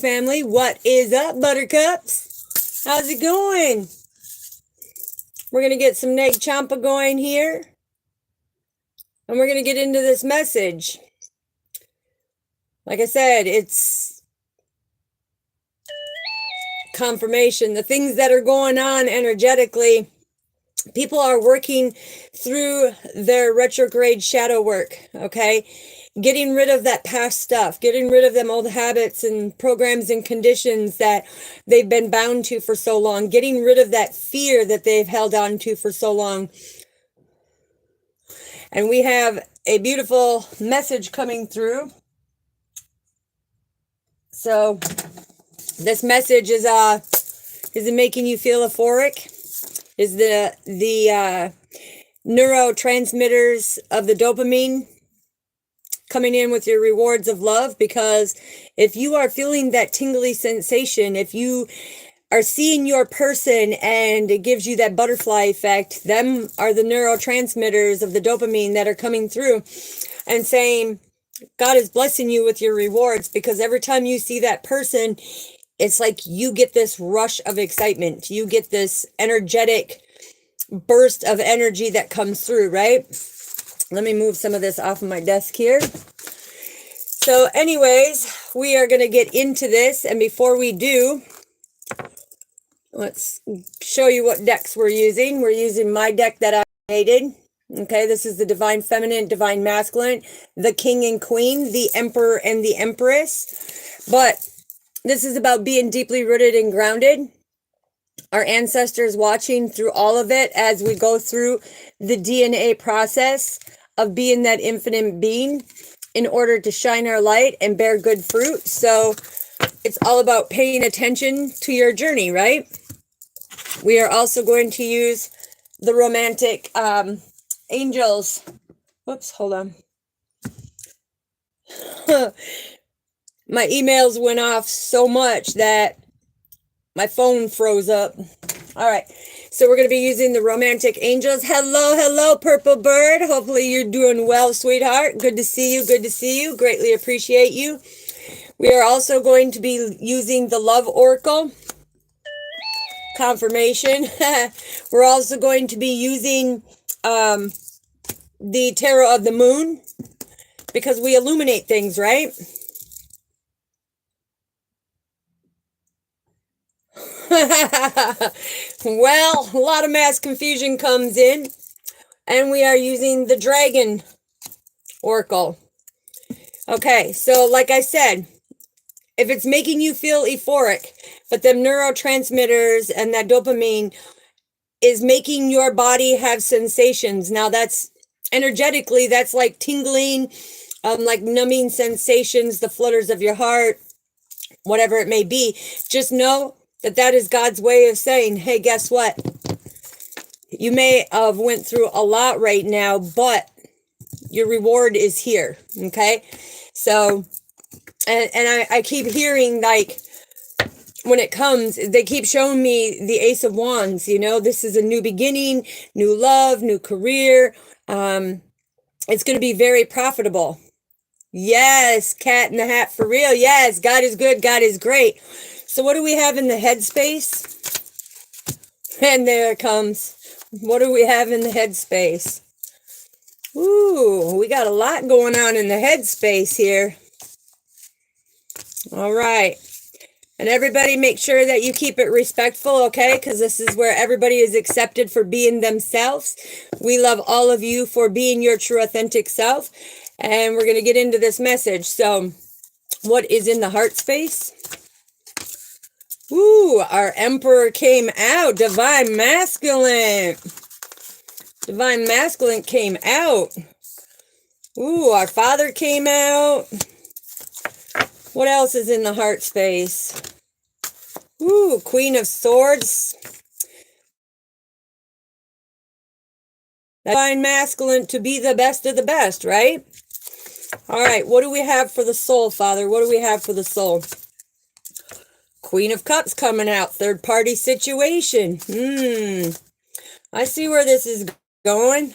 Family, what is up, buttercups? How's it going? We're going to get some Neg Champa going here. And we're going to get into this message. Like I said, it's confirmation. The things that are going on energetically, people are working through their retrograde shadow work, okay? Getting rid of that past stuff, getting rid of them old habits and programs and conditions that they've been bound to for so long, getting rid of that fear that they've held on to for so long. And we have a beautiful message coming through. So this message is it making you feel euphoric? Is the neurotransmitters of the dopamine coming in with your rewards of love? Because if you are feeling that tingly sensation, if you are seeing your person and it gives you that butterfly effect, them are the neurotransmitters of the dopamine that are coming through and saying, God is blessing you with your rewards, because every time you see that person, it's like you get this rush of excitement. You get this energetic burst of energy that comes through, right? Let me move some of this off of my desk here. So anyways, we are going to get into this. And before we do, let's show you what decks we're using. We're using my deck that I created. Okay, this is the Divine Feminine, Divine Masculine, the King and Queen, the Emperor and the Empress. But this is about being deeply rooted and grounded. Our ancestors watching through all of it as we go through the DNA process of being that infinite being in order to shine our light and bear good fruit. So it's all about paying attention to your journey, right? We are also going to use the romantic angels. Whoops, hold on. My emails went off so much that my phone froze up. All right. So we're going to be using the romantic angels. Hello, hello, Purple Bird. Hopefully you're doing well, sweetheart. Good to see you. Good to see you. Greatly appreciate you. We are also going to be using the Love Oracle. Confirmation. We're also going to be using the Tarot of the Moon, because we illuminate things, right? Well, a lot of mass confusion comes in, and we are using the Dragon Oracle. Okay, so like I said, if it's making you feel euphoric, but them neurotransmitters and that dopamine is making your body have sensations. Now that's energetically, that's like tingling, like numbing sensations, the flutters of your heart, whatever it may be. Just know that that is God's way of saying, hey, guess what? You may have went through a lot right now, but your reward is here, okay? So, and I keep hearing, like, when it comes, they keep showing me the Ace of Wands, you know, this is a new beginning, new love, new career. It's going to be very profitable. Yes, Cat in the Hat for real. Yes, God is good, God is great. So what do we have in the headspace? And there it comes. What do we have in the headspace? Ooh, we got a lot going on in the headspace here. All right. And everybody make sure that you keep it respectful, okay? Because this is where everybody is accepted for being themselves. We love all of you for being your true authentic self. And we're going to get into this message. So what is in the heart space? Ooh, our Emperor came out. Divine Masculine. Divine Masculine came out. Ooh, our Father came out. What else is in the heart space? Ooh, Queen of Swords. Divine Masculine to be the best of the best, right? All right, what do we have for the soul, Father? What do we have for the soul? Queen of Cups coming out. Third party situation. I see where this is going.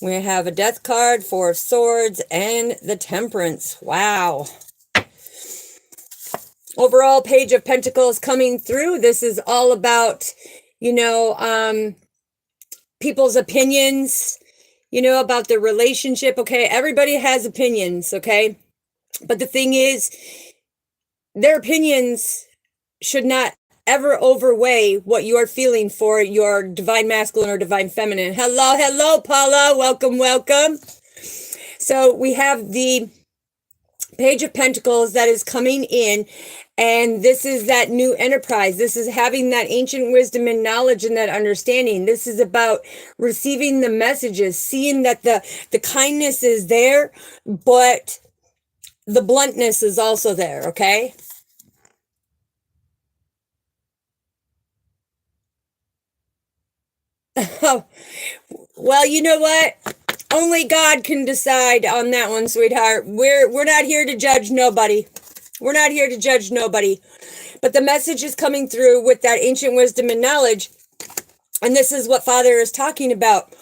We have a Death card, Four of Swords, and the Temperance. Wow. overall Page of Pentacles coming through. This is all about, people's opinions, about the relationship. Okay. Everybody has opinions. Okay. But the thing is, their opinions should not ever overweigh what you're feeling for your divine masculine or divine feminine. Hello, Paula. Welcome. So we have the Page of Pentacles that is coming in, and this is that new enterprise. This is having that ancient wisdom and knowledge and that understanding. This is about receiving the messages, seeing that the kindness is there, but the bluntness is also there, okay? Well, you know what? Only God can decide on that one, sweetheart. We're not here to judge nobody. We're not here to judge nobody. But the message is coming through with that ancient wisdom and knowledge. And this is what Father is talking about.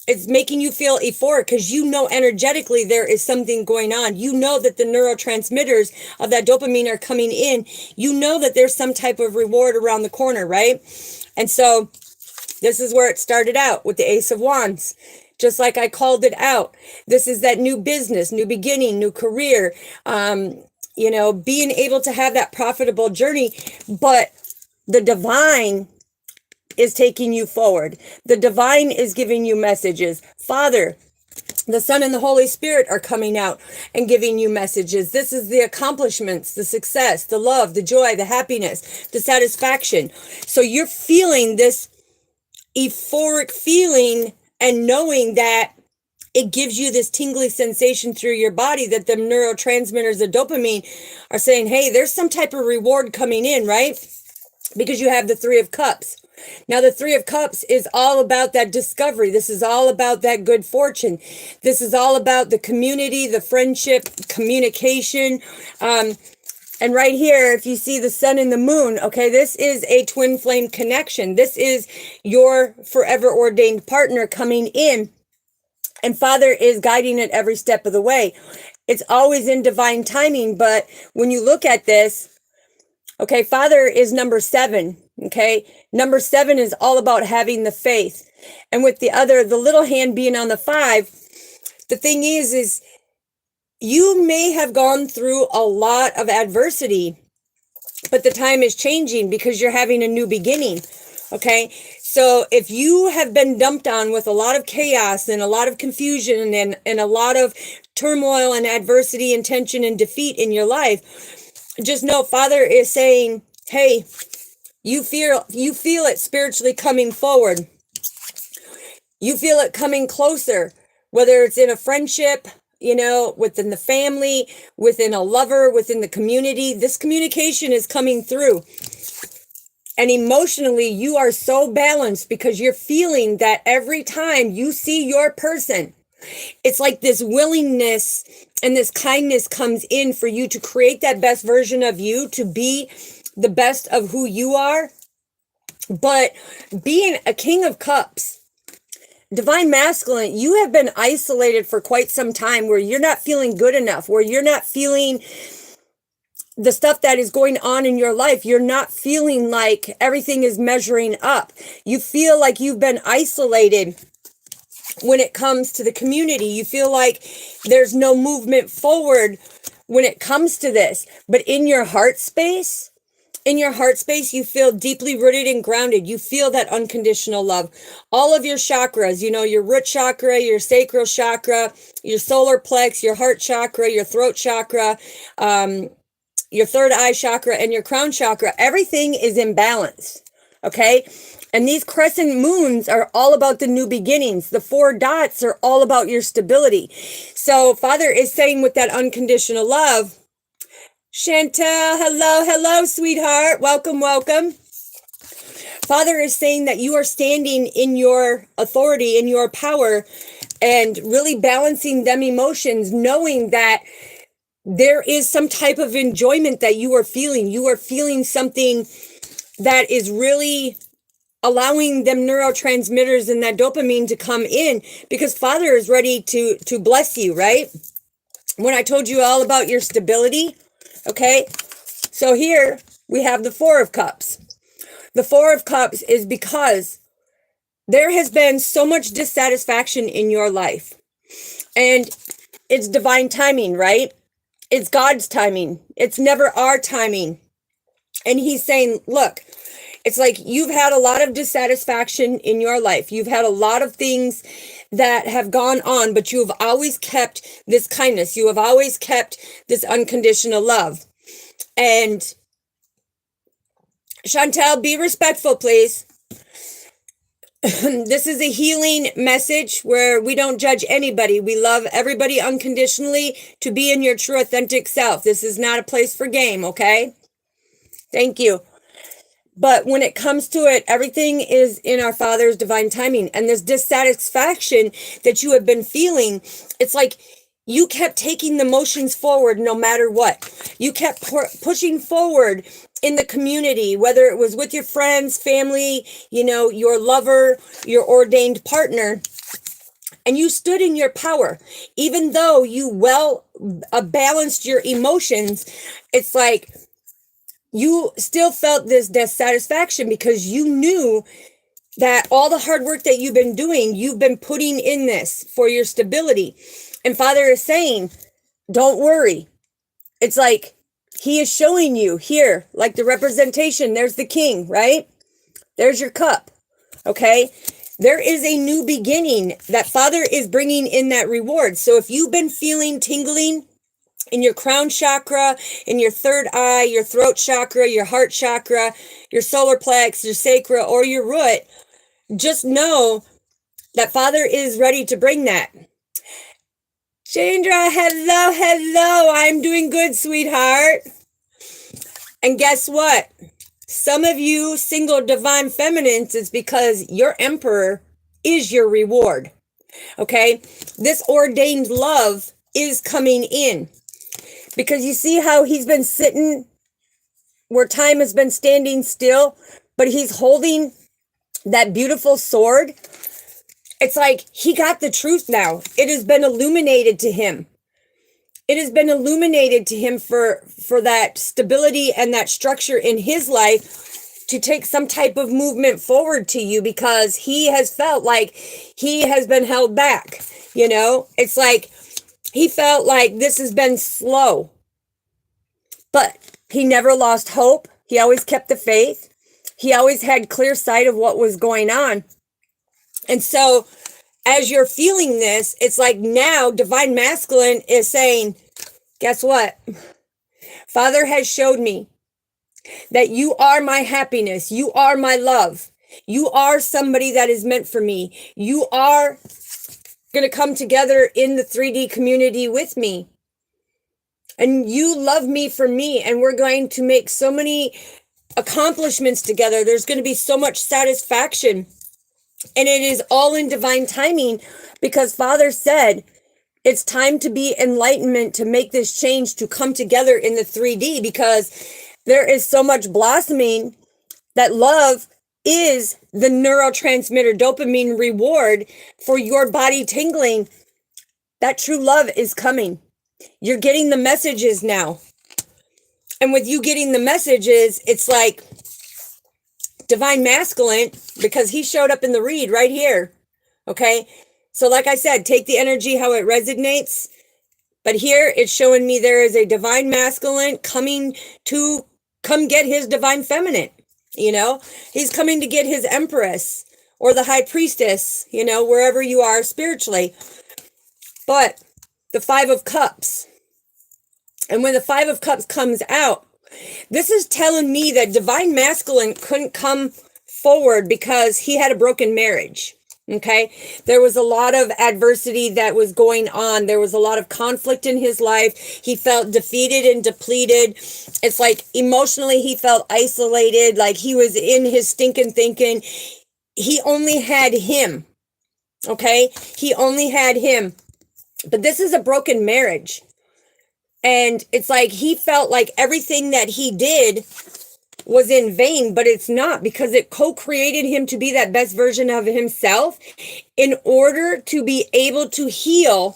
It's making you feel euphoric because energetically there is something going on. You know that the neurotransmitters of that dopamine are coming in. You know that there's some type of reward around the corner, right? And so this is where it started out with the Ace of Wands. Just like I called it out. This is that new business, new beginning, new career, being able to have that profitable journey. But the divine is taking you forward. The divine is giving you messages. Father, the Son and the Holy Spirit are coming out and giving you messages. This is the accomplishments, the success, the love, the joy, the happiness, the satisfaction. So you're feeling this euphoric feeling and knowing that it gives you this tingly sensation through your body that the neurotransmitters of dopamine are saying, hey, there's some type of reward coming in, right? Because you have the Three of Cups. Now, the Three of Cups is all about that discovery. This is all about that good fortune. This is all about the community, the friendship, communication. And right here, if you see the sun and the moon, okay, this is a twin flame connection. This is your forever ordained partner coming in. And Father is guiding it every step of the way. It's always in divine timing. But when you look at this, okay, Father is number 7. Okay, number 7 is all about having the faith. And with the little hand being on the 5, the thing is you may have gone through a lot of adversity, but the time is changing because you're having a new beginning. Okay, so if you have been dumped on with a lot of chaos and a lot of confusion and a lot of turmoil and adversity and tension and defeat in your life, just know Father is saying, hey, you feel it spiritually coming forward. You feel it coming closer, whether it's in a friendship, within the family, within a lover, within the community. This communication is coming through. And emotionally, you are so balanced because you're feeling that every time you see your person, it's like this willingness and this kindness comes in for you to create that best version of you, to be the best of who you are. But being a King of Cups, divine masculine, you have been isolated for quite some time where you're not feeling good enough, where you're not feeling the stuff that is going on in your life. You're not feeling like everything is measuring up. You feel like you've been isolated when it comes to the community. You feel like there's no movement forward when it comes to this. But in your heart space, you feel deeply rooted and grounded. You feel that unconditional love. All of your chakras, your root chakra, your sacral chakra, your solar plex, your heart chakra, your throat chakra, your third eye chakra, and your crown chakra, everything is in balance. Okay. And these crescent moons are all about the new beginnings. The 4 dots are all about your stability. So Father is saying with that unconditional love, Chantel, hello, sweetheart. Welcome. Father is saying that you are standing in your authority, in your power, and really balancing them emotions, knowing that there is some type of enjoyment that you are feeling. You are feeling something that is really allowing them neurotransmitters and that dopamine to come in because Father is ready to bless you, right? When I told you all about your stability, okay? So here we have the Four of Cups. The Four of Cups is because there has been so much dissatisfaction in your life. And it's divine timing, right? It's God's timing. It's never our timing. And he's saying, look, it's like you've had a lot of dissatisfaction in your life. You've had a lot of things that have gone on, but you have always kept this kindness. You have always kept this unconditional love. And Chantel, be respectful, please. This is a healing message where we don't judge anybody. We love everybody unconditionally to be in your true authentic self. This is not a place for game, okay? Thank you. But when it comes to it, everything is in our Father's divine timing. And this dissatisfaction that you have been feeling, it's like you kept taking the motions forward no matter what. You kept pushing forward in the community, whether it was with your friends, family, your lover, your ordained partner. And you stood in your power. Even though you balanced your emotions, it's like you still felt this dissatisfaction because you knew that all the hard work that you've been doing, you've been putting in this for your stability. And Father is saying, don't worry. It's like he is showing you here, like the representation. There's the king, right? There's your cup. Okay. There is a new beginning that Father is bringing in that reward. So if you've been feeling tingling in your crown chakra, in your third eye, your throat chakra, your heart chakra, your solar plex, your sacra, or your root, just know that Father is ready to bring that. Chandra, hello. I'm doing good, sweetheart. And guess what? Some of you single divine feminines is because your emperor is your reward. Okay? This ordained love is coming in. Because you see how he's been sitting where time has been standing still, but he's holding that beautiful sword. It's like he got the truth now. It has been illuminated to him. It has been illuminated to him for that stability and that structure in his life to take some type of movement forward to you, because he has felt like he has been held back. It's like he felt like this has been slow, but he never lost hope. He always kept the faith. He always had clear sight of what was going on. And so as you're feeling this, it's like now divine masculine is saying, guess what? Father has showed me that you are my happiness. You are my love. You are somebody that is meant for me. You are going to come together in the 3D community with me. And you love me for me. And we're going to make so many accomplishments together. There's going to be so much satisfaction. And it is all in divine timing, because Father said it's time to be enlightenment, to make this change, to come together in the 3D, because there is so much blossoming that love is the neurotransmitter dopamine reward for your body tingling. That true love is coming. You're getting the messages now. And with you getting the messages, it's like divine masculine, because he showed up in the read right here. Okay. So like I said, take the energy how it resonates. But here it's showing me there is a divine masculine coming to come get his divine feminine. He's coming to get his empress or the high priestess, wherever you are spiritually. But the Five of Cups. And when the Five of Cups comes out, this is telling me that divine masculine couldn't come forward because he had a broken marriage. Okay. There was a lot of adversity that was going on. There was a lot of conflict in his life. He felt defeated and depleted. It's like emotionally he felt isolated, like he was in his stinking thinking. He only had him. Okay. He only had him. But this is a broken marriage. And it's like he felt like everything that he did was in vain, but it's not, because it co-created him to be that best version of himself in order to be able to heal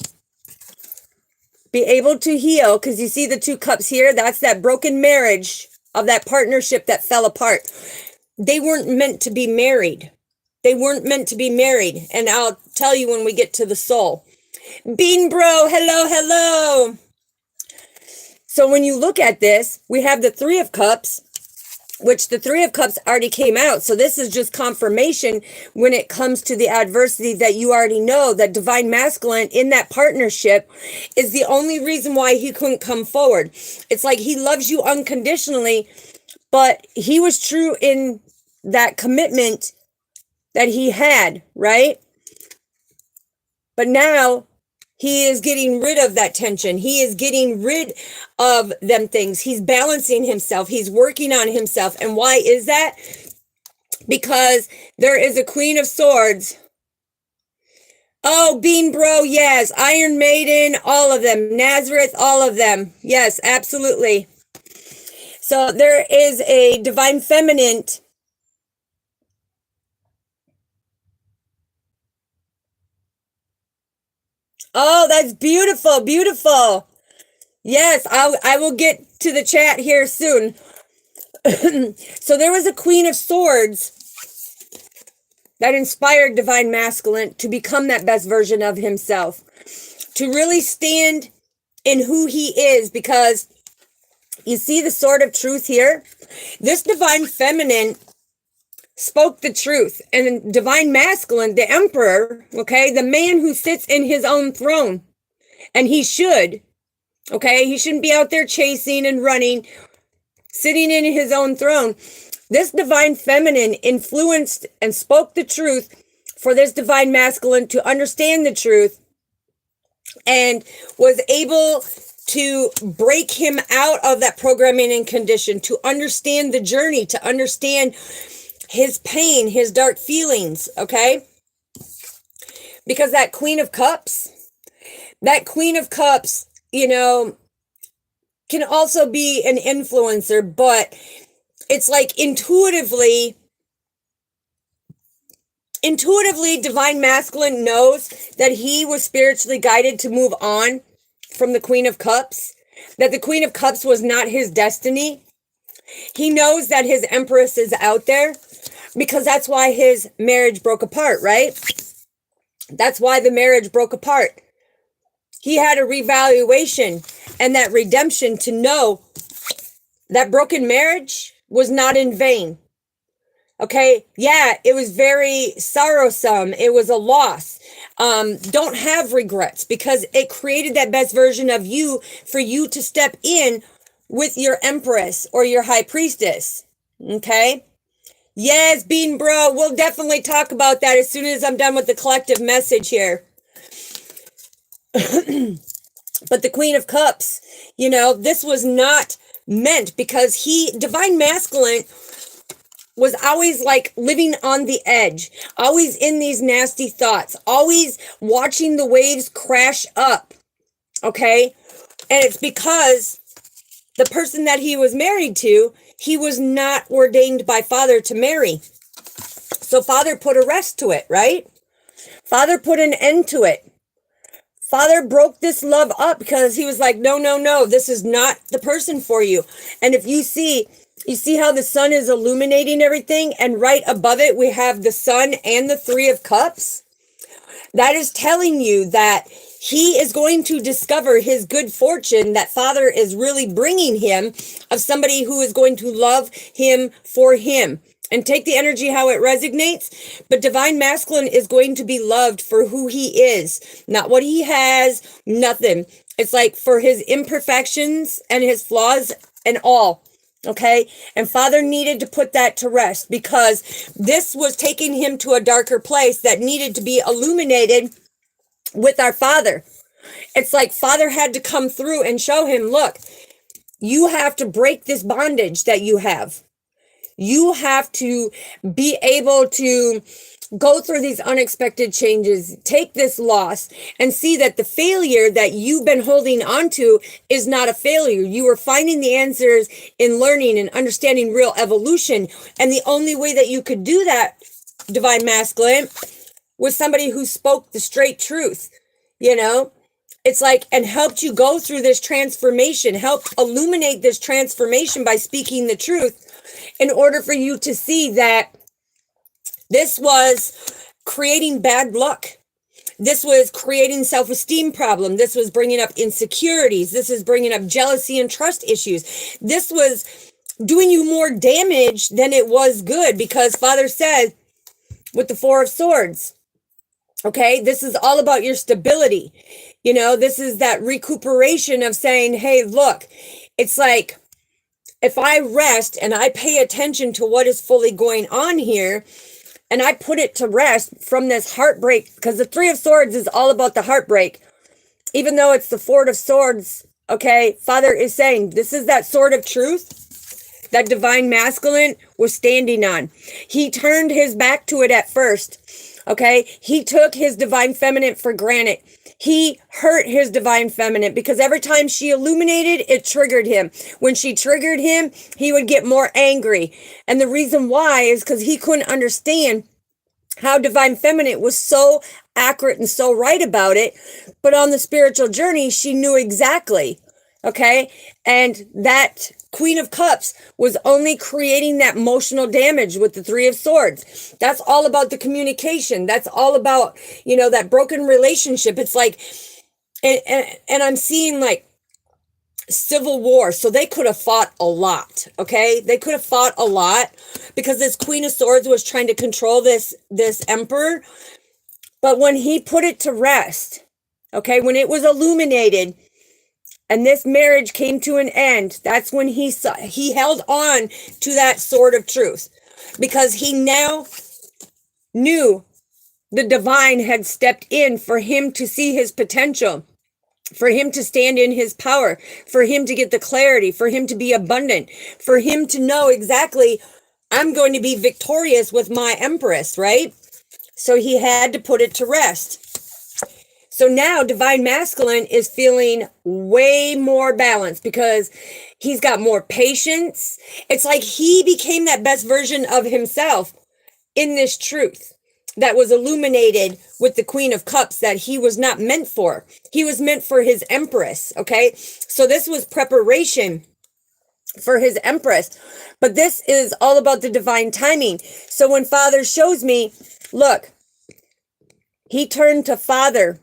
be able to heal, because you see the 2 cups here, that's that broken marriage of that partnership that fell apart. They weren't meant to be married. They weren't meant to be married. And I'll tell you when we get to the soul. Bean Bro, hello, hello. So when you look at this, we have the 3 of Cups, which the 3 of Cups already came out. So this is just confirmation when it comes to the adversity that you already know that divine masculine in that partnership is the only reason why he couldn't come forward. It's like he loves you unconditionally, but he was true in that commitment that he had, right? But now he is getting rid of that tension. He is getting rid of them things. He's balancing himself. He's working on himself. And why is that? Because there is a Queen of Swords. Oh, Bean Bro, yes. Iron Maiden, all of them. Nazareth, all of them. Yes, absolutely. So there is a divine feminine. Oh, that's beautiful, beautiful. Yes, I will get to the chat here soon. So there was a Queen of Swords that inspired divine masculine to become that best version of himself, to really stand in who he is, because you see the sword of truth here. This divine feminine spoke the truth, and divine masculine, the emperor, okay, the man who sits in his own throne, and he should, okay, he shouldn't be out there chasing and running, sitting in his own throne. This divine feminine influenced and spoke the truth for this divine masculine to understand the truth, and was able to break him out of that programming and condition, to understand the journey, to understand his pain, his dark feelings, okay? Because that Queen of Cups, you know, can also be an influencer, but it's like intuitively, divine masculine knows that he was spiritually guided to move on from the Queen of Cups, that the Queen of Cups was not his destiny. He knows that his Empress is out there, because that's why his marriage broke apart, right? That's why the marriage broke apart. He had a revaluation and that redemption to know that broken marriage was not in vain. Okay, yeah, it was very sorrowsome. It was a loss. Don't have regrets, because it created that best version of you for you to step in with your Empress or your High Priestess. Okay? Yes, Bean Bro, we'll definitely talk about that as soon as I'm done with the collective message here. But the Queen of Cups, you know, this was not meant, because divine masculine was always like living on the edge, always in these nasty thoughts, always watching the waves crash up, okay? And it's because the person that he was married to, he was not ordained by Father to marry. So Father put a rest to it, right? Father put an end to it. Father broke this love up, because he was like, no, this is not the person for you. And if you see how the sun is illuminating everything, and right above it, we have the sun and the 3 of Cups. That is telling you that he is going to discover his good fortune that Father is really bringing him, of somebody who is going to love him for him. And take the energy how it resonates. But divine masculine is going to be loved for who he is, not what he has, nothing. It's like for his imperfections and his flaws and all. Okay. And Father needed to put that to rest, because this was taking him to a darker place that needed to be illuminated with our Father. It's like Father had to come through and show him, look, you have to break this bondage that you have. You have to be able to go through these unexpected changes, take this loss, and see that the failure that you've been holding on to is not a failure. You are finding the answers in learning and understanding real evolution. And the only way that you could do that, divine masculine, was somebody who spoke the straight truth. You know, It's like, and helped you go through this transformation, helped illuminate this transformation by speaking the truth in order for you to see that this was creating bad luck. This was creating self-esteem problem. This was bringing up insecurities. This is bringing up jealousy and trust issues. This was doing you more damage than it was good, because Father said with the Four of Swords, okay, this is all about your stability. You know, this is that recuperation of saying, hey, look, it's like, if I rest and I pay attention to what is fully going on here, and I put it to rest from this heartbreak, because the Three of Swords is all about the heartbreak, even though it's the Four of Swords, okay, Father is saying, this is that sword of truth that divine masculine was standing on. He turned his back to it at first, okay? He took his divine feminine for granted. He hurt his divine feminine because every time she illuminated, it triggered him. When she triggered him, he would get more angry. And the reason why is because he couldn't understand how divine feminine was so accurate and so right about it. But on the spiritual journey, she knew exactly, okay? And that Queen of Cups was only creating that emotional damage with the Three of Swords. That's all about the communication. That's all about, you know, that broken relationship. It's like, and I'm seeing like civil war. So they could have fought a lot, okay? They could have fought a lot because this Queen of Swords was trying to control this emperor. But when he put it to rest, okay, when it was illuminated, and this marriage came to an end, that's when he held on to that sword of truth, because he now knew the divine had stepped in for him to see his potential, for him to stand in his power, for him to get the clarity, for him to be abundant, for him to know exactly, I'm going to be victorious with my empress, right? So he had to put it to rest. So now divine masculine is feeling way more balanced because he's got more patience. It's like he became that best version of himself in this truth that was illuminated with the Queen of Cups that he was not meant for. He was meant for his empress, okay? So this was preparation for his empress. But this is all about the divine timing. So when Father shows me, look, he turned to Father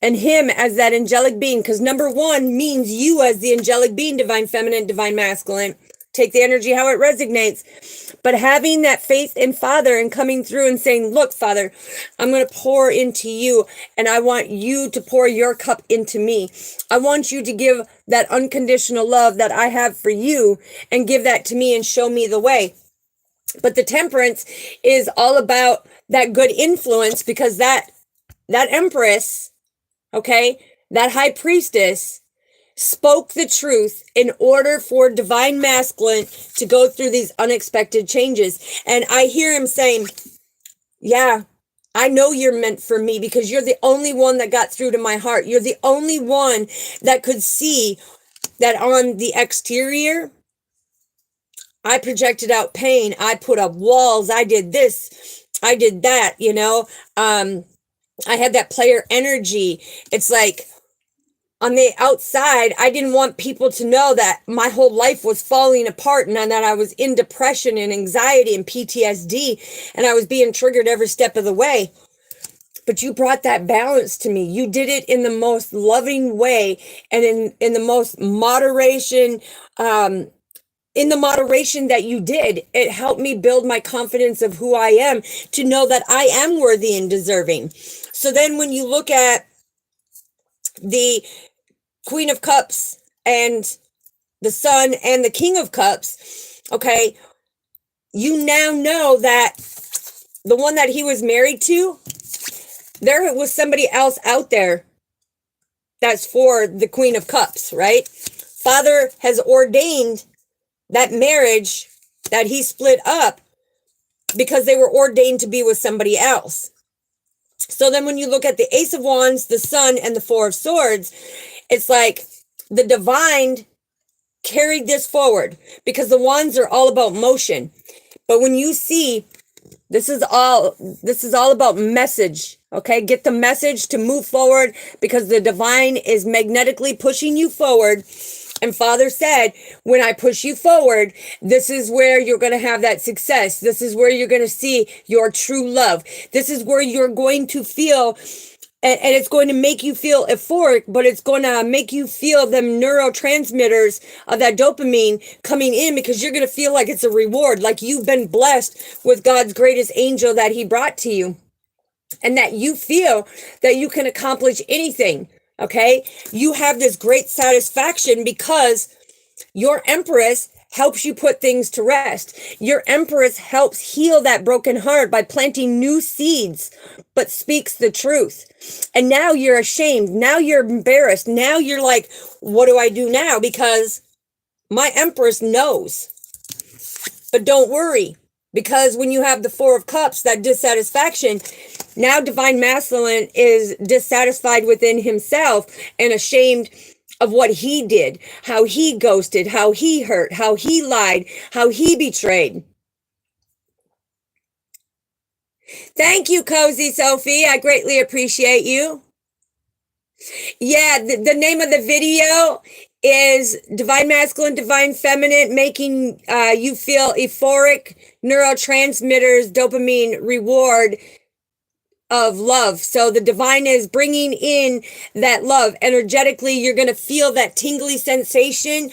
and him as that angelic being, because number one means you as the angelic being, divine feminine, divine masculine. Take the energy how it resonates. But having that faith in Father and coming through and saying, look, Father, I'm going to pour into you, and I want you to pour your cup into me. I want you to give that unconditional love that I have for you and give that to me and show me the way. But the temperance is all about that good influence, because that empress, okay, that high priestess spoke the truth in order for divine masculine to go through these unexpected changes. And I hear him saying, yeah, I know you're meant for me because you're the only one that got through to my heart. You're the only one that could see that on the exterior, I projected out pain. I put up walls. I did this. I did that, you know. I had that player energy. It's like on the outside, I didn't want people to know that my whole life was falling apart and that I was in depression and anxiety and PTSD, and I was being triggered every step of the way. But you brought that balance to me. You did it in the most loving way and in the most moderation, in the moderation that you did. It helped me build my confidence of who I am, to know that I am worthy and deserving. So then when you look at the Queen of Cups and the Sun and the King of Cups, okay, you now know that the one that he was married to, there was somebody else out there that's for the Queen of Cups, right? Father has ordained that marriage that he split up because they were ordained to be with somebody else. So then when you look at the Ace of Wands, the Sun, and the Four of Swords, it's like the divine carried this forward because the wands are all about motion. But when you see This is all about message. Okay, get the message to move forward, because the divine is magnetically pushing you forward. And Father said, when I push you forward, this is where you're going to have that success. This is where you're going to see your true love. This is where you're going to feel, and it's going to make you feel euphoric, but it's going to make you feel them neurotransmitters of that dopamine coming in, because you're going to feel like it's a reward, like you've been blessed with God's greatest angel that he brought to you, and that you feel that you can accomplish anything. Okay, you have this great satisfaction because your Empress helps you put things to rest. Your Empress helps heal that broken heart by planting new seeds, but speaks the truth. And now you're ashamed. Now you're embarrassed. Now you're like, what do I do now? Because my Empress knows. But don't worry, because when you have the Four of Cups, that dissatisfaction, now Divine Masculine is dissatisfied within himself and ashamed of what he did, how he ghosted, how he hurt, how he lied, how he betrayed. Thank you, Cozy Sophie. I greatly appreciate you. Yeah, the name of the video is Divine Masculine, Divine Feminine, making you feel euphoric, neurotransmitters, dopamine reward of love. So the divine is bringing in that love. Energetically, you're going to feel that tingly sensation.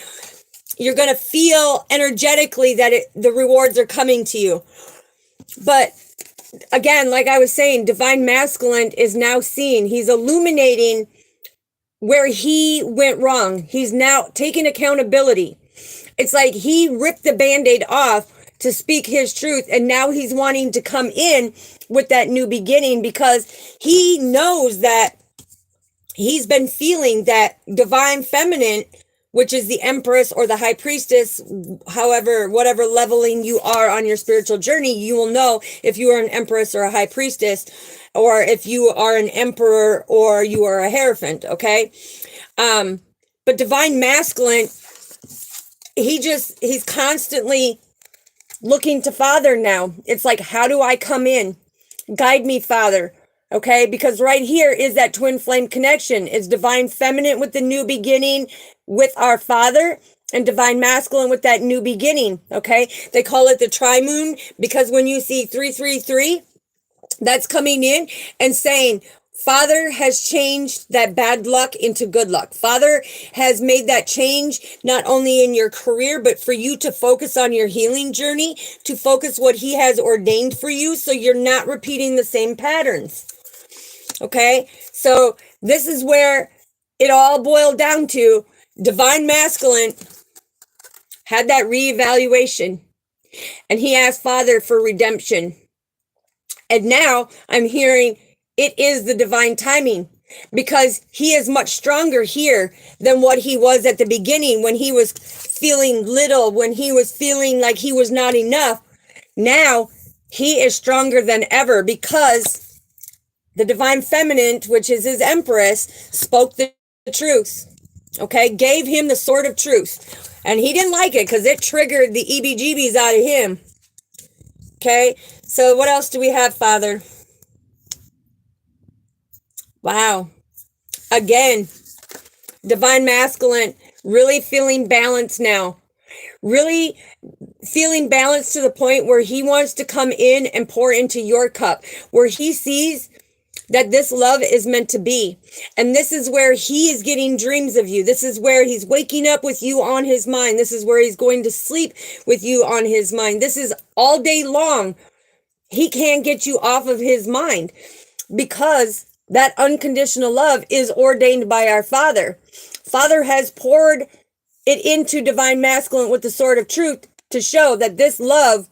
You're going to feel energetically that the rewards are coming to you. But again, like I was saying, Divine Masculine is now seen. He's illuminating where he went wrong. He's now taking accountability. It's like he ripped the Band-Aid off to speak his truth, and now he's wanting to come in with that new beginning, because he knows that he's been feeling that Divine Feminine, which is the Empress or the High Priestess, however, whatever leveling you are on your spiritual journey, you will know if you are an Empress or a High Priestess, or if you are an Emperor or you are a Hierophant, okay? But Divine Masculine, he's constantly looking to Father now. It's like, how do I come in? Guide me, Father. Okay, because right here is that twin flame connection. It's Divine Feminine with the new beginning with our Father, and Divine Masculine with that new beginning. Okay, they call it the tri-moon, because when you see 333, that's coming in and saying, Father has changed that bad luck into good luck. Father has made that change not only in your career, but for you to focus on your healing journey, to focus what he has ordained for you, so you're not repeating the same patterns. Okay, so this is where it all boiled down to. Divine Masculine had that reevaluation, and he asked Father for redemption. And now I'm hearing it is the divine timing, because he is much stronger here than what he was at the beginning, when he was feeling little, when he was feeling like he was not enough. Now he is stronger than ever, because the Divine Feminine, which is his Empress, spoke the truth. Okay, gave him the sword of truth. And he didn't like it, because it triggered the EBGBs out of him. Okay, so what else do we have, Father? Wow. Again, Divine Masculine really feeling balanced now. Really feeling balanced to the point where he wants to come in and pour into your cup, where he sees that this love is meant to be. And this is where he is getting dreams of you. This is where he's waking up with you on his mind. This is where he's going to sleep with you on his mind. This is all day long. He can't get you off of his mind, because that unconditional love is ordained by our Father. Father has poured it into Divine Masculine with the sword of truth to show that this love,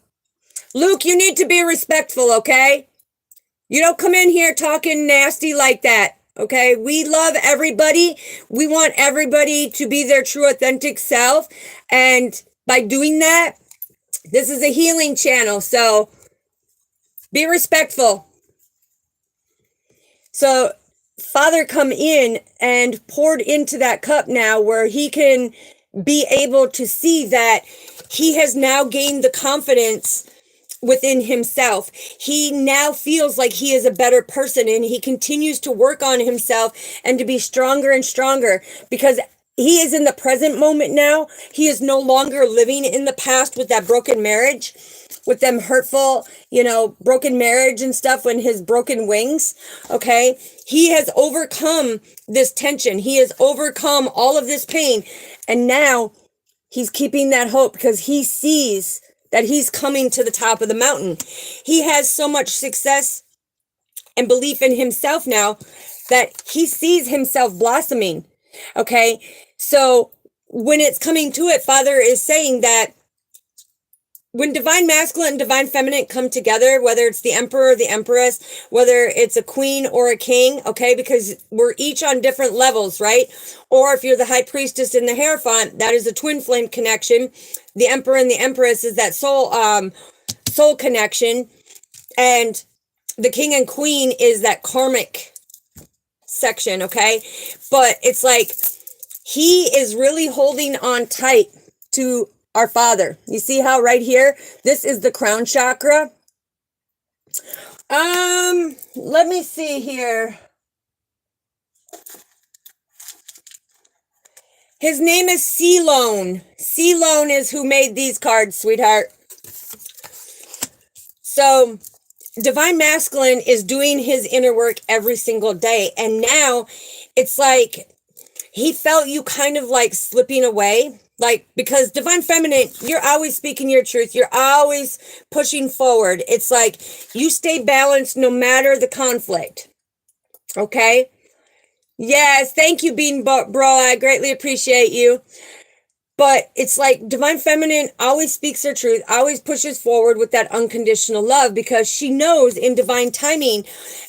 Luke, you need to be respectful, okay? You don't come in here talking nasty like that, okay? We love everybody. We want everybody to be their true, authentic self. And by doing that, this is a healing channel, so be respectful. So Father come in and poured into that cup now, where he can be able to see that he has now gained the confidence within himself. He now feels like he is a better person, and he continues to work on himself and to be stronger and stronger, because he is in the present moment now. He is no longer living in the past with that broken marriage, with them hurtful, broken marriage and stuff, when his broken wings. Okay. He has overcome this tension. He has overcome all of this pain. And now he's keeping that hope, because he sees that he's coming to the top of the mountain. He has so much success and belief in himself now that he sees himself blossoming. Okay. So when it's coming to it, Father is saying that when divine masculine and divine feminine come together, whether it's the emperor or the empress, whether it's a queen or a king, okay, because we're each on different levels, right? Or if you're the high priestess and the Hierophant, that is a twin flame connection. The emperor and the empress is that soul connection. And the king and queen is that karmic section, okay? But it's like he is really holding on tight to our Father. You see how right here, this is the crown chakra. Let me see here. His name is Ceylon. Ceylon is who made these cards, sweetheart. So divine masculine is doing his inner work every single day. And now it's like he felt you kind of like slipping away. Like, because divine feminine, you're always speaking your truth. You're always pushing forward. It's like you stay balanced no matter the conflict. Okay? Yes, thank you, Bean Bro. I greatly appreciate you. But it's like divine feminine always speaks her truth, always pushes forward with that unconditional love, because she knows in divine timing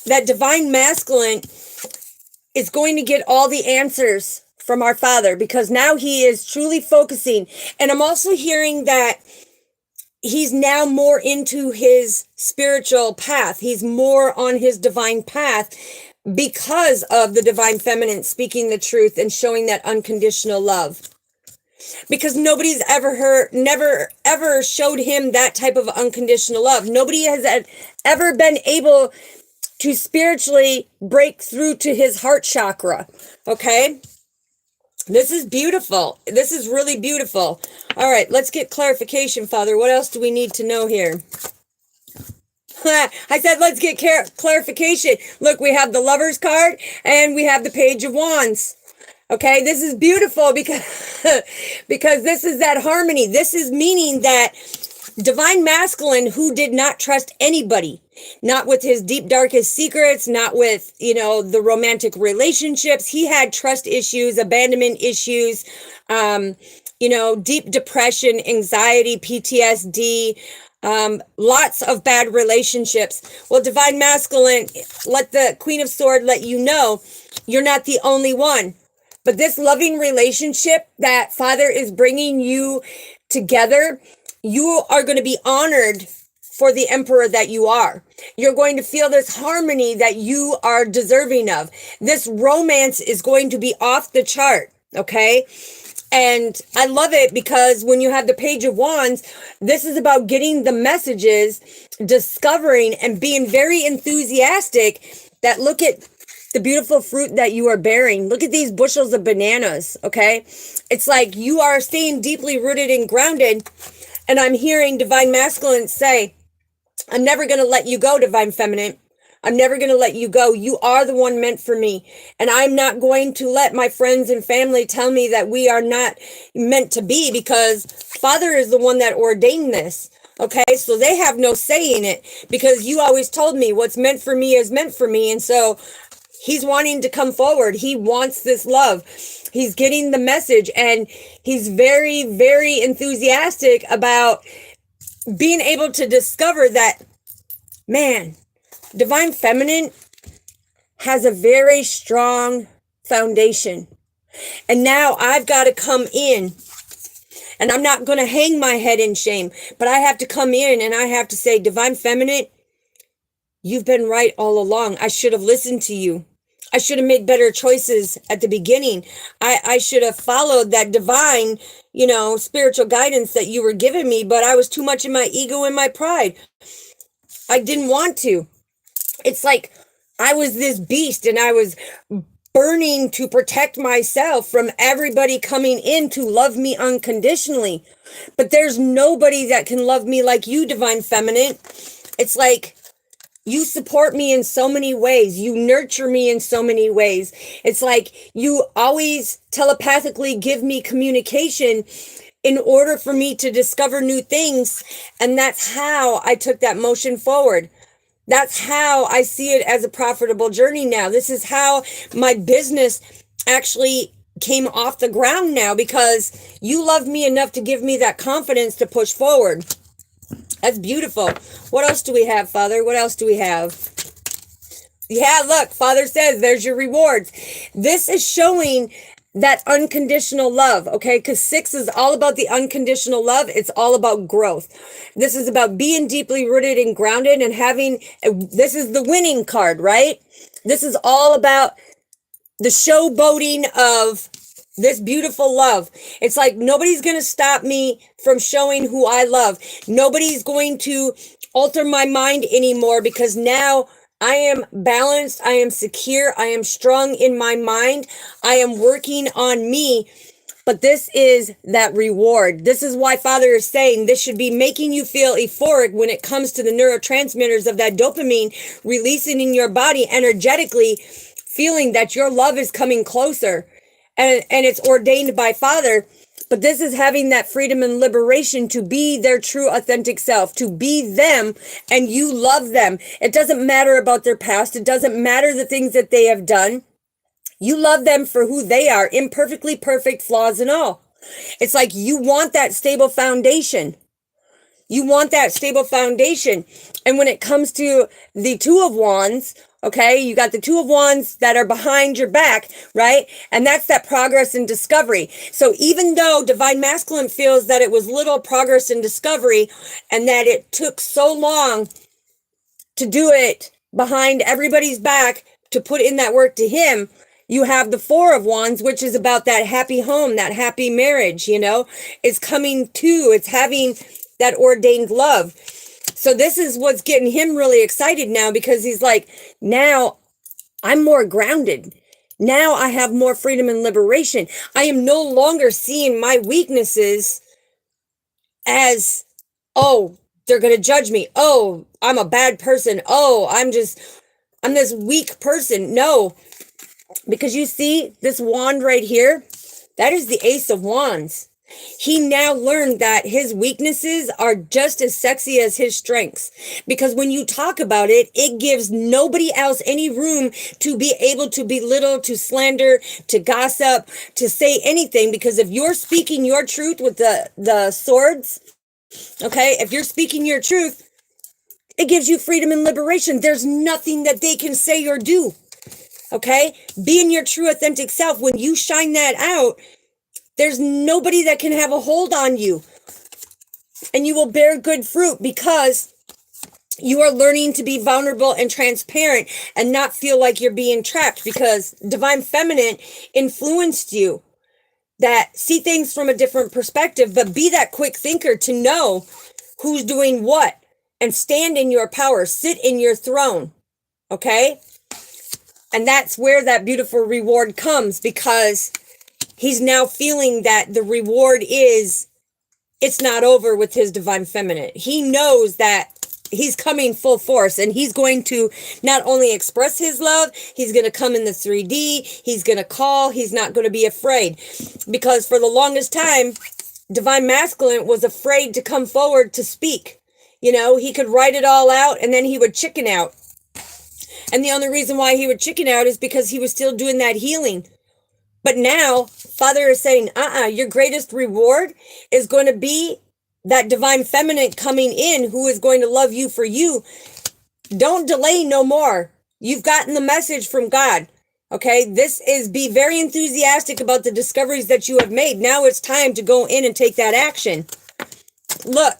that divine masculine is going to get all the answers from our Father, because now he is truly focusing. And I'm also hearing that he's now more into his spiritual path. He's more on his divine path because of the divine feminine speaking the truth and showing that unconditional love. Because nobody's never ever showed him that type of unconditional love. Nobody has ever been able to spiritually break through to his heart chakra. Okay? This is beautiful. This is really beautiful. All right, let's get clarification, Father. What else do we need to know here? I said, let's get clarification. Look, we have the Lover's card and we have the Page of Wands. Okay, this is beautiful because this is that harmony. This is meaning that divine masculine who did not trust anybody, not with his deep, darkest secrets, not with, the romantic relationships. He had trust issues, abandonment issues, deep depression, anxiety, PTSD, lots of bad relationships. Well, divine masculine, let the Queen of Swords let you know, you're not the only one. But this loving relationship that Father is bringing you together, you are going to be honored for the emperor that you are. You're going to feel this harmony that you are deserving of. This romance is going to be off the chart, okay? And I love it because when you have the Page of Wands, this is about getting the messages, discovering, and being very enthusiastic that look at the beautiful fruit that you are bearing. Look at these bushels of bananas, okay? It's like you are staying deeply rooted and grounded. And I'm hearing divine masculine say, I'm never going to let you go, divine feminine. I'm never going to let you go. You are the one meant for me. And I'm not going to let my friends and family tell me that we are not meant to be, because Father is the one that ordained this. Okay, so they have no say in it, because you always told me what's meant for me is meant for me. And so he's wanting to come forward. He wants this love. He's getting the message, and he's very, very enthusiastic about being able to discover that, man, divine feminine has a very strong foundation. And now I've got to come in, and I'm not going to hang my head in shame, but I have to come in and I have to say, divine feminine, you've been right all along. I should have listened to you. I should have made better choices at the beginning. I should have followed that divine, spiritual guidance that you were giving me, but I was too much in my ego and my pride. I didn't want to. It's like I was this beast and I was burning to protect myself from everybody coming in to love me unconditionally. But there's nobody that can love me like you, Divine Feminine. It's like you support me in so many ways. You nurture me in so many ways. It's like you always telepathically give me communication in order for me to discover new things. And that's how I took that motion forward. That's how I see it as a profitable journey now. This is how my business actually came off the ground now, because you love me enough to give me that confidence to push forward. That's beautiful. What else do we have, Father? What else do we have? Yeah, look, Father says there's your rewards. This is showing that unconditional love, okay? Because 6 is all about the unconditional love. It's all about growth. This is about being deeply rooted and grounded and having, this is the winning card, right? This is all about the showboating of this beautiful love. It's like nobody's going to stop me from showing who I love. Nobody's going to alter my mind anymore, because now I am balanced, I am secure, I am strong in my mind, I am working on me. But this is that reward. This is why Father is saying this should be making you feel euphoric when it comes to the neurotransmitters of that dopamine releasing in your body energetically, feeling that your love is coming closer. And it's ordained by Father. But this is having that freedom and liberation to be their true authentic self, to be them, and you love them. It doesn't matter about their past. It doesn't matter the things that they have done. You love them for who they are, imperfectly perfect, flaws and all. It's like you want that stable foundation. You want that stable foundation. And when it comes to the 2 of Wands, okay, you got the 2 of Wands that are behind your back, right? And that's that progress and discovery. So even though Divine Masculine feels that it was little progress and discovery and that it took so long to do it behind everybody's back to put in that work to him, you have the 4 of Wands, which is about that happy home, that happy marriage, is coming to, it's having that ordained love. So this is what's getting him really excited now, because he's like, now I'm more grounded. Now I have more freedom and liberation. I am no longer seeing my weaknesses as, oh, they're going to judge me. Oh, I'm a bad person. Oh, I'm this weak person. No, because you see this wand right here, that is the Ace of Wands. He now learned that his weaknesses are just as sexy as his strengths, because when you talk about it, it gives nobody else any room to be able to belittle, to slander, to gossip, to say anything. Because if you're speaking your truth with the swords, okay, if you're speaking your truth, it gives you freedom and liberation. There's nothing that they can say or do. Okay, being your true authentic self, when you shine that out, there's nobody that can have a hold on you, and you will bear good fruit, because you are learning to be vulnerable and transparent and not feel like you're being trapped, because Divine Feminine influenced you that see things from a different perspective, but be that quick thinker to know who's doing what and stand in your power, sit in your throne. Okay. And that's where that beautiful reward comes, because he's now feeling that the reward is, it's not over with his Divine Feminine. He knows that he's coming full force, and he's going to not only express his love, he's going to come in the 3D, he's going to call, he's not going to be afraid. Because for the longest time, Divine Masculine was afraid to come forward to speak. He could write it all out and then he would chicken out. And the only reason why he would chicken out is because he was still doing that healing. But now, Father is saying, your greatest reward is going to be that Divine Feminine coming in, who is going to love you for you. Don't delay no more. You've gotten the message from God. Okay, this is, be very enthusiastic about the discoveries that you have made. Now it's time to go in and take that action. Look,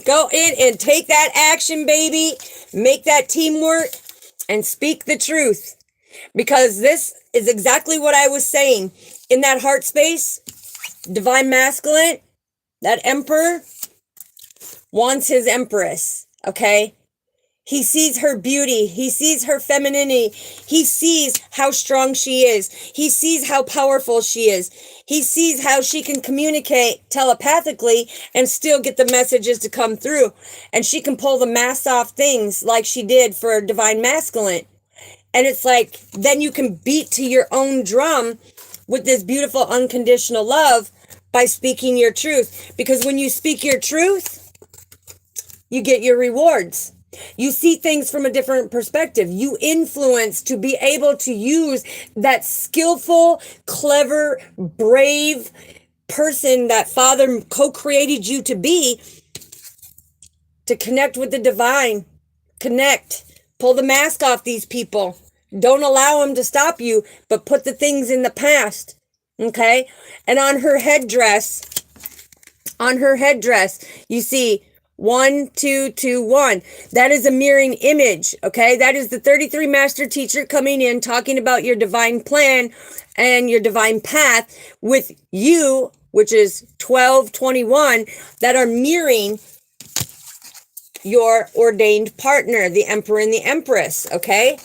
go in and take that action, baby. Make that teamwork and speak the truth. Because this is exactly what I was saying. In that heart space, divine masculine, that emperor wants his empress, okay? He sees her beauty. He sees her femininity. He sees how strong she is. He sees how powerful she is. He sees how she can communicate telepathically and still get the messages to come through. And she can pull the mask off things like she did for divine masculine. And it's like, then you can beat to your own drum with this beautiful unconditional love by speaking your truth. Because when you speak your truth, you get your rewards. You see things from a different perspective. You influence to be able to use that skillful, clever, brave person that Father co-created you to be, to connect with the divine. Connect. Pull the mask off these people. Don't allow them to stop you, but put the things in the past. Okay? And on her headdress, you see 1, 2, 2, 1. That is a mirroring image, okay? That is the 33 master teacher coming in, talking about your divine plan and your divine path with you, which is 1221, that are mirroring your ordained partner, the emperor and the empress, okay?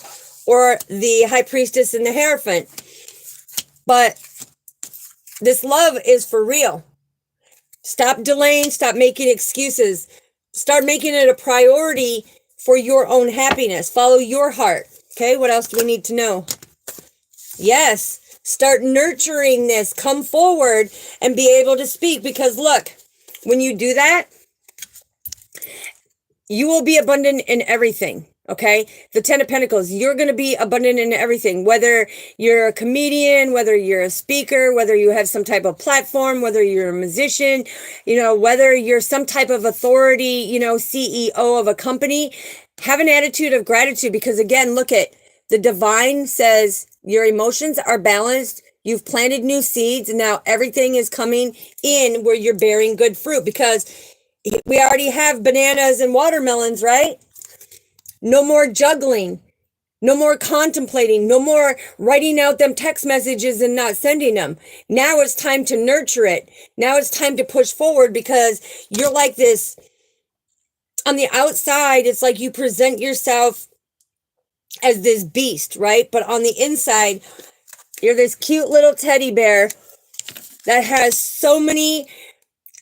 Or the high priestess and the Hierophant. But this love is for real. Stop delaying, stop making excuses. Start making it a priority for your own happiness. Follow your heart. Okay, what else do we need to know? Yes, start nurturing this. Come forward and be able to speak. Because look, when you do that, you will be abundant in everything. Okay, the 10 of Pentacles, you're going to be abundant in everything, whether you're a comedian, whether you're a speaker, whether you have some type of platform, whether you're a musician, whether you're some type of authority, CEO of a company. Have an attitude of gratitude, because again, look at the divine says your emotions are balanced. You've planted new seeds, and now everything is coming in where you're bearing good fruit, because we already have bananas and watermelons, right? No more juggling, no more contemplating, no more writing out them text messages and not sending them. Now it's time to nurture it. Now it's time to push forward, because you're like this. On the outside, it's like you present yourself as this beast, right? But on the inside, you're this cute little teddy bear that has so many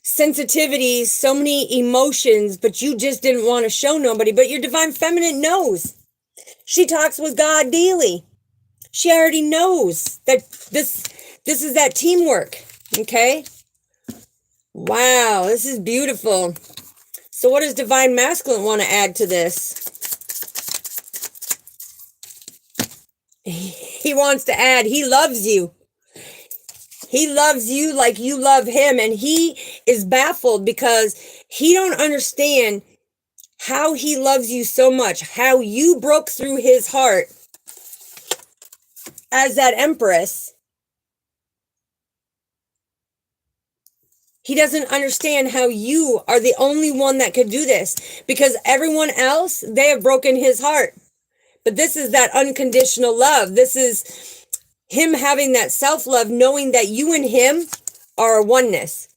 sensitivities, so many emotions, but you just didn't want to show nobody. But your divine feminine knows. She talks with God daily. She already knows that this is that teamwork. Okay? Wow, this is beautiful. So what does divine masculine want to add to this? He wants to add, he loves you. He loves you like you love him, and he is baffled because he don't understand how he loves you so much, how you broke through his heart as that empress. He doesn't understand how you are the only one that could do this, because everyone else, they have broken his heart. But this is that unconditional love. This is him having that self-love, knowing that you and him are a oneness,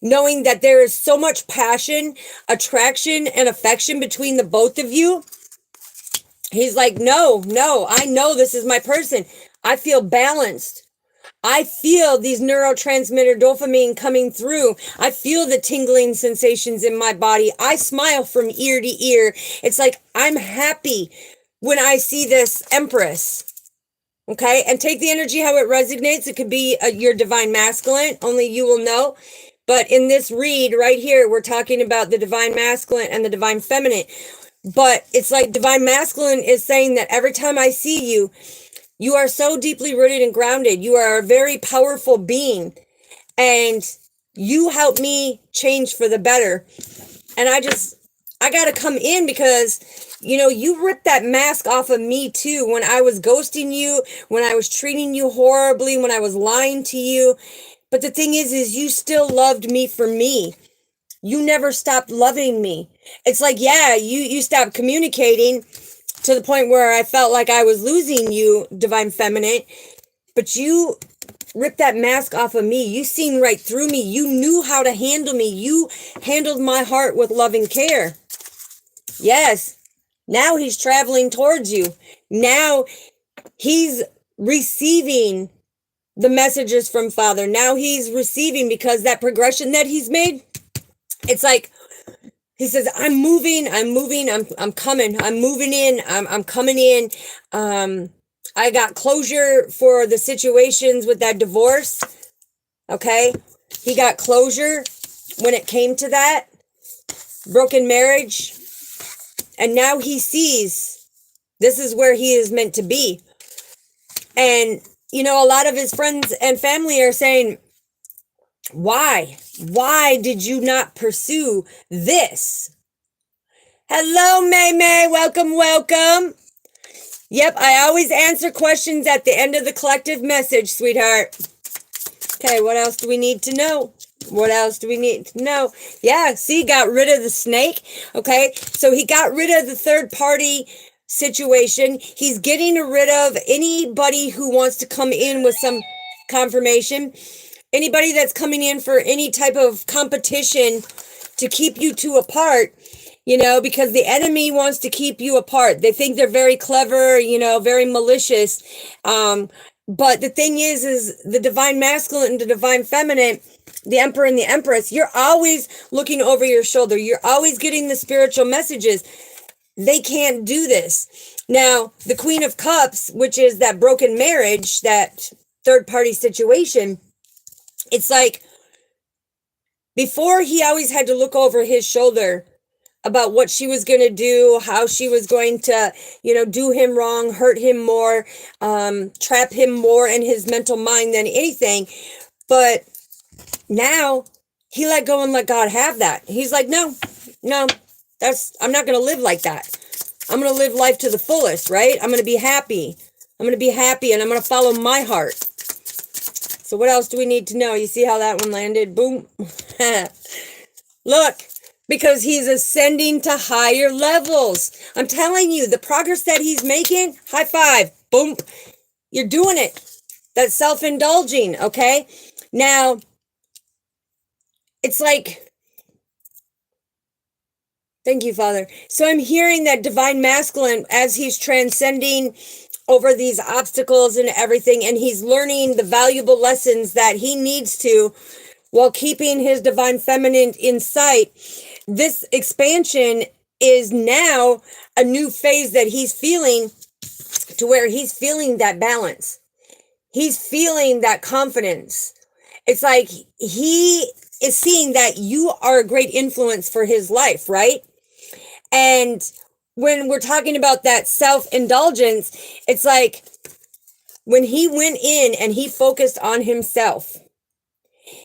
knowing that there is so much passion, attraction, and affection between the both of you. He's like, no, I know this is my person. I feel balanced. I feel these neurotransmitter dopamine coming through. I feel the tingling sensations in my body. I smile from ear to ear. It's like I'm happy when I see this empress. Okay, and take the energy how it resonates. It could be your divine masculine, only you will know. But in this read right here, we're talking about the divine masculine and the divine feminine. But it's like divine masculine is saying that every time I see you, you are so deeply rooted and grounded. You are a very powerful being, and you help me change for the better. And I got to come in, because you ripped that mask off of me too. When I was ghosting you, when I was treating you horribly, when I was lying to you. But the thing is you still loved me for me. You never stopped loving me. It's like, yeah, you stopped communicating, to the point where I felt like I was losing you, Divine Feminine. But you ripped that mask off of me. You seen right through me. You knew how to handle me. You handled my heart with love and care. Yes. Now he's traveling towards you. Now he's receiving the messages from Father. Now he's receiving, because that progression that he's made, it's like, he says, I'm moving, I'm coming, I'm moving in, I'm coming in. I got closure for the situations with that divorce. Okay. He got closure when it came to that broken marriage. And now he sees this is where he is meant to be. And, you know, a lot of his friends and family are saying, why? Why did you not pursue this? Hello, May May. Welcome, welcome. Yep, I always answer questions at the end of the collective message, sweetheart. Okay, what else do we need to know? What else do we need to know? Yeah, see, got rid of the snake. Okay, so he got rid of the third party situation. He's getting rid of anybody who wants to come in with some confirmation. Anybody that's coming in for any type of competition to keep you two apart, you know, because the enemy wants to keep you apart. They think they're very clever, you know, very malicious. But the thing is the divine masculine and the divine feminine, the emperor and the empress, you're always looking over your shoulder. You're always getting the spiritual messages. They can't do this. Now, the Queen of Cups, which is that broken marriage, that third party situation, it's like, before he always had to look over his shoulder about what she was going to do, how she was going to, you know, do him wrong, hurt him more, trap him more in his mental mind than anything. But now he let go and let God have that. He's like, no, I'm not going to live like that. I'm going to live life to the fullest, right? I'm going to be happy. I'm going to be happy, and I'm going to follow my heart. So what else do we need to know? You see how that one landed? Boom. Look, because he's ascending to higher levels. I'm telling you, the progress that he's making, high five, boom. You're doing it. That's self-indulging, okay? Now, it's like, thank you, Father. So I'm hearing that divine masculine, as he's transcending over these obstacles and everything, and he's learning the valuable lessons that he needs to while keeping his divine feminine in sight. This expansion is now a new phase that he's feeling, to where he's feeling that balance. He's feeling that confidence. It's like he is seeing that you are a great influence for his life, right? And when we're talking about that self-indulgence, it's like when he went in and he focused on himself,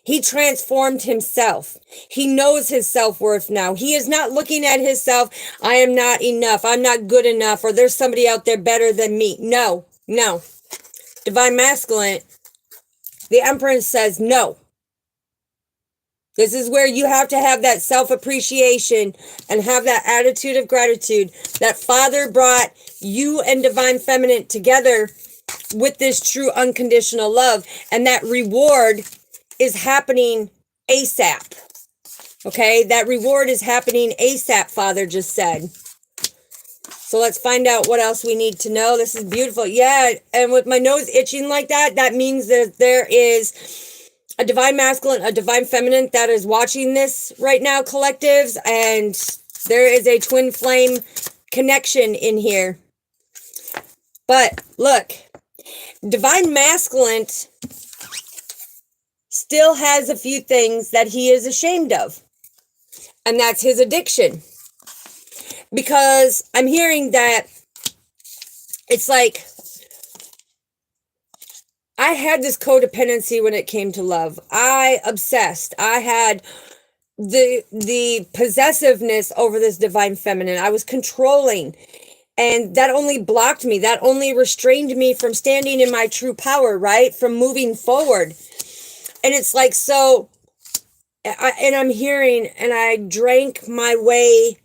he transformed himself. He knows his self-worth now. He is not looking at himself, I am not enough, I'm not good enough, or there's somebody out there better than me. No. Divine masculine, the Empress says no. This is where you have to have that self-appreciation and have that attitude of gratitude that Father brought you and Divine Feminine together with this true unconditional love. And that reward is happening ASAP. Okay, that reward is happening ASAP, Father just said. So let's find out what else we need to know. This is beautiful. Yeah, and with my nose itching like that, that means that there is a divine masculine, a divine feminine that is watching this right now, collectives, and there is a twin flame connection in here. But look, divine masculine still has a few things that he is ashamed of, and that's his addiction. Because I'm hearing that it's like, I had this codependency when it came to love. I obsessed. I had the possessiveness over this divine feminine. I was controlling, and that only blocked me. That only restrained me from standing in my true power, right? From moving forward. And it's like, so, and I'm hearing, and I drank my way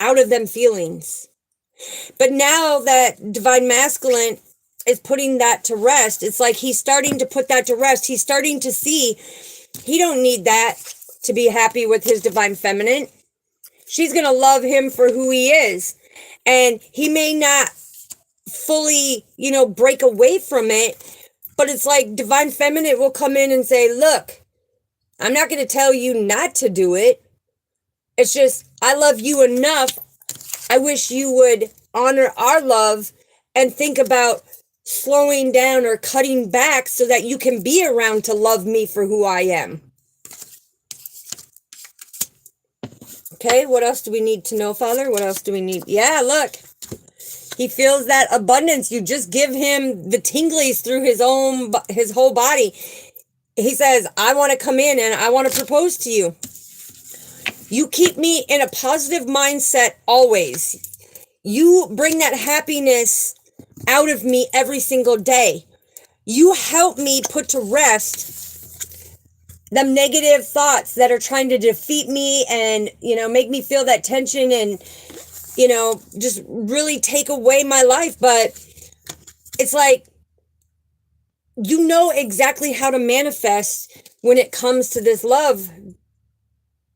out of them feelings. But now that divine masculine is putting that to rest, it's like he's starting to put that to rest. He's starting to see he don't need that to be happy with his divine feminine. She's going to love him for who he is. And he may not fully, break away from it, but it's like divine feminine will come in and say, look, I'm not going to tell you not to do it. It's just, I love you enough. I wish you would honor our love and think about slowing down or cutting back so that you can be around to love me for who I am. Okay, what else do we need to know, Father? What else do we need? Yeah, look. He feels that abundance. You just give him the tinglies through his whole body. He says, I want to come in and I want to propose to you. You keep me in a positive mindset always. You bring that happiness out of me every single day. You help me put to rest them negative thoughts that are trying to defeat me and, make me feel that tension and, just really take away my life. But it's like, you know exactly how to manifest when it comes to this love,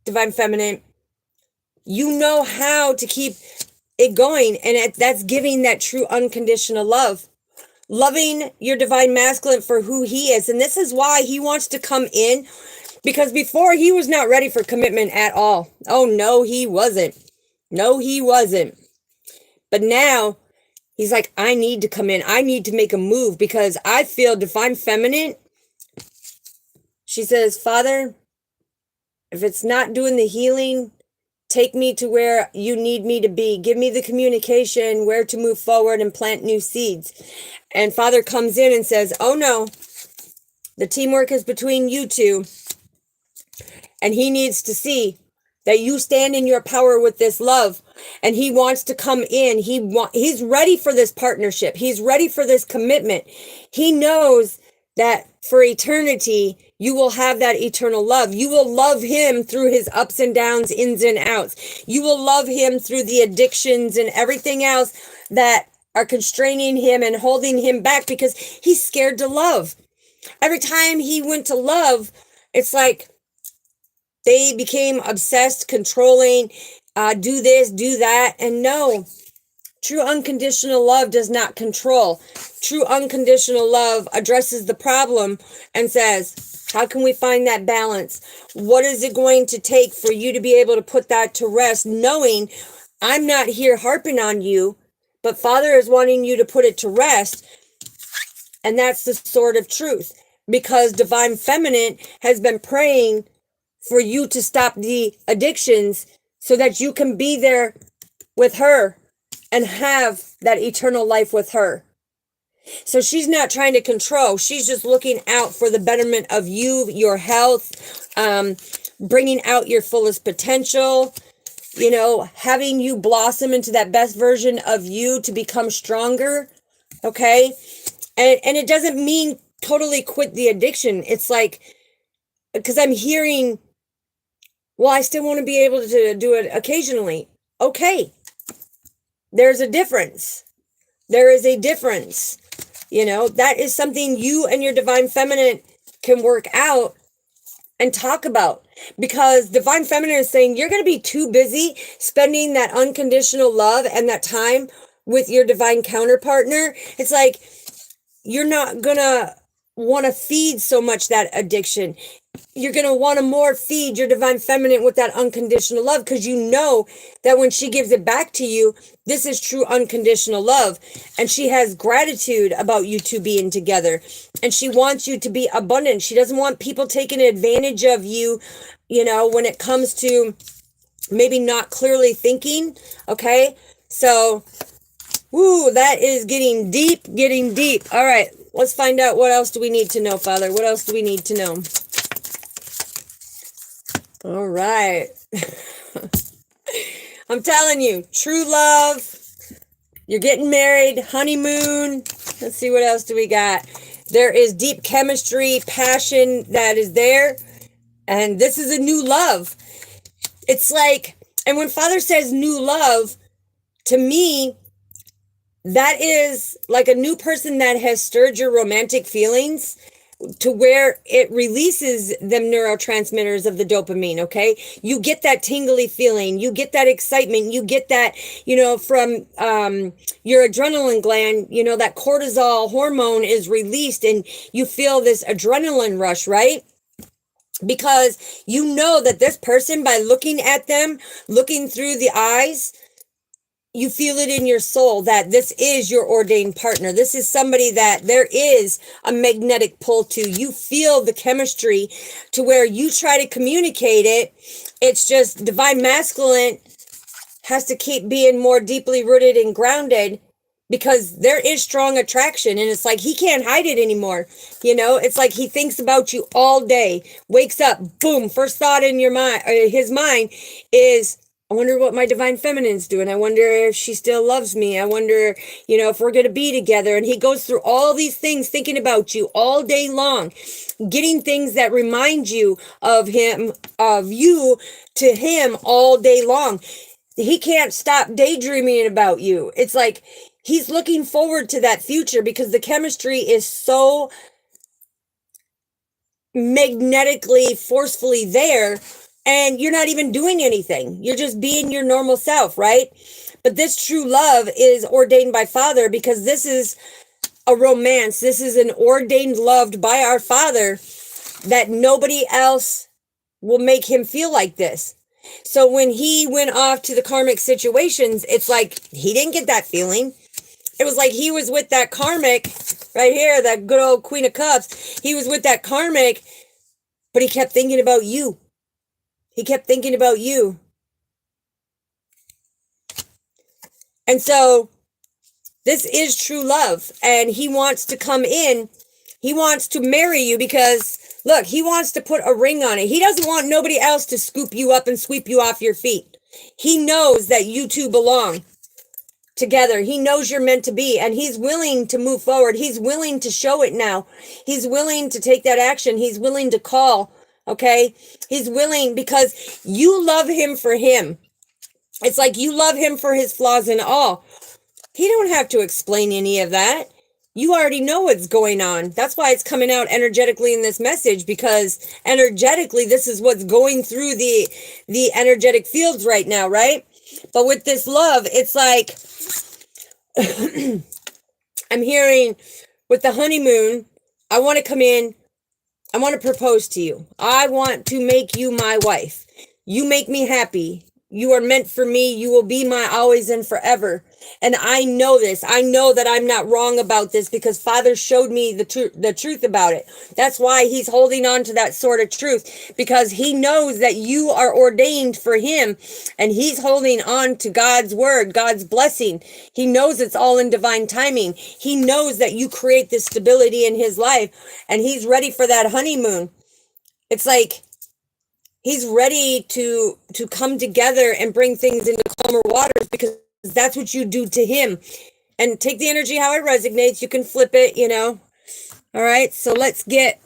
divine feminine. You know how to keep it going, and that's giving that true unconditional love. Loving your divine masculine for who he is. And this is why he wants to come in, because before he was not ready for commitment at all. Oh, no, he wasn't. No, he wasn't. But now he's like, I need to come in. I need to make a move because I feel divine feminine. She says, Father, if it's not doing the healing, take me to where you need me to be. Give me the communication, where to move forward and plant new seeds. And Father comes in and says, oh no, the teamwork is between you two. And he needs to see that you stand in your power with this love. And he wants to come in. He's ready for this partnership. He's ready for this commitment. He knows that for eternity, you will have that eternal love. You will love him through his ups and downs, ins and outs. You will love him through the addictions and everything else that are constraining him and holding him back because he's scared to love. Every time he went to love, it's like they became obsessed, controlling, do this, do that. And no, true unconditional love does not control. True unconditional love addresses the problem and says, how can we find that balance? What is it going to take for you to be able to put that to rest, knowing I'm not here harping on you, but Father is wanting you to put it to rest. And that's the sword of truth, because divine feminine has been praying for you to stop the addictions so that you can be there with her and have that eternal life with her. So she's not trying to control. She's just looking out for the betterment of you, your health, bringing out your fullest potential, having you blossom into that best version of you to become stronger. Okay. And it doesn't mean totally quit the addiction. It's like, because I'm hearing, well, I still want to be able to do it occasionally. Okay. There's a difference. There is a difference. That is something you and your divine feminine can work out and talk about, because divine feminine is saying you're going to be too busy spending that unconditional love and that time with your divine counterpartner. It's like you're not going to want to feed so much that addiction. You're going to want to more feed your divine feminine with that unconditional love, because you know that when she gives it back to you, this is true unconditional love. And she has gratitude about you two being together. And she wants you to be abundant. She doesn't want people taking advantage of you, when it comes to maybe not clearly thinking. Okay. So, that is getting deep. All right. Let's find out, what else do we need to know, Father? What else do we need to know? All right. I'm telling you, true love. You're getting married, honeymoon. Let's see, what else do we got? There is deep chemistry, passion that is there. And this is a new love. It's like, and when Father says new love, to me, that is like a new person that has stirred your romantic feelings to where it releases them neurotransmitters of the dopamine, okay? You get that tingly feeling, you get that excitement, you get that, from your adrenaline gland, that cortisol hormone is released and you feel this adrenaline rush, right? Because you know that this person, by looking at them, looking through the eyes, you feel it in your soul that this is your ordained partner. This is somebody that there is a magnetic pull to. You feel the chemistry to where you try to communicate it. It's just divine masculine has to keep being more deeply rooted and grounded because there is strong attraction. And it's like he can't hide it anymore. It's like he thinks about you all day, wakes up, boom, first thought in your mind, his mind is, I wonder what my divine feminine's doing. I wonder if she still loves me. I wonder, if we're going to be together. And he goes through all these things, thinking about you all day long, getting things that remind you of him, of you to him all day long. He can't stop daydreaming about you. It's like he's looking forward to that future because the chemistry is so magnetically, forcefully there. And you're not even doing anything. You're just being your normal self, right? But this true love is ordained by Father because this is a romance. This is an ordained loved by our Father that nobody else will make him feel like this. So when he went off to the karmic situations, it's like he didn't get that feeling. It was like he was with that karmic right here, that good old Queen of Cups. He was with that karmic, but he kept thinking about you. He kept thinking about you. And so this is true love. And he wants to come in. He wants to marry you because, look, he wants to put a ring on it. He doesn't want nobody else to scoop you up and sweep you off your feet. He knows that you two belong together. He knows you're meant to be. And he's willing to move forward. He's willing to show it now. He's willing to take that action. He's willing to call. Okay, he's willing because you love him for him. It's like you love him for his flaws and all. He don't have to explain any of that. You already know what's going on. That's why it's coming out energetically in this message, because energetically, this is what's going through the energetic fields right now, right? But with this love, it's like I'm hearing with the honeymoon, I want to come in. I want to propose to you. I want to make you my wife. You make me happy. You are meant for me. You will be my always and forever. And I know this. I know that I'm not wrong about this because Father showed me the truth about it. That's why he's holding on to that sort of truth, because he knows that you are ordained for him, and he's holding on to God's word, God's blessing. He knows it's all in divine timing. He knows that you create this stability in his life, and he's ready for that honeymoon. It's like he's ready to come together and bring things into calmer waters, because that's what you do to him. And take the energy how it resonates. You can flip it, All right, so let's get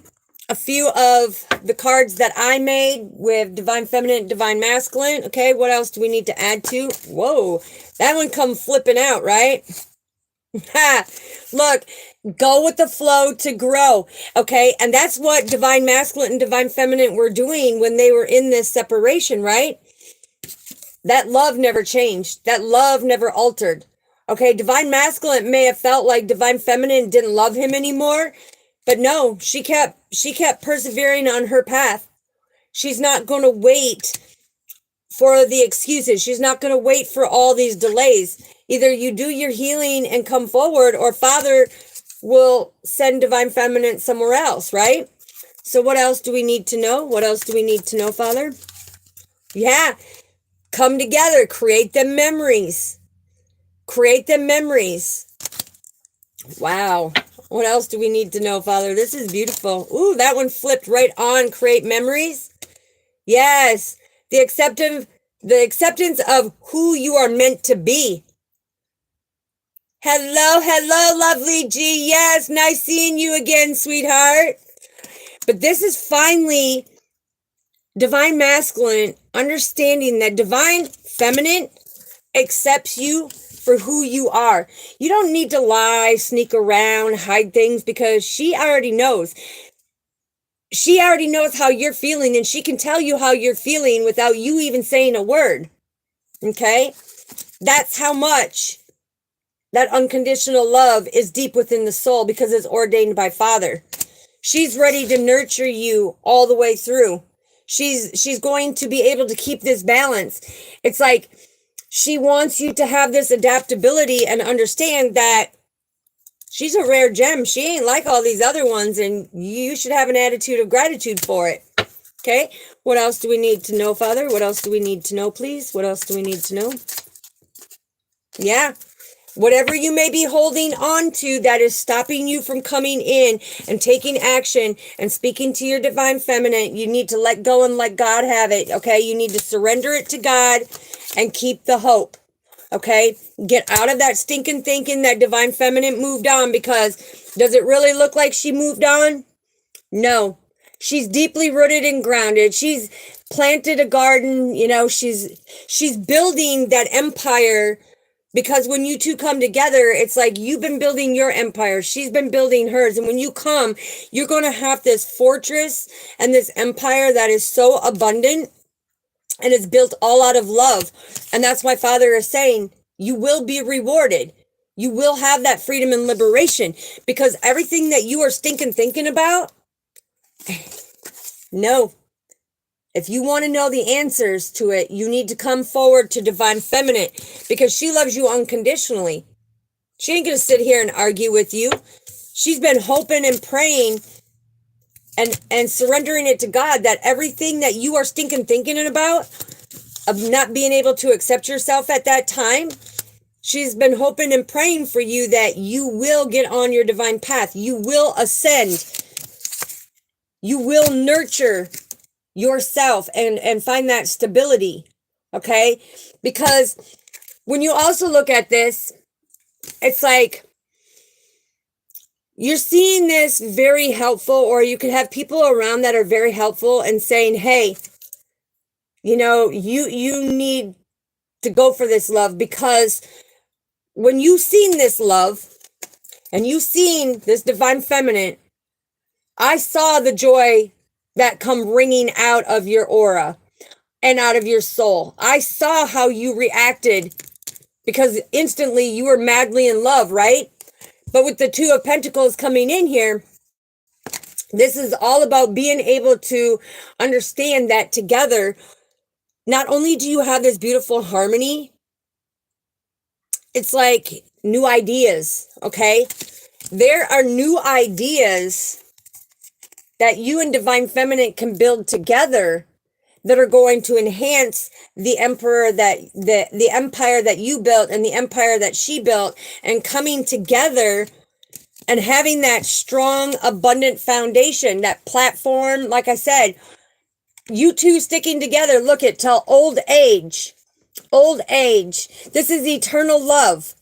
a few of the cards that I made with Divine Feminine, Divine Masculine. Okay, what else do we need to add to? Whoa, that one come flipping out, right? Look, go with the flow to grow. Okay, and that's what Divine Masculine and Divine Feminine were doing when they were in this separation, right? That love never changed. That love never altered. Okay, Divine Masculine may have felt like Divine Feminine didn't love him anymore, but no, she kept persevering on her path. She's not going to wait for the excuses. She's not going to wait for all these delays. Either you do your healing and come forward, or Father will send Divine Feminine somewhere else, right? So what else do we need to know? What else do we need to know, Father? Yeah. Come together, create them memories. Create them memories. Wow. What else do we need to know, Father? This is beautiful. Ooh, that one flipped right on. Create memories. Yes. The acceptance of who you are meant to be. Hello, lovely G. Yes, nice seeing you again, sweetheart. But this is finally Divine Masculine understanding that Divine Feminine accepts you for who you are. You don't need to lie, sneak around, hide things, because she already knows. She already knows how you're feeling, and she can tell you how you're feeling without you even saying a word. Okay? That's how much that unconditional love is deep within the soul, because it's ordained by Father. She's ready to nurture you all the way through. She's going to be able to keep this balance. It's like she wants you to have this adaptability and understand that she's a rare gem. She ain't like all these other ones, and you should have an attitude of gratitude for it. Okay? What else do we need to know, Father? What else do we need to know, please? What else do we need to know? Yeah. Whatever you may be holding on to that is stopping you from coming in and taking action and speaking to your divine feminine, you need to let go and let God have it, okay? You need to surrender it to God and keep the hope, okay? Get out of that stinking thinking that divine feminine moved on, because does it really look like she moved on? No. She's deeply rooted and grounded. She's planted a garden, you know, she's building that empire. Because when you two come together, it's like you've been building your empire. She's been building hers. And when you come, you're going to have this fortress and this empire that is so abundant, and it's built all out of love. And that's why Father is saying you will be rewarded. You will have that freedom and liberation, because everything that you are stinking thinking about, no. If you want to know the answers to it, you need to come forward to divine feminine, because she loves you unconditionally. She ain't going to sit here and argue with you. She's been hoping and praying and surrendering it to God that everything that you are stinking thinking about, of not being able to accept yourself at that time, she's been hoping and praying for you that you will get on your divine path. You will ascend. You will nurture yourself and find that stability, okay? Because when you also look at this, it's like you're seeing this very helpful, or you could have people around that are very helpful and saying, hey, you know, you need to go for this love, because when you've seen this love and you've seen this divine feminine, I saw the joy that come ringing out of your aura and out of your soul. I saw how you reacted, because instantly you were madly in love, right? But with the Two of Pentacles coming in here, this is all about being able to understand that together, not only do you have this beautiful harmony, it's like new ideas, okay? There are new ideas that you and divine feminine can build together that are going to enhance the emperor that the empire that you built and the empire that she built, and coming together and having that strong, abundant foundation, that platform. Like I said, you two sticking together, look at till old age. This is eternal love.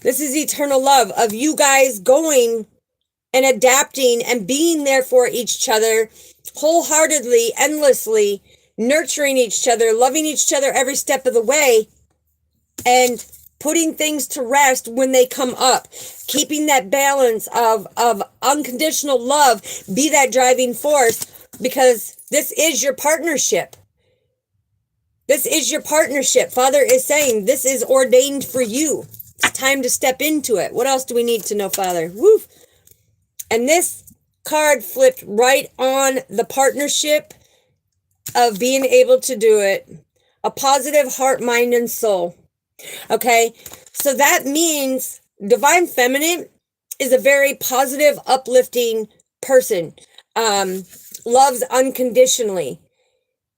This is eternal love of you guys going and adapting and being there for each other wholeheartedly, endlessly, nurturing each other, loving each other every step of the way, and putting things to rest when they come up. Keeping that balance of unconditional love be that driving force, because this is your partnership. This is your partnership. Father is saying this is ordained for you. It's time to step into it. What else do we need to know, Father? Woo! And this card flipped right on the partnership of being able to do it. A positive heart, mind, and soul. Okay? So that means divine feminine is a very positive, uplifting person. Loves unconditionally.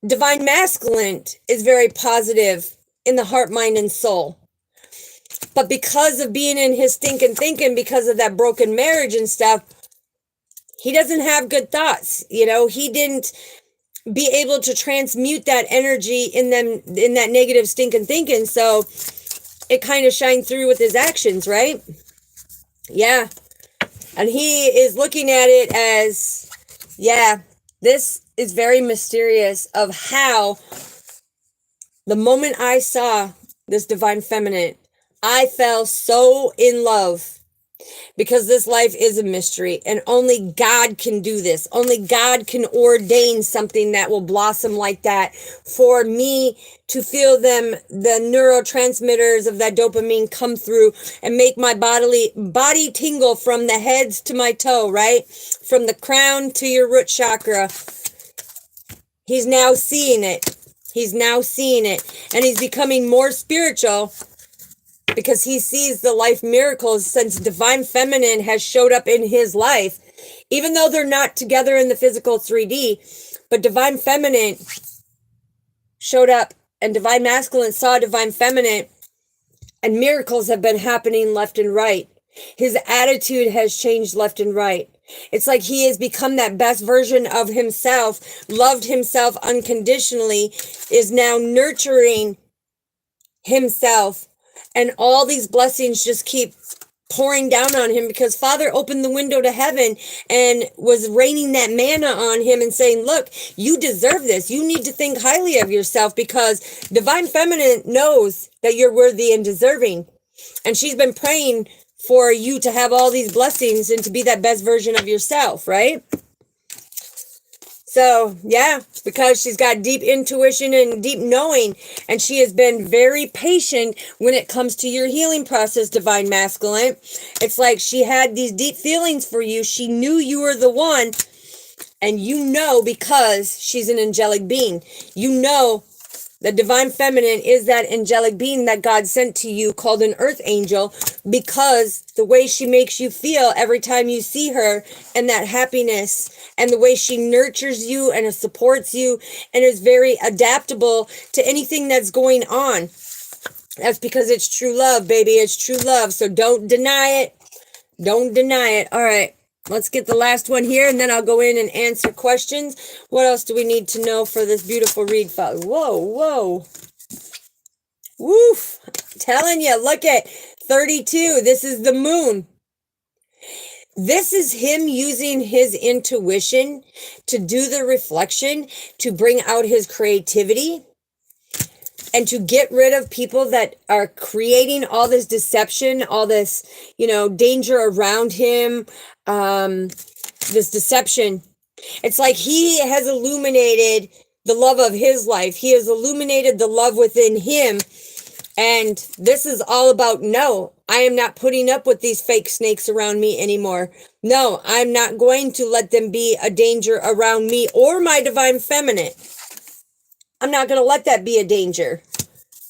Divine masculine is very positive in the heart, mind, and soul. But because of being in his stinking thinking, because of that broken marriage and stuff, he doesn't have good thoughts. You know, he didn't be able to transmute that energy in that negative stinking thinking. So it kind of shined through with his actions, right? Yeah. And he is looking at it as, yeah, this is very mysterious of how the moment I saw this divine feminine. I fell so in love because this life is a mystery and only God can do this. Only God can ordain something that will blossom like that for me to feel them, the neurotransmitters of that dopamine come through and make my body tingle from the heads to my toe, right? From the crown to your root chakra. He's now seeing it. He's now seeing it. And he's becoming more spiritual because he sees the life miracles since divine feminine has showed up in his life, even though they're not together in the physical 3D, but divine feminine showed up and divine masculine saw divine feminine, and miracles have been happening left and right. His attitude has changed left and right. It's like he has become that best version of himself, loved himself unconditionally, is now nurturing himself. And all these blessings just keep pouring down on him because Father opened the window to heaven and was raining that manna on him and saying, look, you deserve this. You need to think highly of yourself because divine feminine knows that you're worthy and deserving. And she's been praying for you to have all these blessings and to be that best version of yourself, right? So, yeah, because she's got deep intuition and deep knowing, and she has been very patient when it comes to your healing process, divine masculine. It's like she had these deep feelings for you. She knew you were the one, and you know because she's an angelic being. You know the divine feminine is that angelic being that God sent to you called an earth angel because the way she makes you feel every time you see her and that happiness and the way she nurtures you and supports you and is very adaptable to anything that's going on. That's because it's true love, baby. It's true love. So don't deny it. Don't deny it. All right. Let's get the last one here, and then I'll go in and answer questions. What else do we need to know for this beautiful read? Whoa, whoa. Woof. Telling you, look at 32. This is the moon. This is him using his intuition to do the reflection, to bring out his creativity, and to get rid of people that are creating all this deception, all this, danger around him, this deception. It's like he has illuminated the love of his life. He has illuminated the love within him. And this is all about, no, I am not putting up with these fake snakes around me anymore. No, I'm not going to let them be a danger around me or my divine feminine. I'm not going to let that be a danger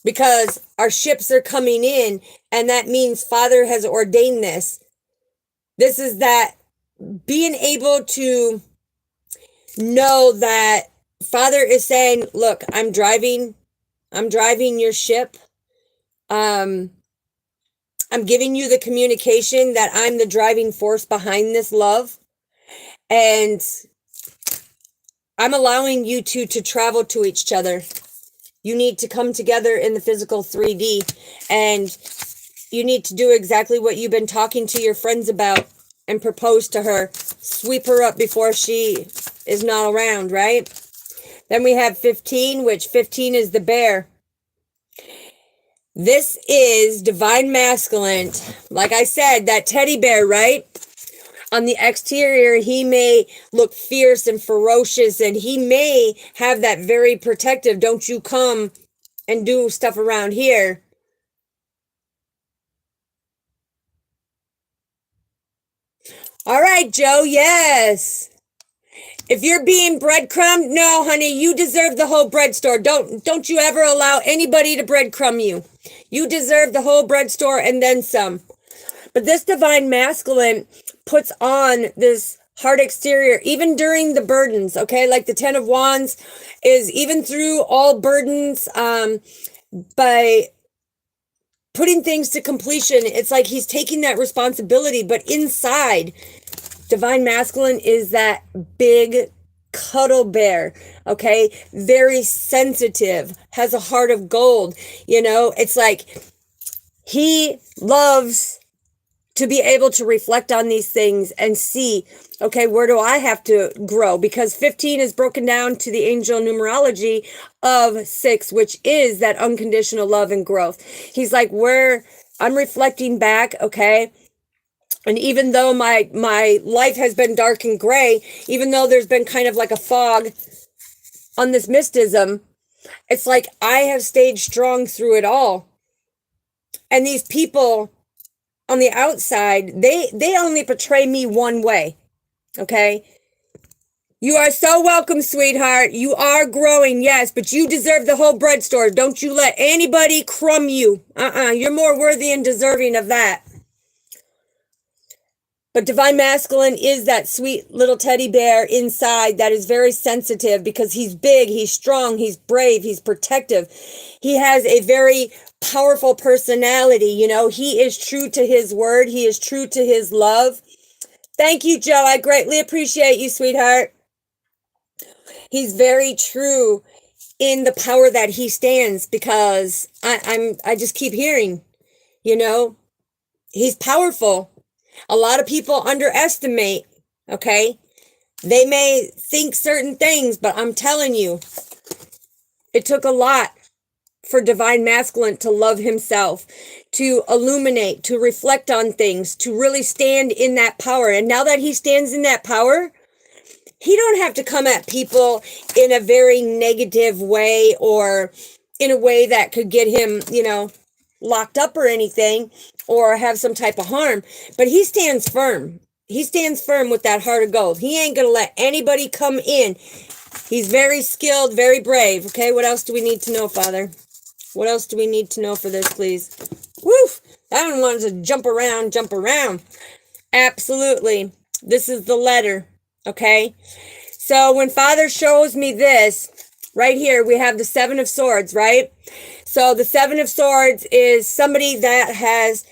because our ships are coming in, and that means Father has ordained this. This is that being able to know that Father is saying, look, I'm driving your ship. I'm giving you the communication that I'm the driving force behind this love. And I'm allowing you two to travel to each other. You need to come together in the physical 3D, and you need to do exactly what you've been talking to your friends about and propose to her. Sweep her up before she is not around, right? Then we have 15, which 15 is the bear. This is divine masculine. Like I said, that teddy bear, right? On the exterior, he may look fierce and ferocious, and he may have that very protective, don't you come and do stuff around here. All right, Joe, yes. If you're being breadcrumbed, no, honey, you deserve the whole bread store. Don't you ever allow anybody to breadcrumb you. You deserve the whole bread store and then some. But this divine masculine puts on this hard exterior, even during the burdens, okay? Like the 10 of Wands is even through all burdens, by putting things to completion. It's like he's taking that responsibility, but inside, divine masculine is that big cuddle bear, okay? Very sensitive, has a heart of gold, It's like he loves to be able to reflect on these things and see, okay, where do I have to grow? Because 15 is broken down to the angel numerology of 6, which is that unconditional love and growth. He's like, where I'm reflecting back, okay, and even though my life has been dark and gray, even though there's been kind of like a fog on this mysticism, it's like I have stayed strong through it all. And these people on the outside, they only portray me one way, okay? You are so welcome, sweetheart. You are growing, yes, but you deserve the whole bread store. Don't you let anybody crumb you. You're more worthy and deserving of that. But divine masculine is that sweet little teddy bear inside that is very sensitive because he's big, he's strong, he's brave, he's protective. He has a very powerful personality. You know, he is true to his word. He is true to his love. Thank you, Joe. I greatly appreciate you, sweetheart. He's very true in the power that he stands because I just keep hearing, you know, he's powerful. A lot of people underestimate, okay? They may think certain things, but I'm telling you, it took a lot for divine masculine to love himself, to illuminate, to reflect on things, to really stand in that power. And now that he stands in that power, he don't have to come at people in a very negative way or in a way that could get him, you know, locked up or anything or have some type of harm. But he stands firm. He stands firm with that heart of gold. He ain't going to let anybody come in. He's very skilled, very brave. Okay, what else do we need to know, Father? What else do we need to know for this, please? Woof! I don't want to jump around. Absolutely. This is the letter, okay? So when Father shows me this, right here, we have the 7 of Swords, right? So the 7 of Swords is somebody that has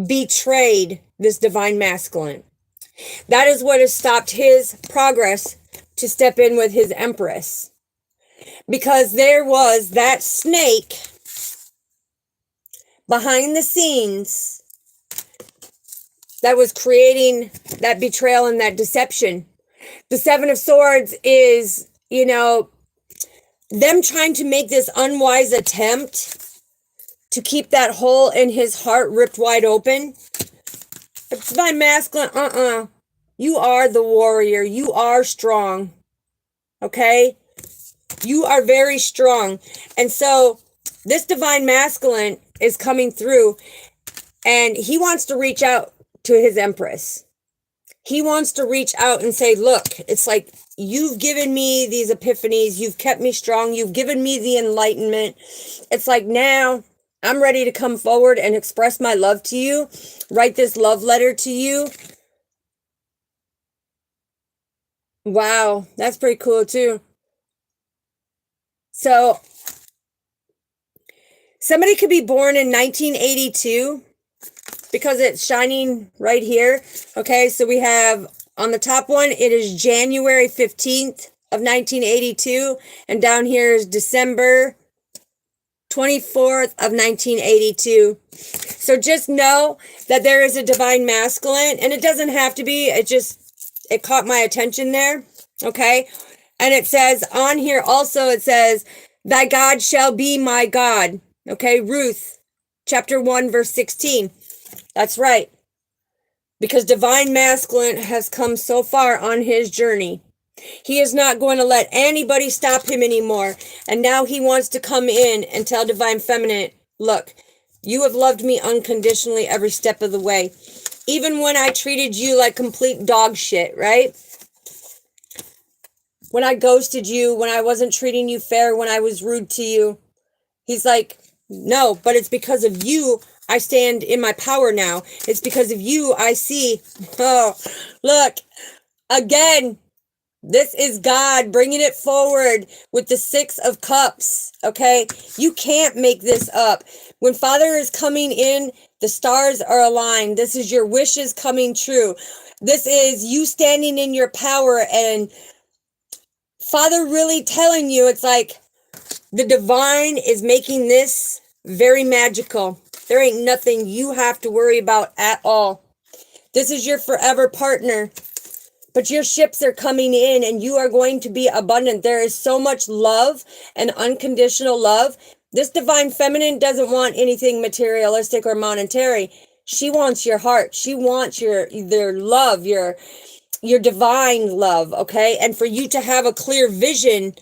betrayed this divine masculine. That is what has stopped his progress to step in with his Empress. Because there was that snake behind the scenes that was creating that betrayal and that deception. The 7 of Swords is, you know, them trying to make this unwise attempt to keep that hole in his heart ripped wide open. But divine masculine, you are the warrior. You are strong. Okay? You are very strong. And so this divine masculine is coming through and he wants to reach out to his Empress. He wants to reach out and say, look, it's like you've given me these epiphanies. You've kept me strong. You've given me the enlightenment. It's like now I'm ready to come forward and express my love to you. Write this love letter to you. Wow, that's pretty cool too. So somebody could be born in 1982 because it's shining right here. Okay, so we have on the top one, it is January 15th of 1982. And down here is December 24th of 1982. So just know that there is a divine masculine, and it doesn't have to be. It caught my attention there. Okay. And it says on here also, it says, thy God shall be my God. Okay. Ruth chapter 1, verse 16. That's right. Because divine masculine has come so far on his journey. He is not going to let anybody stop him anymore. And now he wants to come in and tell divine feminine, look, you have loved me unconditionally every step of the way. Even when I treated you like complete dog shit, right? When I ghosted you, when I wasn't treating you fair, when I was rude to you. He's like, no, but it's because of you I stand in my power now. It's because of you I see. Oh, look, again, this is God bringing it forward with the 6 of Cups, okay? You can't make this up. When Father is coming in, the stars are aligned. This is your wishes coming true. This is you standing in your power and Father really telling you, it's like the divine is making this very magical. There ain't nothing you have to worry about at all. This is your forever partner. But your ships are coming in and you are going to be abundant. There is so much love and unconditional love. This divine feminine doesn't want anything materialistic or monetary. She wants your heart. She wants their love, your divine love, okay? And for you to have a clear vision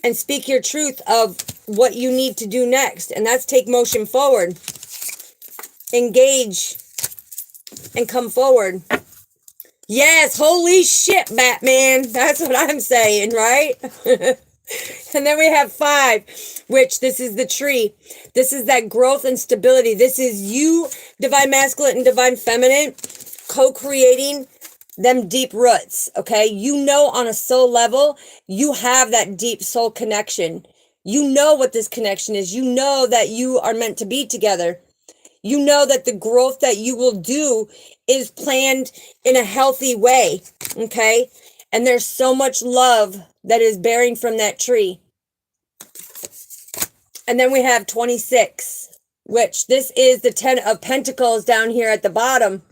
and speak your truth of what you need to do next. And that's take motion forward. Engage and come forward. Yes, holy shit, Batman. That's what I'm saying, right? And then we have 5, which this is the tree. This is that growth and stability. This is you, divine masculine and divine feminine, co-creating them deep roots, okay? You know on a soul level, you have that deep soul connection. You know what this connection is. You know that you are meant to be together. You know that the growth that you will do is planned in a healthy way, okay? And there's so much love that is bearing from that tree. And then we have 26, which this is the 10 of Pentacles down here at the bottom.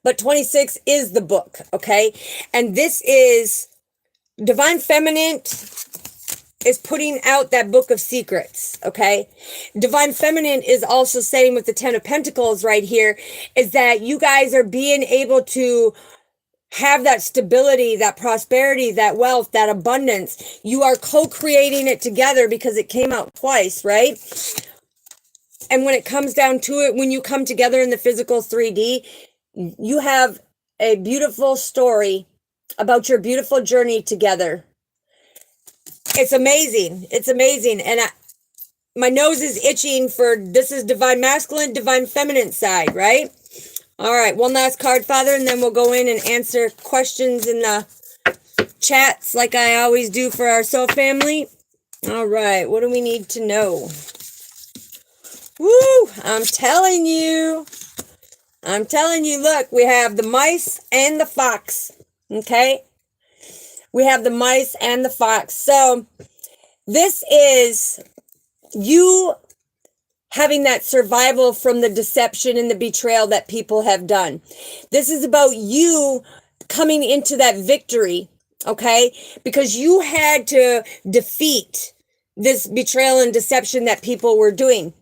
But 26 is the book, okay? And this is divine feminine is putting out that book of secrets, okay? Divine feminine is also saying with the 10 of Pentacles right here is that you guys are being able to have that stability, that prosperity, that wealth, that abundance. You are co-creating it together because it came out twice, right? And when it comes down to it, when you come together in the physical 3D, you have a beautiful story about your beautiful journey together. It's amazing. It's amazing. And my nose is itching for, this is divine masculine, divine feminine side, right? All right, one last card, Father, and then we'll go in and answer questions in the chats like I always do for our soul family. All right, what do we need to know? Woo, I'm telling you, look, we have the mice and the fox, okay? We have the mice and the fox. So this is you having that survival from the deception and the betrayal that people have done. This is about you coming into that victory, okay? Because you had to defeat this betrayal and deception that people were doing.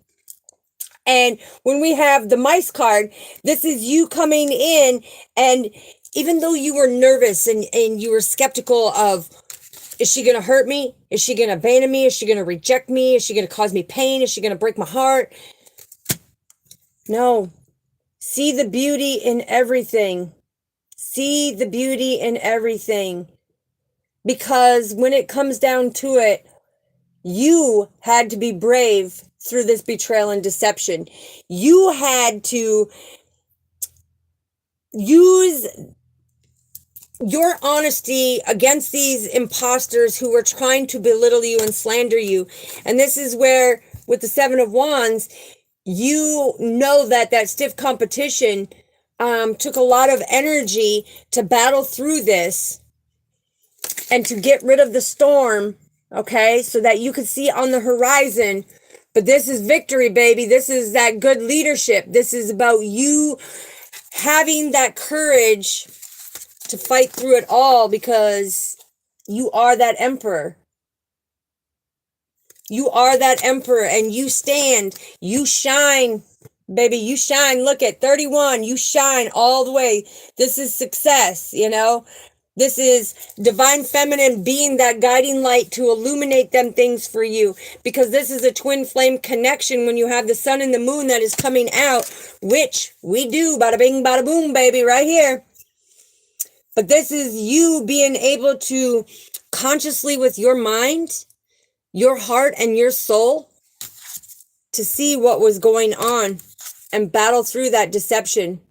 And when we have the mice card, this is you coming in, and even though you were nervous and you were skeptical of, is she going to hurt me? Is she going to abandon me? Is she going to reject me? Is she going to cause me pain? Is she going to break my heart? No. See the beauty in everything. See the beauty in everything. Because when it comes down to it, you had to be brave through this betrayal and deception. You had to use your honesty against these imposters who were trying to belittle you and slander you. And this is where, with the 7 of Wands, you know that stiff competition took a lot of energy to battle through this and to get rid of the storm, okay, so that you could see on the horizon. But this is victory, baby. This is that good leadership. This is about you having that courage to fight through it all, because you are that emperor. You are that emperor, and you stand, you shine, baby, you shine. Look at 31, you shine all the way. This is success, you know. This is divine feminine being that guiding light to illuminate them things for you, because this is a twin flame connection when you have the sun and the moon that is coming out, which we do, bada bing, bada boom, baby, right here. But this is you being able to consciously, with your mind, your heart, and your soul, to see what was going on and battle through that deception.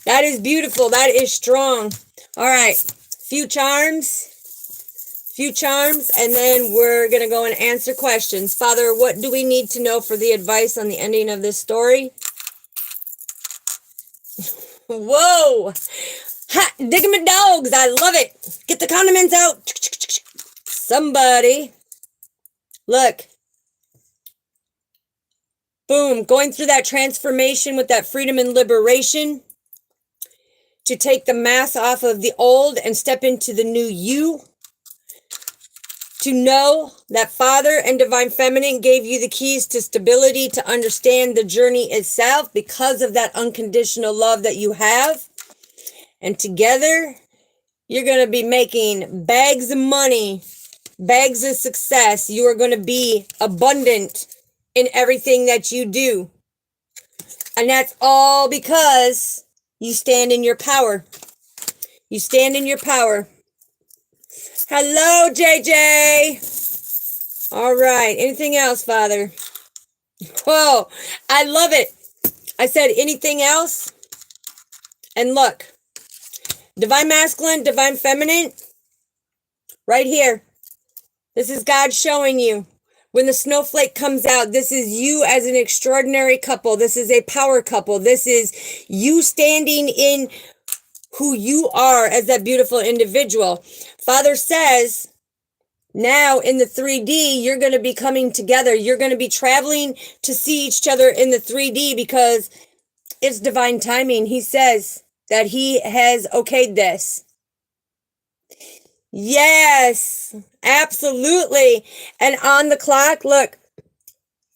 That is beautiful. That is strong. All right. Few charms, and then we're going to go and answer questions. Father, what do we need to know for the advice on the ending of this story? Whoa. Ha! Digging my dogs. I love it. Get the condiments out. Somebody. Look. Boom. Going through that transformation with that freedom and liberation to take the mask off of the old and step into the new you. To know that Father and Divine Feminine gave you the keys to stability to understand the journey itself because of that unconditional love that you have. And together, you're going to be making bags of money, bags of success. You are going to be abundant in everything that you do. And that's all because you stand in your power. You stand in your power. Hello, JJ. All right. Anything else, Father? Whoa, I love it. I said anything else? And look, Divine Masculine, Divine Feminine, right here. This is God showing you. When the snowflake comes out, this is you as an extraordinary couple. This is a power couple. This is you standing in who you are as that beautiful individual. Father says, now in the 3D, you're going to be coming together. You're going to be traveling to see each other in the 3D because it's divine timing. He says that he has okayed this. Yes, absolutely. And on the clock, look,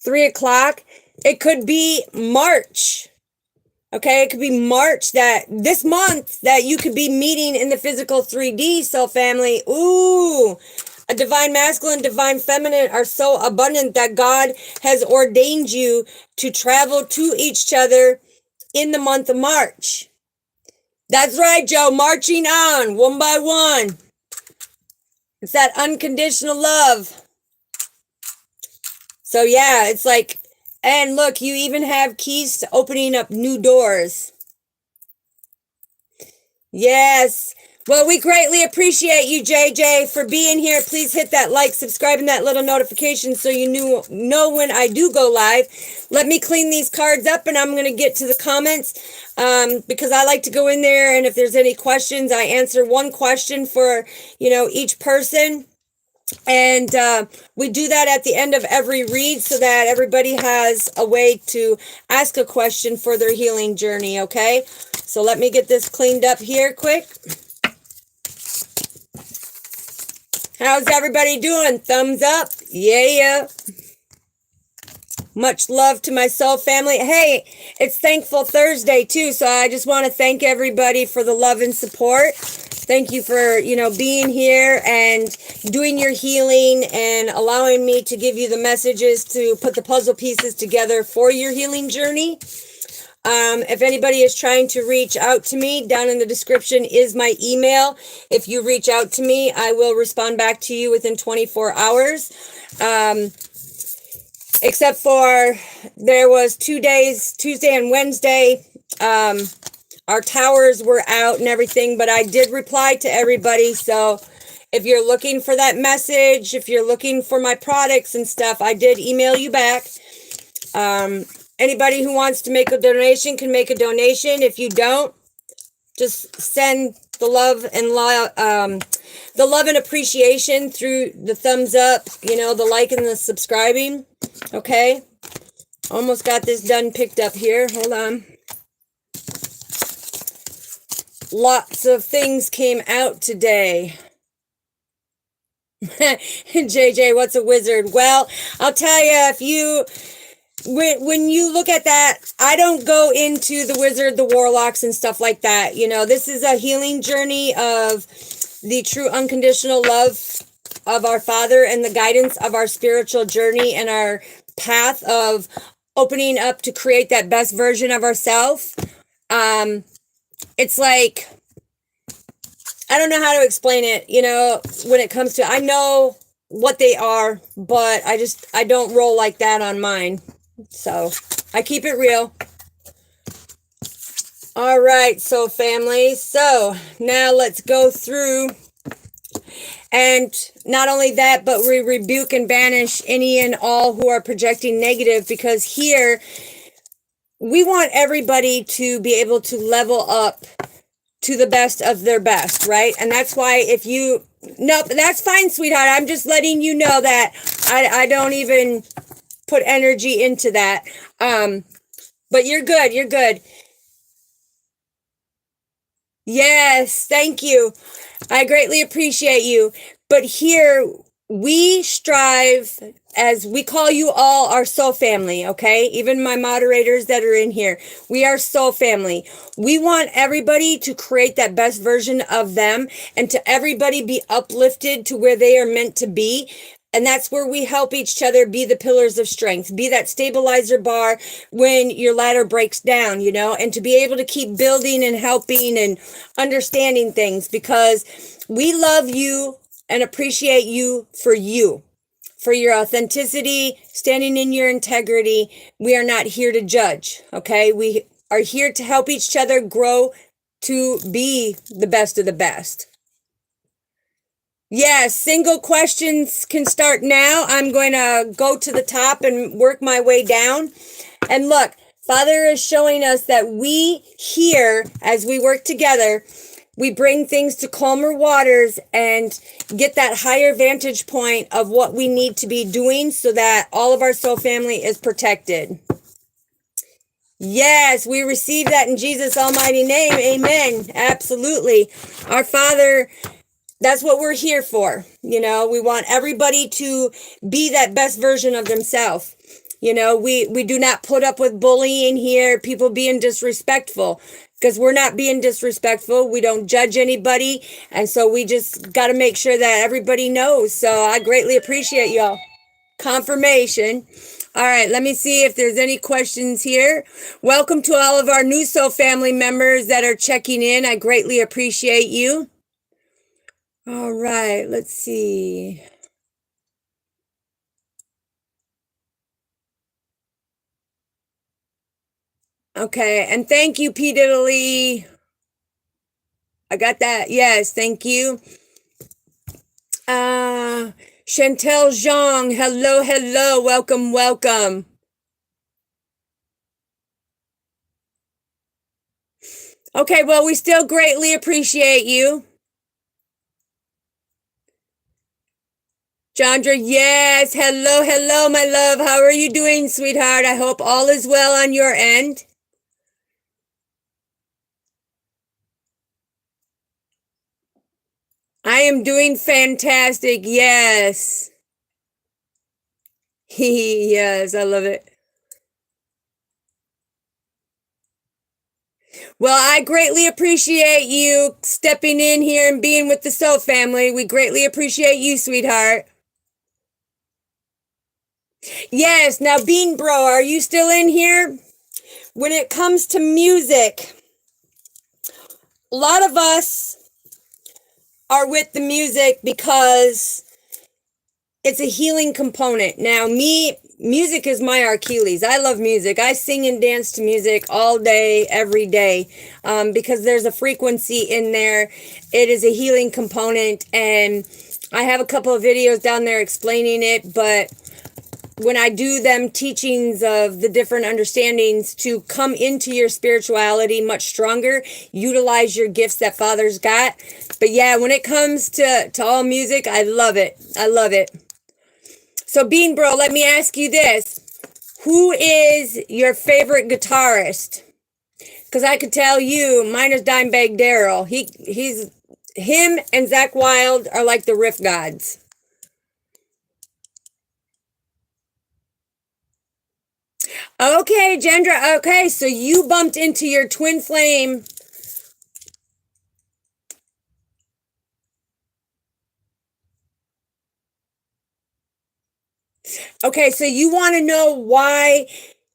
3 o'clock. It could be March. Okay, it could be March that this month that you could be meeting in the physical 3D. So family, ooh, a Divine Masculine, Divine Feminine are so abundant that God has ordained you to travel to each other in the month of March. That's right, Joe, marching on one by one. It's that unconditional love. So yeah, it's like, and look, you even have keys to opening up new doors. Yes. Well, we greatly appreciate you, JJ, for being here. Please hit that like, subscribe, and that little notification so you know when I do go live. Let me clean these cards up, and I'm going to get to the comments because I like to go in there, and if there's any questions, I answer one question for, each person. And we do that at the end of every read so that everybody has a way to ask a question for their healing journey, okay? So let me get this cleaned up here quick. How's everybody doing? Thumbs up? Yeah. Much love to my soul family. Hey, it's Thankful Thursday too, so I just want to thank everybody for the love and support. Thank you for, being here and doing your healing and allowing me to give you the messages to put the puzzle pieces together for your healing journey. If anybody is trying to reach out to me, down in the description is my email. If you reach out to me, I will respond back to you within 24 hours. Except for there was 2 days, Tuesday and Wednesday, our towers were out and everything, but I did reply to everybody. So if you're looking for that message, if you're looking for my products and stuff, I did email you back. Anybody who wants to make a donation can make a donation. If you don't, just send the love and appreciation through the thumbs up, the like and the subscribing. Okay. Almost got this done picked up here. Hold on. Lots of things came out today. JJ, what's a wizard? Well, I'll tell you, when you look at that, I don't go into the wizard, the warlocks and stuff like that. This is a healing journey of the true unconditional love of our Father and the guidance of our spiritual journey and our path of opening up to create that best version of ourselves. It's like, I don't know how to explain it, when it comes to, I know what they are, but I don't roll like that on mine. So I keep it real. All right, so family. So now let's go through. And not only that, but we rebuke and banish any and all who are projecting negative, because here we want everybody to be able to level up to the best of their best, right? And that's why nope, that's fine, sweetheart. I'm just letting you know that I don't even put energy into that. But you're good. You're good. Yes, thank you. I greatly appreciate you. But here we strive, as we call you all our soul family, okay? Even my moderators that are in here, we are soul family. We want everybody to create that best version of them and to everybody be uplifted to where they are meant to be. And that's where we help each other be the pillars of strength, be that stabilizer bar when your ladder breaks down, you know, and to be able to keep building and helping and understanding things, because we love you and appreciate you, for your authenticity, standing in your integrity. We are not here to judge, okay? We are here to help each other grow to be the best of the best. Yes, single questions can start now. I'm going to go to the top and work my way down. And look, Father is showing us that we here, as we work together, we bring things to calmer waters and get that higher vantage point of what we need to be doing so that all of our soul family is protected. Yes, we receive that in Jesus' almighty name. Amen. Absolutely. Our Father, that's what we're here for. You know, we want everybody to be that best version of themselves. You know, we do not put up with bullying here, people being disrespectful, because we're not being disrespectful. We don't judge anybody. And so we just got to make sure that everybody knows. So I greatly appreciate y'all. Confirmation. All right, let me see if there's any questions here. Welcome to all of our new soul family members that are checking in. I greatly appreciate you. All right, let's see. Okay, and thank you, P. Diddley. I got that. Yes, thank you. Chantel Zhang, hello, hello, welcome, welcome. Okay, well, we still greatly appreciate you. Chandra, yes, hello, hello, my love. How are you doing, sweetheart? I hope all is well on your end. I am doing fantastic, yes. Yes, I love it. Well, I greatly appreciate you stepping in here and being with the Soul family. We greatly appreciate you, sweetheart. Yes, now Bean Bro, are you still in here? When it comes to music, a lot of us are with the music because it's a healing component. Now, music is my Achilles. I love music. I sing and dance to music all day, every day, because there's a frequency in there. It is a healing component, and I have a couple of videos down there explaining it, but when I do them teachings of the different understandings to come into your spirituality much stronger, utilize your gifts that Father's got. But yeah, when it comes to all music, I love it. I love it. So Bean Bro, let me ask you this. Who is your favorite guitarist? Because I could tell you, mine is Dimebag Darrell. Him and Zach Wilde are like the riff gods. Okay, Gendra. Okay, so you bumped into your twin flame. Okay, so you want to know why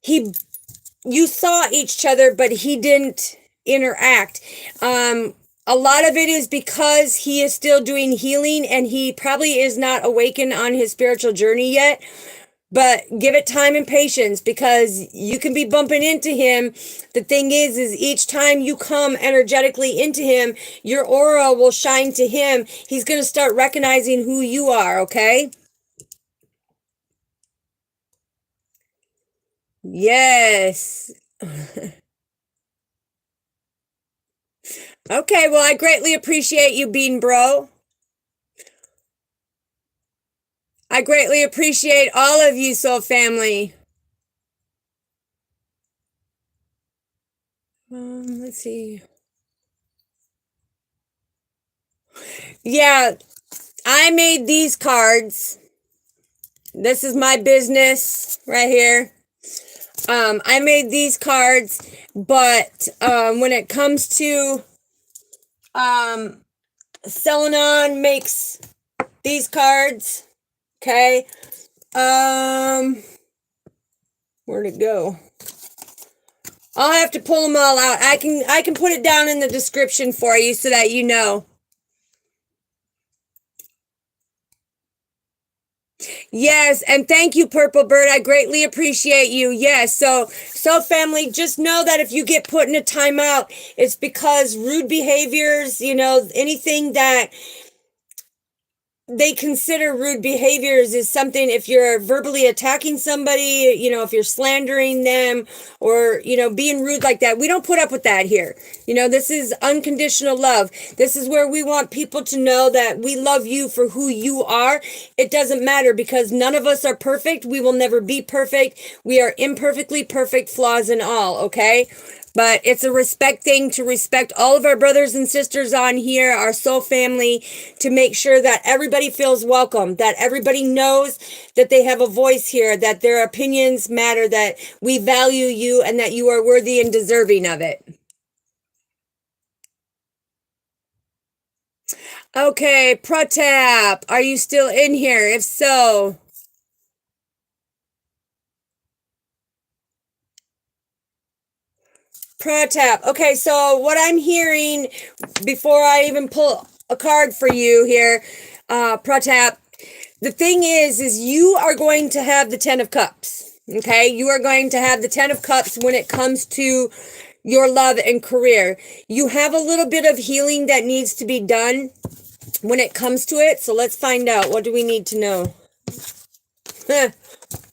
you saw each other, but he didn't interact. A lot of it is because he is still doing healing and he probably is not awakened on his spiritual journey yet. But give it time and patience, because you can be bumping into him. The thing is each time you come energetically into him, your aura will shine to him. He's going to start recognizing who you are, okay? Yes. Okay, well, I greatly appreciate you, Bean Bro. I greatly appreciate all of you, soul family. Let's see. Yeah, I made these cards. This is my business right here. I made these cards, but when it comes to Selenon makes these cards. Okay. Where'd it go? I'll have to pull them all out. I can put it down in the description for you so that you know. Yes, and thank you, Purple Bird. I greatly appreciate you. Yes, so family, just know that if you get put in a timeout, it's because rude behaviors, anything that they consider rude behaviors is something, if you're verbally attacking somebody, if you're slandering them or, being rude like that, we don't put up with that here. This is unconditional love. This is where we want people to know that we love you for who you are. It doesn't matter because none of us are perfect. We will never be perfect. We are imperfectly perfect, flaws and all, okay? But it's a respect thing to respect all of our brothers and sisters on here, our soul family, to make sure that everybody feels welcome, that everybody knows that they have a voice here, that their opinions matter, that we value you, and that you are worthy and deserving of it. Okay, Pratap, are you still in here? If so... Pratap. Okay, so what I'm hearing before I even pull a card for you here, Pratap, the thing is you are going to have the 10 of Cups. Okay, you are going to have the 10 of Cups when it comes to your love and career. You have a little bit of healing that needs to be done when it comes to it. So let's find out. What do we need to know?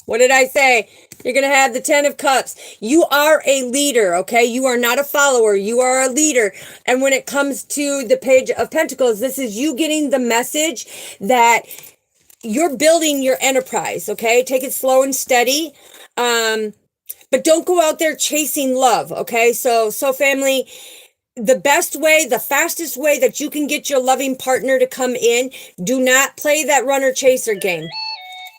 What did I say? You're going to have the 10 of Cups. You are a leader, okay? You are not a follower. You are a leader. And when it comes to the Page of Pentacles, this is you getting the message that you're building your enterprise, okay? Take it slow and steady. But don't go out there chasing love, okay? So family, the best way, the fastest way that you can get your loving partner to come in, do not play that runner chaser game.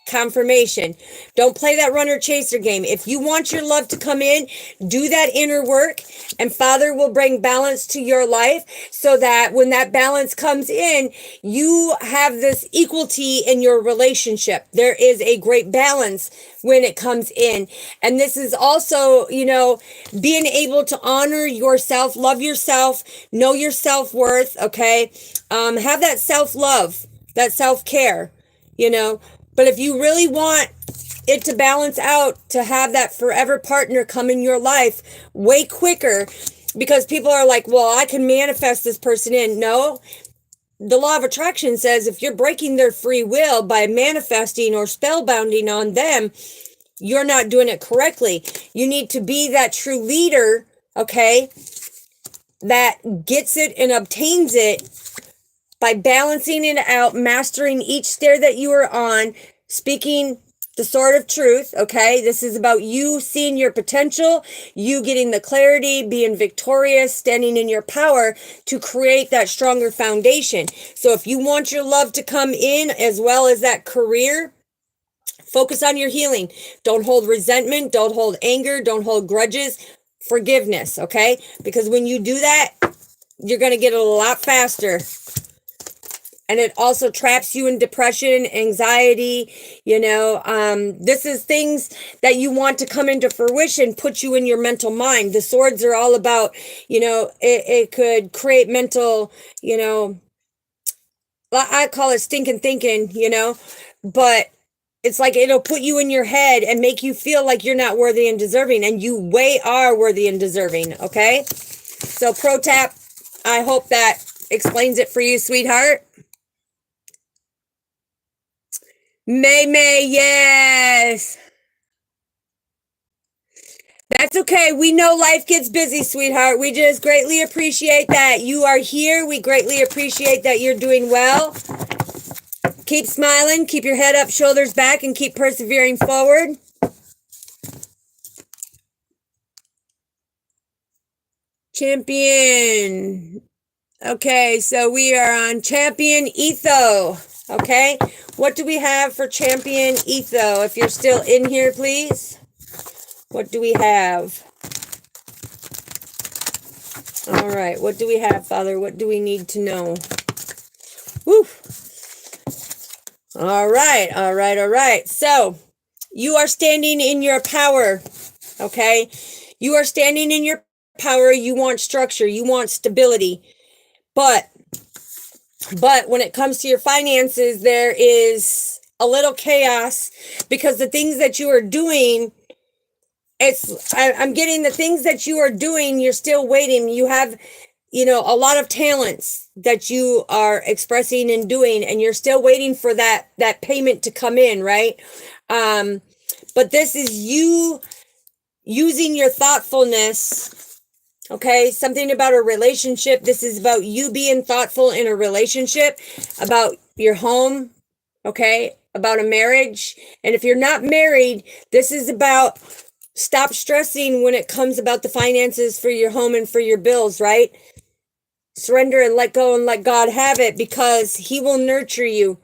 Confirmation. Don't play that runner chaser game. If you want your love to come in, do that inner work, and Father will bring balance to your life so that when that balance comes in, you have this equality in your relationship. There is a great balance when it comes in. And this is also, being able to honor yourself, love yourself, know your self-worth, okay? Have that self-love, that self-care, But if you really want it to balance out, to have that forever partner come in your life way quicker, because people are like, well, I can manifest this person in. No, the law of attraction says if you're breaking their free will by manifesting or spellbounding on them, you're not doing it correctly. You need to be that true leader, okay, that gets it and obtains it by balancing it out, mastering each stair that you are on, speaking the sword of truth, okay? This is about you seeing your potential, you getting the clarity, being victorious, standing in your power to create that stronger foundation. So if you want your love to come in as well as that career, focus on your healing. Don't hold resentment, don't hold anger, don't hold grudges, forgiveness, okay? Because when you do that, you're going to get it a lot faster. And it also traps you in depression, anxiety, this is things that you want to come into fruition, put you in your mental mind. The swords are all about, it could create mental, I call it stinking thinking, but it's like it'll put you in your head and make you feel like you're not worthy and deserving, and you way are worthy and deserving, okay? So Protap, I hope that explains it for you, sweetheart. May, yes. That's okay. We know life gets busy, sweetheart. We just greatly appreciate that you are here. We greatly appreciate that you're doing well. Keep smiling, keep your head up, shoulders back, and keep persevering forward. Champion. Okay, so we are on Champion Etho. Okay, what do we have for Champion Etho? If you're still in here, please. What do we have? All right, what do we have, Father? What do we need to know? Woo! All right, all right, all right. So, you are standing in your power, okay? You are standing in your power. You want structure. You want stability. But when it comes to your finances, there is a little chaos because the things that you are doing, I'm getting the things that you are doing, you're still waiting. You have, a lot of talents that you are expressing and doing, and you're still waiting for that payment to come in, right? But this is you using your thoughtfulness. Okay, something about a relationship. This is about you being thoughtful in a relationship, about your home, okay, about a marriage. And if you're not married, this is about stop stressing when it comes about the finances for your home and for your bills, right? Surrender and let go and let God have it, because he will nurture you.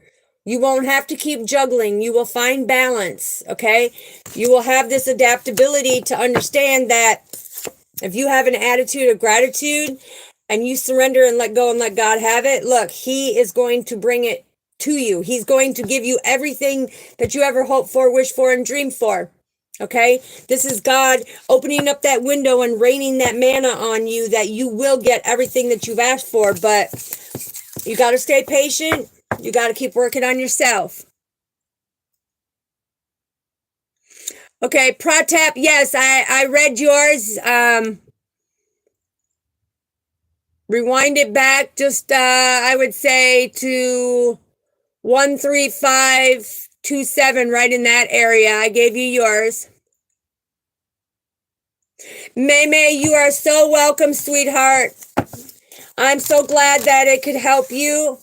You won't have to keep juggling. You will find balance, okay? You will have this adaptability to understand that if you have an attitude of gratitude and you surrender and let go and let God have it, look, he is going to bring it to you. He's going to give you everything that you ever hoped for, wished for, and dreamed for. Okay? This is God opening up that window and raining that manna on you that you will get everything that you've asked for. But you got to stay patient. You got to keep working on yourself. Okay, Pratap, yes, I read yours. Rewind it back just, I would say, to 13527, right in that area. I gave you yours. May, you are so welcome, sweetheart. I'm so glad that it could help you.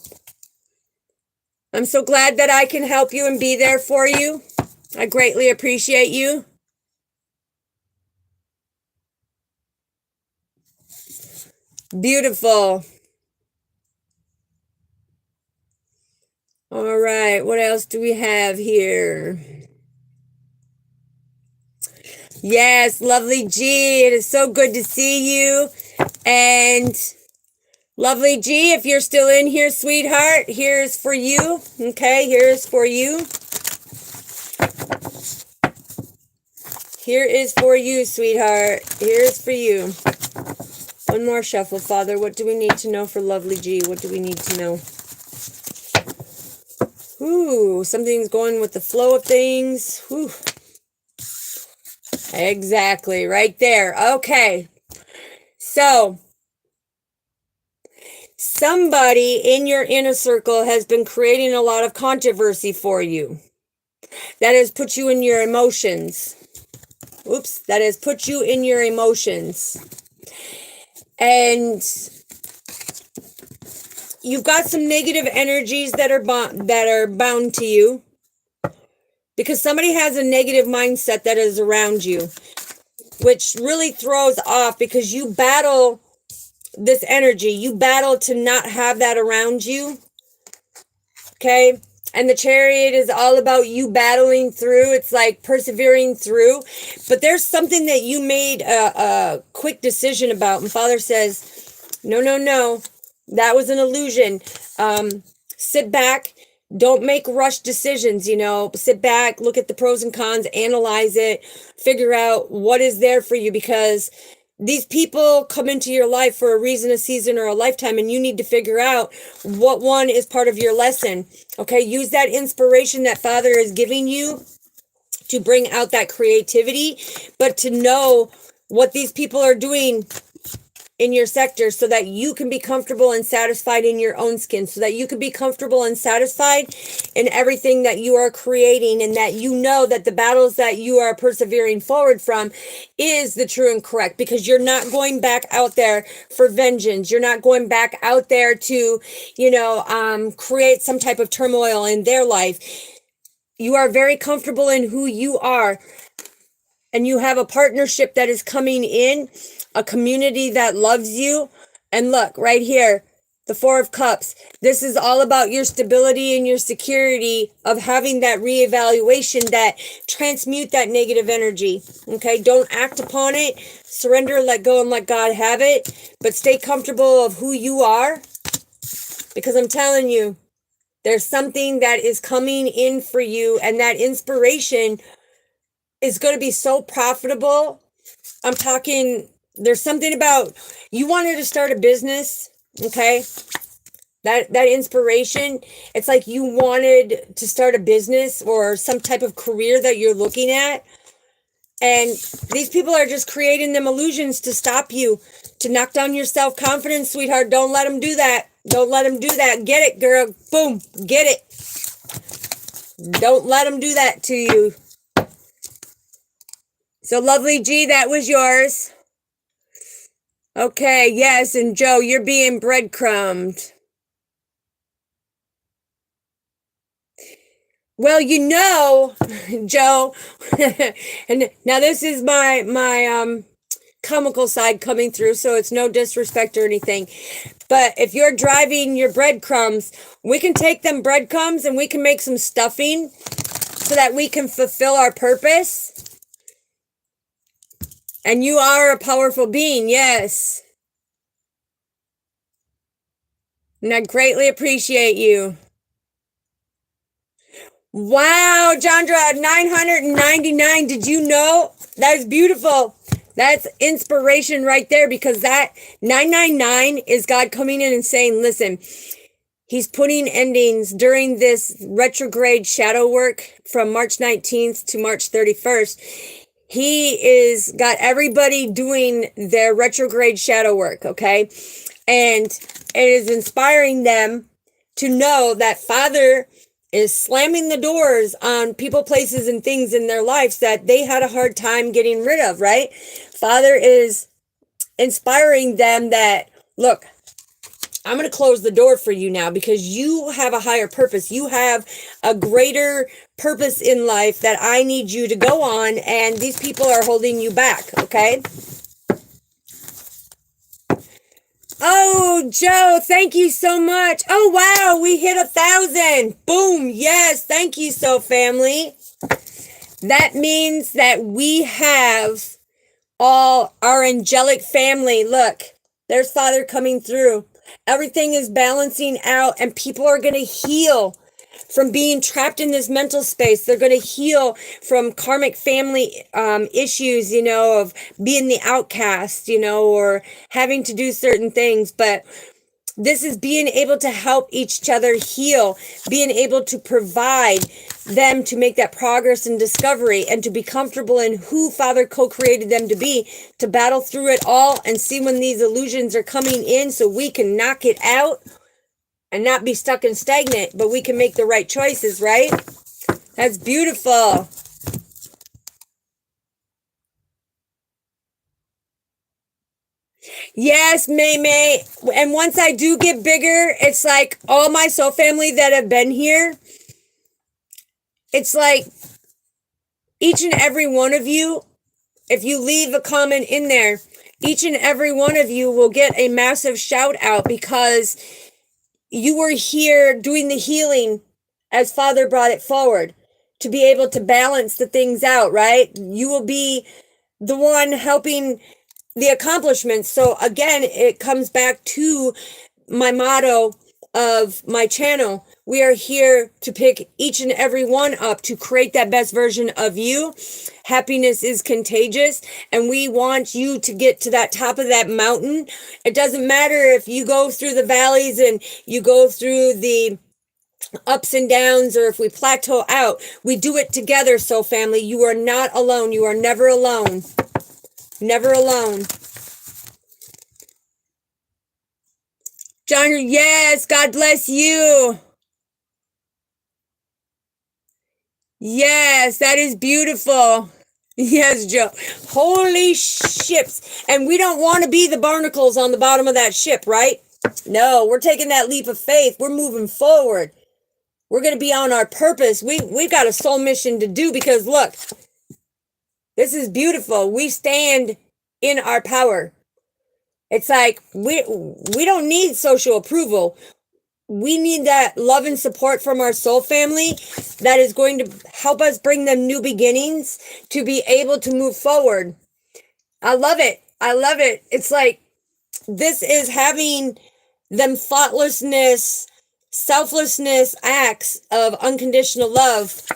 I'm so glad that I can help you and be there for you. I greatly appreciate you. Beautiful. All right, what else do we have here? Yes, lovely G, it is so good to see you. And lovely G, if you're still in here, sweetheart, here's for you. Okay, here's for you. Here is for you, sweetheart. Here's for you. One more shuffle, Father. What do we need to know for lovely G? What do we need to know? Ooh, something's going with the flow of things. Ooh. Exactly, right there. Okay. So, somebody in your inner circle has been creating a lot of controversy for you. That has put you in your emotions. Oops, that has put you in your emotions. And you've got some negative energies that are bound to you, because somebody has a negative mindset that is around you, which really throws off, because you battle this energy. You battle to not have that around you. Okay? And the Chariot is all about you battling through. It's like persevering through. But there's something that you made a quick decision about. And Father says, no, no, no. That was an illusion. Sit back. Don't make rushed decisions, Sit back, look at the pros and cons, analyze it, figure out what is there for you, because these people come into your life for a reason, a season, or a lifetime, and you need to figure out what one is part of your lesson. Okay, use that inspiration that Father is giving you to bring out that creativity, but to know what these people are doing in your sector so that you can be comfortable and satisfied in your own skin, so that you can be comfortable and satisfied in everything that you are creating, and that you know that the battles that you are persevering forward from is the true and correct, because you're not going back out there for vengeance. You're not going back out there to, create some type of turmoil in their life. You are very comfortable in who you are, and you have a partnership that is coming in, a community that loves you. And look, right here, the Four of Cups. This is all about your stability and your security of having that reevaluation, that transmute that negative energy. Okay, don't act upon it. Surrender, let go, and let God have it. But stay comfortable of who you are, because I'm telling you, there's something that is coming in for you, and that inspiration is going to be so profitable. I'm talking, there's something about, you wanted to start a business, okay? That inspiration, it's like you wanted to start a business or some type of career that you're looking at. And these people are just creating them illusions to stop you, to knock down your self-confidence, sweetheart. Don't let them do that. Don't let them do that. Get it, girl. Boom. Get it. Don't let them do that to you. So, lovely G, that was yours. Okay, yes, and Joe, you're being breadcrumbed. Well, Joe, and now this is my comical side coming through, so it's no disrespect or anything. But if you're driving your breadcrumbs, we can take them breadcrumbs and we can make some stuffing so that we can fulfill our purpose. And you are a powerful being, yes. And I greatly appreciate you. Wow, Chandra, 999. Did you know? That is beautiful. That's inspiration right there, because that 999 is God coming in and saying, listen, He's putting endings during this retrograde shadow work from March 19th to March 31st. He is got everybody doing their retrograde shadow work, okay? And it is inspiring them to know that Father is slamming the doors on people, places, and things in their lives that they had a hard time getting rid of, right? Father is inspiring them that, look, I'm going to close the door for you now because you have a higher purpose. You have a greater purpose in life that I need you to go on, and these people are holding you back, okay? Oh, Joe, thank you so much. Oh, wow, we hit 1,000. Boom, yes, thank you so, family. That means that we have all our angelic family. Look, there's Father coming through. Everything is balancing out, and people are going to heal from being trapped in this mental space. They're going to heal from karmic family issues, of being the outcast, or having to do certain things. But this is being able to help each other heal, being able to provide them to make that progress and discovery, and to be comfortable in who Father co-created them to be, to battle through it all and see when these illusions are coming in so we can knock it out and not be stuck and stagnant, but we can make the right choices, right? That's beautiful. Yes, May. And once I do get bigger, it's like all my soul family that have been here, it's like each and every one of you, if you leave a comment in there, each and every one of you will get a massive shout out, because you were here doing the healing as Father brought it forward to be able to balance the things out, right? You will be the one helping the accomplishments. So again, it comes back to my motto of my channel. We are here to pick each and every one up to create that best version of you. Happiness is contagious, and we want you to get to that top of that mountain. It doesn't matter if you go through the valleys and you go through the ups and downs, or if we plateau out, we do it together. So family, you are not alone. You are never alone. Never alone. John, yes, God bless you. Yes, that is beautiful. Yes, Joe. Holy ships. And we don't want to be the barnacles on the bottom of that ship, right? No, we're taking that leap of faith. We're moving forward. We're going to be on our purpose. We've got a soul mission to do because look, this is beautiful. We stand in our power. It's like we don't need social approval. We need that love and support from our soul family that is going to help us bring them new beginnings to be able to move forward. I love it. I love it. It's like this is having them thoughtlessness, selflessness acts of unconditional love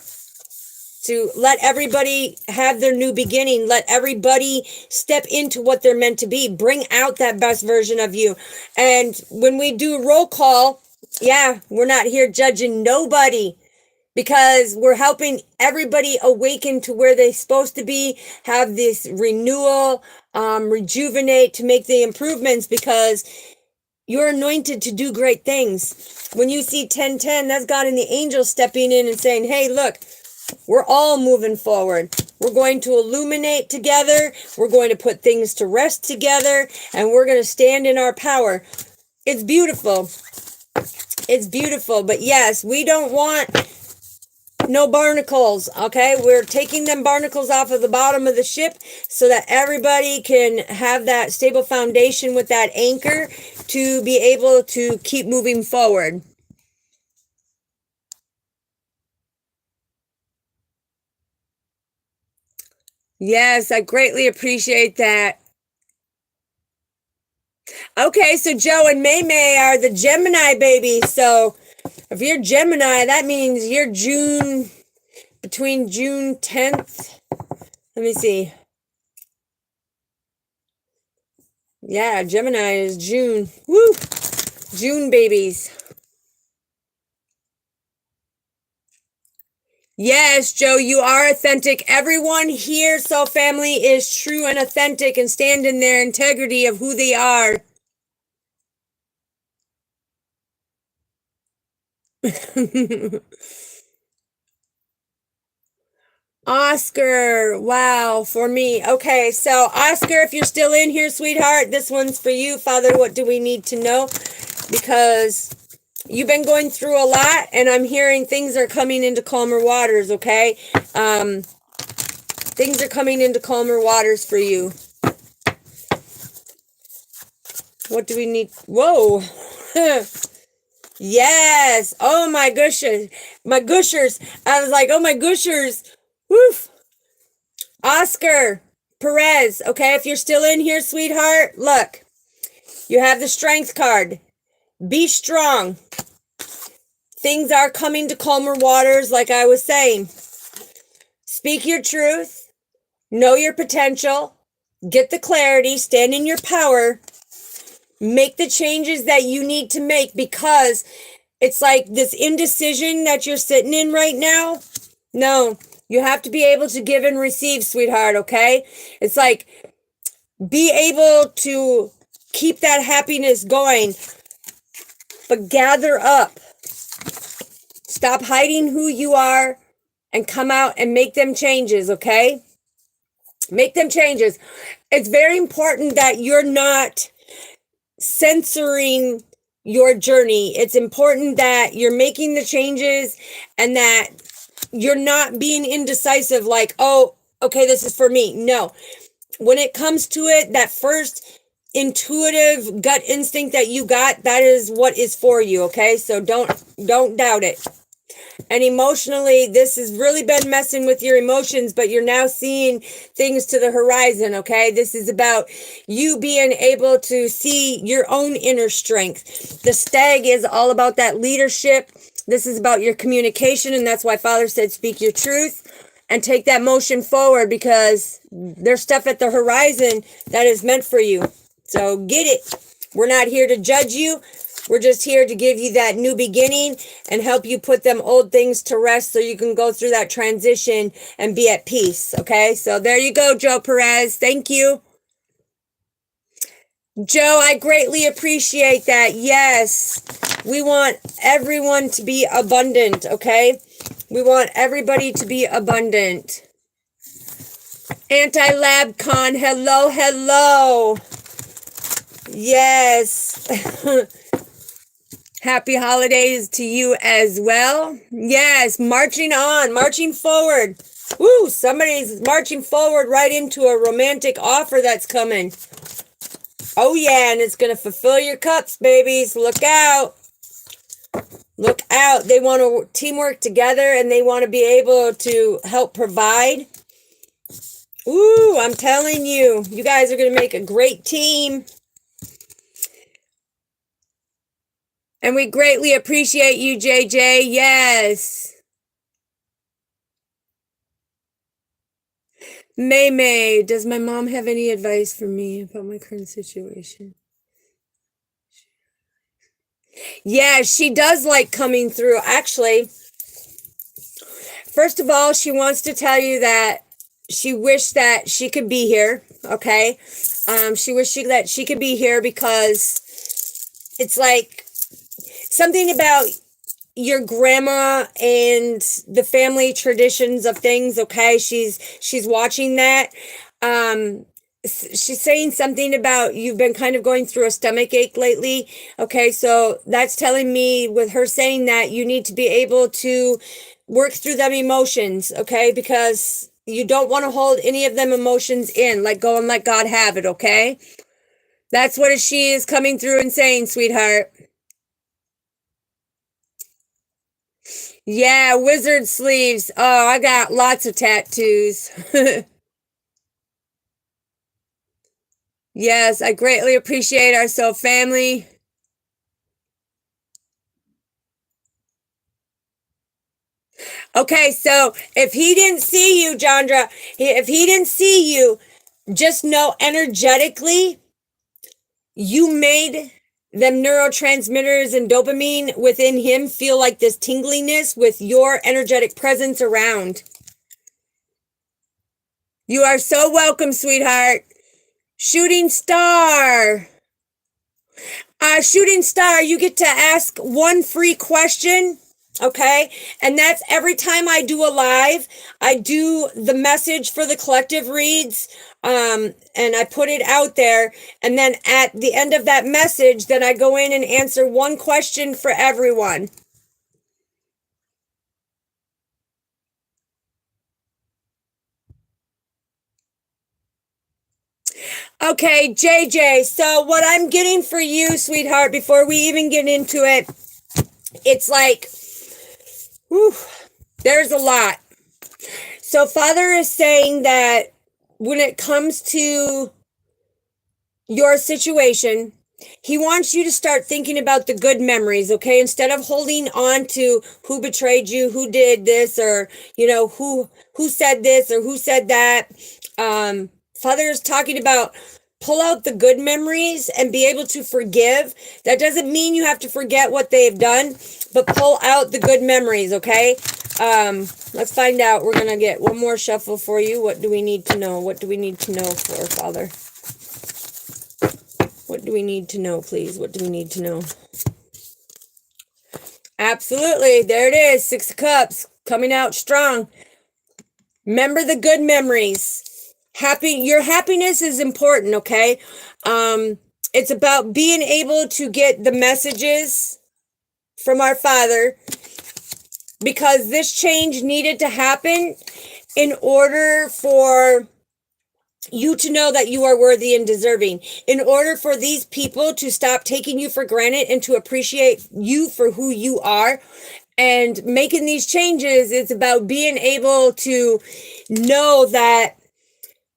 to let everybody have their new beginning. Let everybody step into what they're meant to be. Bring out that best version of you. And when we do a roll call, yeah, we're not here judging nobody because we're helping everybody awaken to where they're supposed to be, have this renewal, rejuvenate to make the improvements because you're anointed to do great things. When you see 1010, that's God and the angels stepping in and saying, hey, look, we're all moving forward. We're going to illuminate together. We're going to put things to rest together, and we're going to stand in our power. It's beautiful. It's beautiful. But yes, we don't want no barnacles, okay? We're taking them barnacles off of the bottom of the ship so that everybody can have that stable foundation with that anchor to be able to keep moving forward. Yes, I greatly appreciate that. Okay, so Joe and May are the Gemini babies. So if you're Gemini, that means you're between June 10th. Let me see. Yeah, Gemini is June. Woo! June babies. Yes, Joe, you are authentic. Everyone here, Soul Family, is true and authentic and stand in their integrity of who they are. Oscar, wow, for me. Okay, so Oscar, if you're still in here, sweetheart, this one's for you. Father, what do we need to know? Because you've been going through a lot, and I'm hearing things are coming into calmer waters, okay? Things are coming into calmer waters for you. What do we need? Whoa. Yes. Oh, my gushers. My gushers. I was like, oh, my gushers. Woof. Oscar Perez. Okay, if you're still in here, sweetheart, look. You have the strength card. Be strong. Things are coming to calmer waters, like I was saying. Speak your truth. Know your potential. Get the clarity. Stand in your power. Make the changes that you need to make because it's like this indecision that you're sitting in right now. No, you have to be able to give and receive, sweetheart, okay? It's like be able to keep that happiness going, but gather up. Stop hiding who you are and come out and make them changes, okay? Make them changes. It's very important that you're not censoring your journey. It's important that you're making the changes and that you're not being indecisive like, oh, okay, this is for me. No. When it comes to it, that first intuitive gut instinct that you got, that is what is for you, okay? So don't doubt it. And emotionally, this has really been messing with your emotions, but you're now seeing things to the horizon, okay? This is about you being able to see your own inner strength. The stag is all about that leadership. This is about your communication, and that's why Father said speak your truth and take that motion forward because there's stuff at the horizon that is meant for you. So get it. We're not here to judge you. We're just here to give you that new beginning and help you put them old things to rest so you can go through that transition and be at peace, okay? So there you go, Joe Perez. Thank you. Joe, I greatly appreciate that. Yes, we want everyone to be abundant, okay? We want everybody to be abundant. Anti-Lab Con, hello, hello. Yes. Happy holidays to you as well. Yes, marching on, marching forward. Woo, somebody's marching forward right into a romantic offer that's coming. Oh yeah, and it's going to fulfill your cups, babies. Look out. Look out. They want to teamwork together and they want to be able to help provide. Ooh, I'm telling you, you guys are going to make a great team. And we greatly appreciate you, JJ. Yes. May, does my mom have any advice for me about my current situation? Yeah, she does like coming through. Actually, first of all, she wants to tell you that she wished that she could be here, okay? She wished that she could be here because it's like something about your grandma and the family traditions of things, okay? She's watching that. She's saying something about you've been kind of going through a stomach ache lately. Okay, so that's telling me with her saying that you need to be able to work through them emotions, okay? Because you don't want to hold any of them emotions in. Like, go and let God have it, okay? That's what she is coming through and saying, sweetheart. Yeah, wizard sleeves. Oh, I got lots of tattoos. Yes, I greatly appreciate our soul family. Okay, so if he didn't see you, Jandra, if he didn't see you, just know energetically, you made them neurotransmitters and dopamine within him feel like this tingliness with your energetic presence around. You are so welcome, sweetheart. Shooting star. Shooting star, you get to ask one free question. Okay, and that's every time I do a live, I do the message for the collective reads, and I put it out there, and then at the end of that message, then I go in and answer one question for everyone. Okay, JJ, so what I'm getting for you, sweetheart, before we even get into it, it's like, whew, there's a lot. So Father is saying that when it comes to your situation, he wants you to start thinking about the good memories, okay? Instead of holding on to who betrayed you, who did this, or, you know, who said this or who said that. Father is talking about pull out the good memories and be able to forgive. That doesn't mean you have to forget what they've done, but pull out the good memories, okay? Let's find out. We're going to get one more shuffle for you. What do we need to know? What do we need to know for, Father? What do we need to know, please? What do we need to know? Absolutely. There it is. 6 of Cups coming out strong. Remember the good memories. Your happiness is important, okay? It's about being able to get the messages from our Father, because this change needed to happen in order for you to know that you are worthy and deserving, in order for these people to stop taking you for granted and to appreciate you for who you are. And making these changes, it's about being able to know that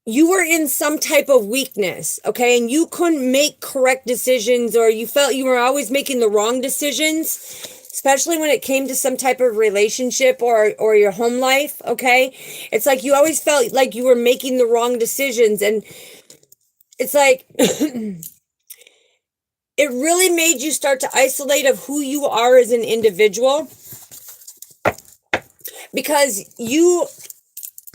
you were in some type of weakness, okay? And you couldn't make correct decisions, or you felt you were always making the wrong decisions, especially when it came to some type of relationship or your home life, okay? It's like you always felt like you were making the wrong decisions, and it's like it really made you start to isolate of who you are as an individual, because you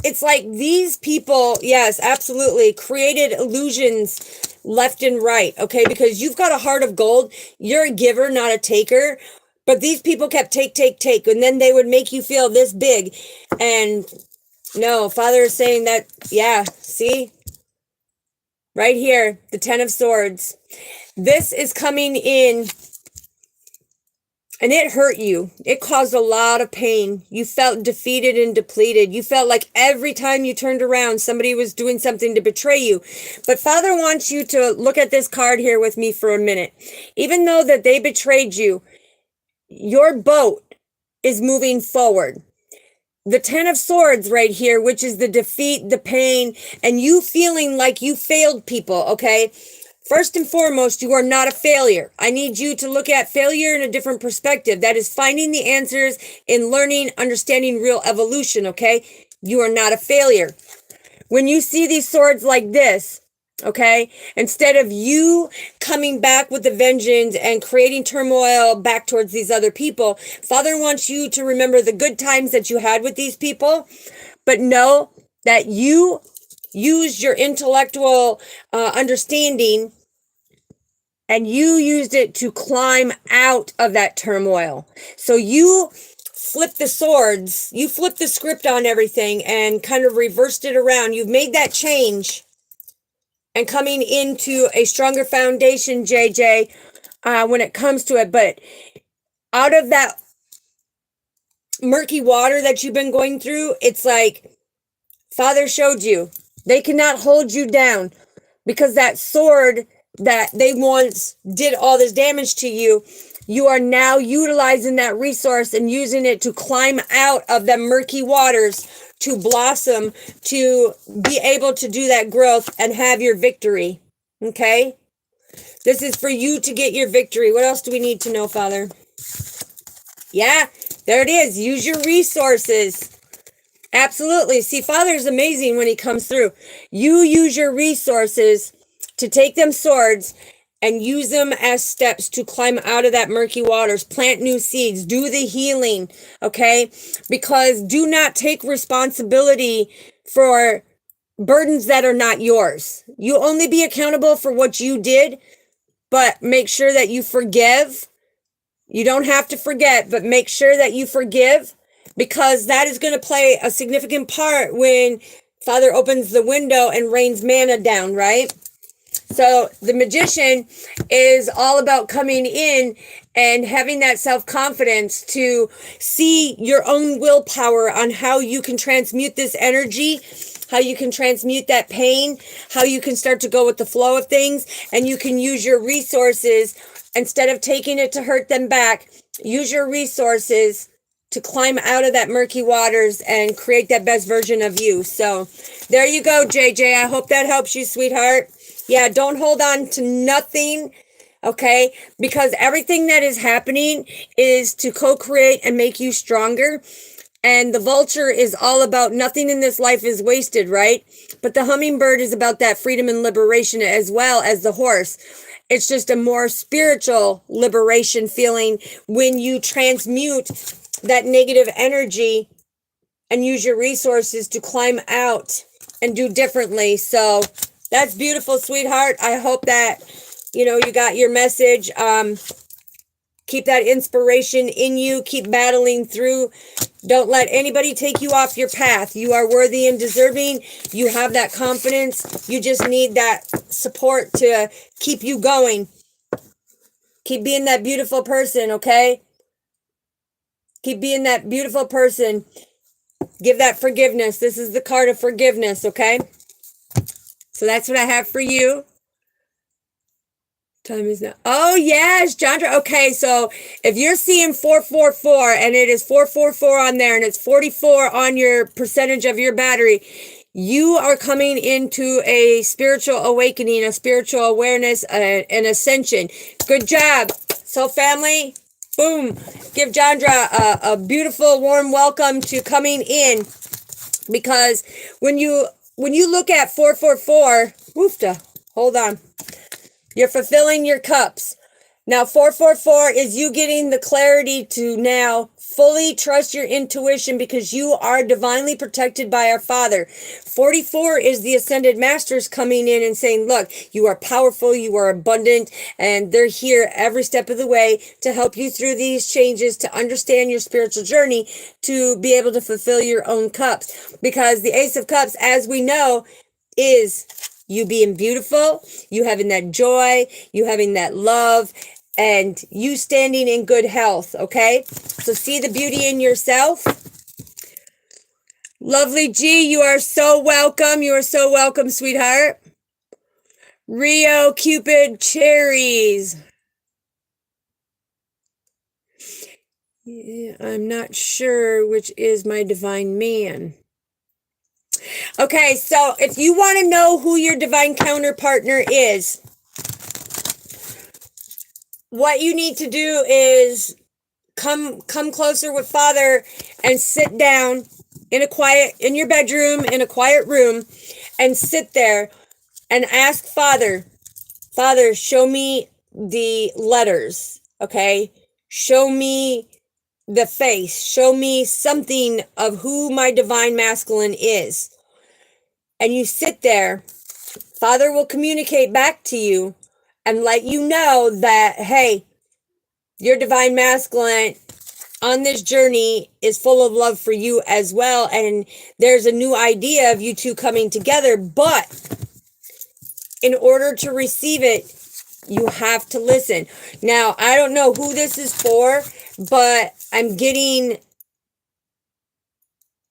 it's like these people, yes, absolutely, created illusions left and right, okay? Because you've got a heart of gold. You're a giver, not a taker. But these people kept take, and then they would make you feel this big. And no, Father is saying that, yeah, see? Right here, the 10 of Swords. This is coming in, and it hurt you. It caused a lot of pain. You felt defeated and depleted. You felt like every time you turned around, somebody was doing something to betray you. But Father wants you to look at this card here with me for a minute. Even though that they betrayed you, your boat is moving forward. The 10 of Swords right here, which is the defeat, the pain, and you feeling like you failed people, okay? First and foremost, you are not a failure. I need you to look at failure in a different perspective. That is finding the answers in learning, understanding real evolution, okay? You are not a failure. When you see these swords like this, okay, instead of you coming back with a vengeance and creating turmoil back towards these other people, Father wants you to remember the good times that you had with these people, but know that you used your intellectual understanding, and you used it to climb out of that turmoil. So you flipped the swords, you flipped the script on everything and kind of reversed it around. You've made that change and coming into a stronger foundation, JJ, when it comes to it. But out of that murky water that you've been going through, it's like Father showed you. They cannot hold you down because that sword that they once did all this damage to you, you are now utilizing that resource and using it to climb out of the murky waters, to blossom, to be able to do that growth and have your victory. Okay? This is for you to get your victory. What else do we need to know, Father? Yeah, there it is. Use your resources. Absolutely. See, Father is amazing when he comes through. You use your resources to take them swords and use them as steps to climb out of that murky waters, plant new seeds, do the healing, okay? Because do not take responsibility for burdens that are not yours. You only be accountable for what you did, but make sure that you forgive. You don't have to forget, but make sure that you forgive, because that is going to play a significant part when Father opens the window and rains manna down, right? So the Magician is all about coming in and having that self-confidence to see your own willpower on how you can transmute this energy, how you can transmute that pain, how you can start to go with the flow of things, and you can use your resources instead of taking it to hurt them back. Use your resources to climb out of that murky waters and create that best version of you. So there you go, JJ. I hope that helps you, sweetheart. Yeah, don't hold on to nothing, okay? Because everything that is happening is to co-create and make you stronger. And the vulture is all about nothing in this life is wasted, right? But the hummingbird is about that freedom and liberation, as well as the horse. It's just a more spiritual liberation feeling when you transmute that negative energy and use your resources to climb out and do differently. So that's beautiful, sweetheart. I hope that, you got your message. Keep that inspiration in you. Keep battling through. Don't let anybody take you off your path. You are worthy and deserving. You have that confidence. You just need that support to keep you going. Keep being that beautiful person, okay? Keep being that beautiful person. Give that forgiveness. This is the card of forgiveness, okay? So that's what I have for you. Time is now. Oh, yes, Chandra. Okay, so if you're seeing 444 and it is 444 on there and it's 44 on your percentage of your battery, you are coming into a spiritual awakening, a spiritual awareness, an ascension. Good job. So family, boom. Give Chandra a beautiful, warm welcome to coming in, because when you look at 444, woofta, hold on. You're fulfilling your cups. Now, 444 is you getting the clarity to now fully trust your intuition because you are divinely protected by our Father. 44 is the ascended masters coming in and saying, look, you are powerful, you are abundant, and they're here every step of the way to help you through these changes, to understand your spiritual journey, to be able to fulfill your own cups. Because the Ace of Cups, as we know, is you being beautiful, you having that joy, you having that love, and you standing in good health, okay? So see the beauty in yourself. Lovely G, you are so welcome. You are so welcome, sweetheart. Rio Cupid Cherries. Yeah, I'm not sure which is my divine man. Okay, so if you want to know who your divine counterpartner is, what you need to do is come closer with Father and sit down in your bedroom, in a quiet room, and sit there and ask Father, show me the letters, okay? Show me the face. Show me something of who my divine masculine is. And you sit there. Father will communicate back to you and let you know that, hey, your divine masculine on this journey is full of love for you as well. And there's a new idea of you two coming together. But in order to receive it, you have to listen. Now, I don't know who this is for, but I'm getting,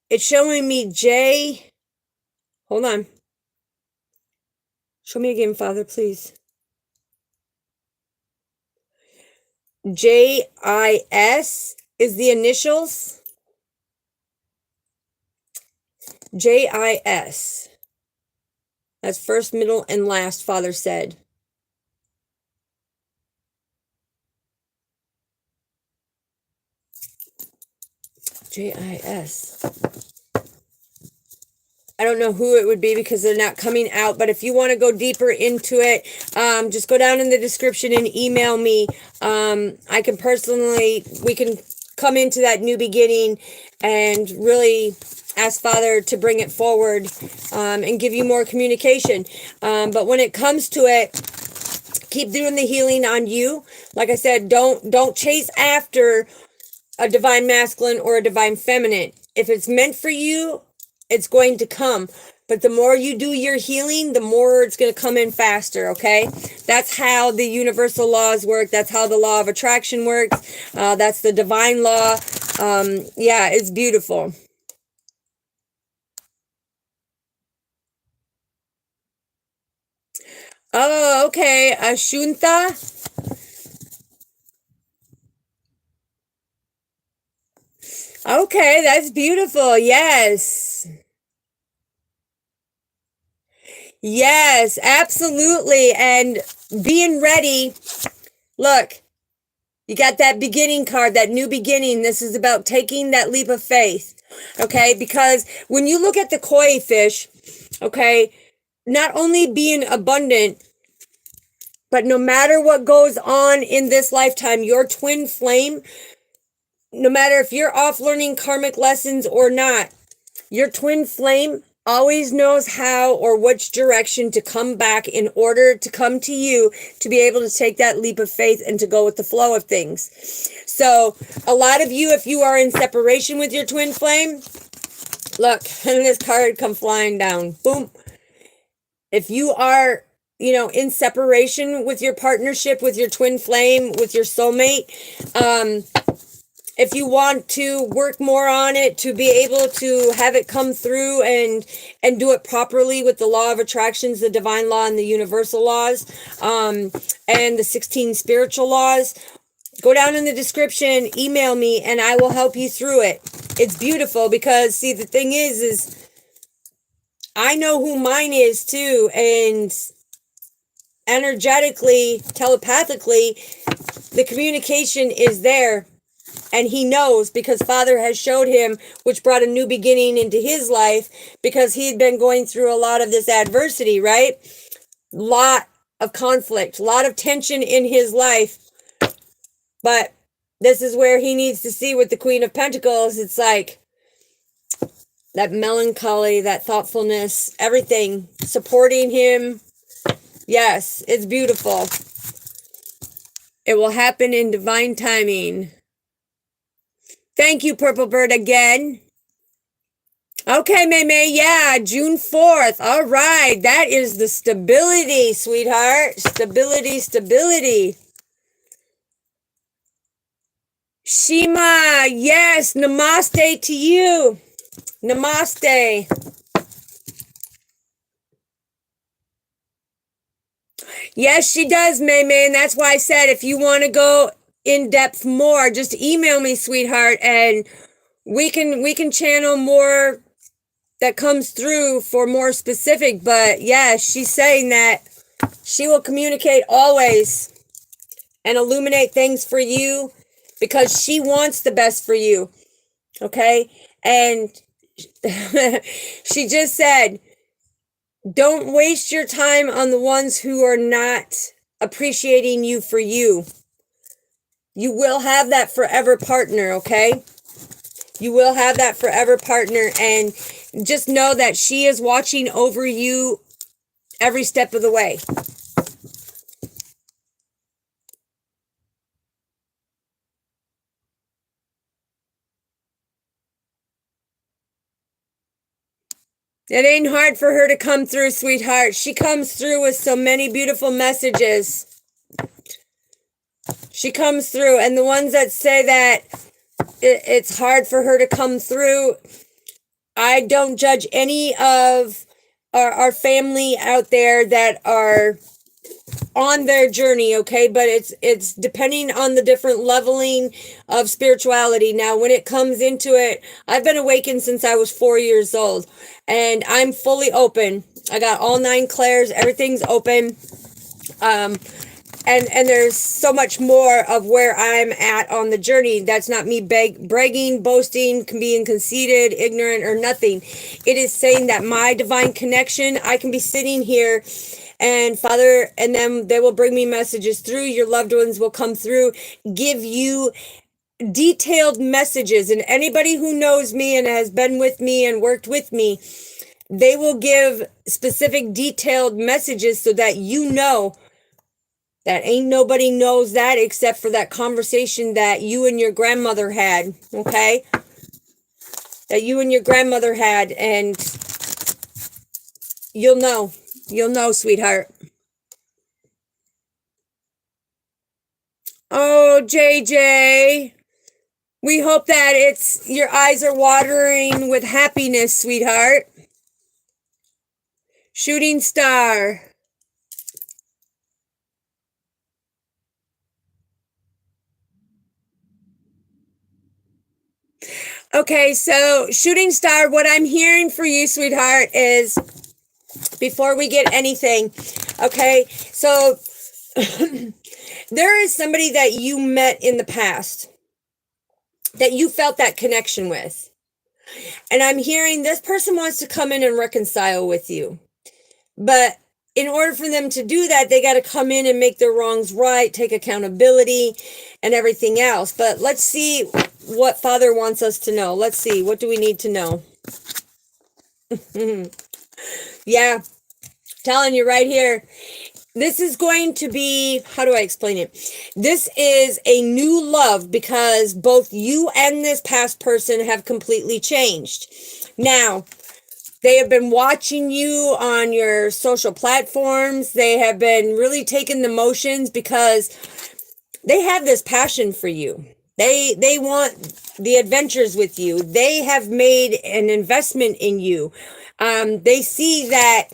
it's showing me J. Hold on. Show me again, Father, please. JIS is the initials. JIS. That's first, middle, and last, Father said. JIS. I don't know who it would be because they're not coming out, but if you want to go deeper into it, just go down in the description and email me. I can we can come into that new beginning and really ask Father to bring it forward and give you more communication. But when it comes to it, keep doing the healing on you. Like I said, don't chase after a divine masculine or a divine feminine. If it's meant for you, it's going to come. But the more you do your healing, the more it's going to come in faster, okay? That's how the universal laws work. That's how the law of attraction works. That's the divine law. Yeah, it's beautiful. Oh, okay. Ashunta. Okay, that's beautiful. Yes. Yes, absolutely. And being ready. Look, you got that beginning card, that new beginning. This is about taking that leap of faith. Okay, because when you look at the koi fish, okay, not only being abundant, but no matter what goes on in this lifetime, your twin flame, no matter if you're off learning karmic lessons or not, your twin flame always knows how or which direction to come back in order to come to you to be able to take that leap of faith and to go with the flow of things. So a lot of you, if you are in separation with your twin flame, look, and this card come flying down. Boom. If you are, in separation with your partnership, with your twin flame, with your soulmate, if you want to work more on it to be able to have it come through and do it properly with the law of attractions, the divine law, and the universal laws, and the 16 spiritual laws, go down in the description, email me, and I will help you through it. It's beautiful because, see, the thing is I know who mine is too, and energetically, telepathically, the communication is there. And he knows because Father has showed him, which brought a new beginning into his life because he had been going through a lot of this adversity, right? Lot of conflict, a lot of tension in his life. But this is where he needs to see with the Queen of Pentacles. It's like that melancholy, that thoughtfulness, everything supporting him. Yes, it's beautiful. It will happen in divine timing. Thank you, Purple Bird, again. Okay, May, yeah, June 4th. All right, that is the stability, sweetheart. Stability, stability. Shima, yes, namaste to you. Namaste. Yes, she does, May, and that's why I said if you want to go in depth more, just email me, sweetheart, and we can channel more that comes through for more specific. But yeah, she's saying that she will communicate always and illuminate things for you because she wants the best for you. Okay? And she just said, don't waste your time on the ones who are not appreciating you for you. You will have that forever partner, okay? You will have that forever partner, and just know that she is watching over you every step of the way. It ain't hard for her to come through, sweetheart. She comes through with so many beautiful messages. She comes through, and the ones that say that it's hard for her to come through, I don't judge any of our family out there that are on their journey, okay? But it's depending on the different leveling of spirituality. Now, when it comes into it, I've been awakened since I was 4 years old, and I'm fully open. I got all 9 clairs, everything's open. And there's so much more of where I'm at on the journey. That's not me bragging, boasting, being conceited, ignorant, or nothing. It is saying that my divine connection, I can be sitting here and Father, and then they will bring me messages through. Your loved ones will come through, give you detailed messages. And anybody who knows me and has been with me and worked with me, they will give specific detailed messages so that you know that ain't nobody knows that except for that conversation that you and your grandmother had, okay? That you and your grandmother had, and you'll know, sweetheart. Oh, JJ, we hope that your eyes are watering with happiness, sweetheart. Shooting star. Okay, so shooting star, what I'm hearing for you, sweetheart, is before we get anything, okay, so there is somebody that you met in the past that you felt that connection with. And I'm hearing this person wants to come in and reconcile with you. But in order for them to do that, they got to come in and make their wrongs right, take accountability and everything else. But let's see what Father wants us to know. Let's see. What do we need to know? Yeah, telling you right here. This is going to be, how do I explain it? This is a new love because both you and this past person have completely changed. Now, they have been watching you on your social platforms. They have been really taking the motions because they have this passion for you. They want the adventures with you. They have made an investment in you. They see that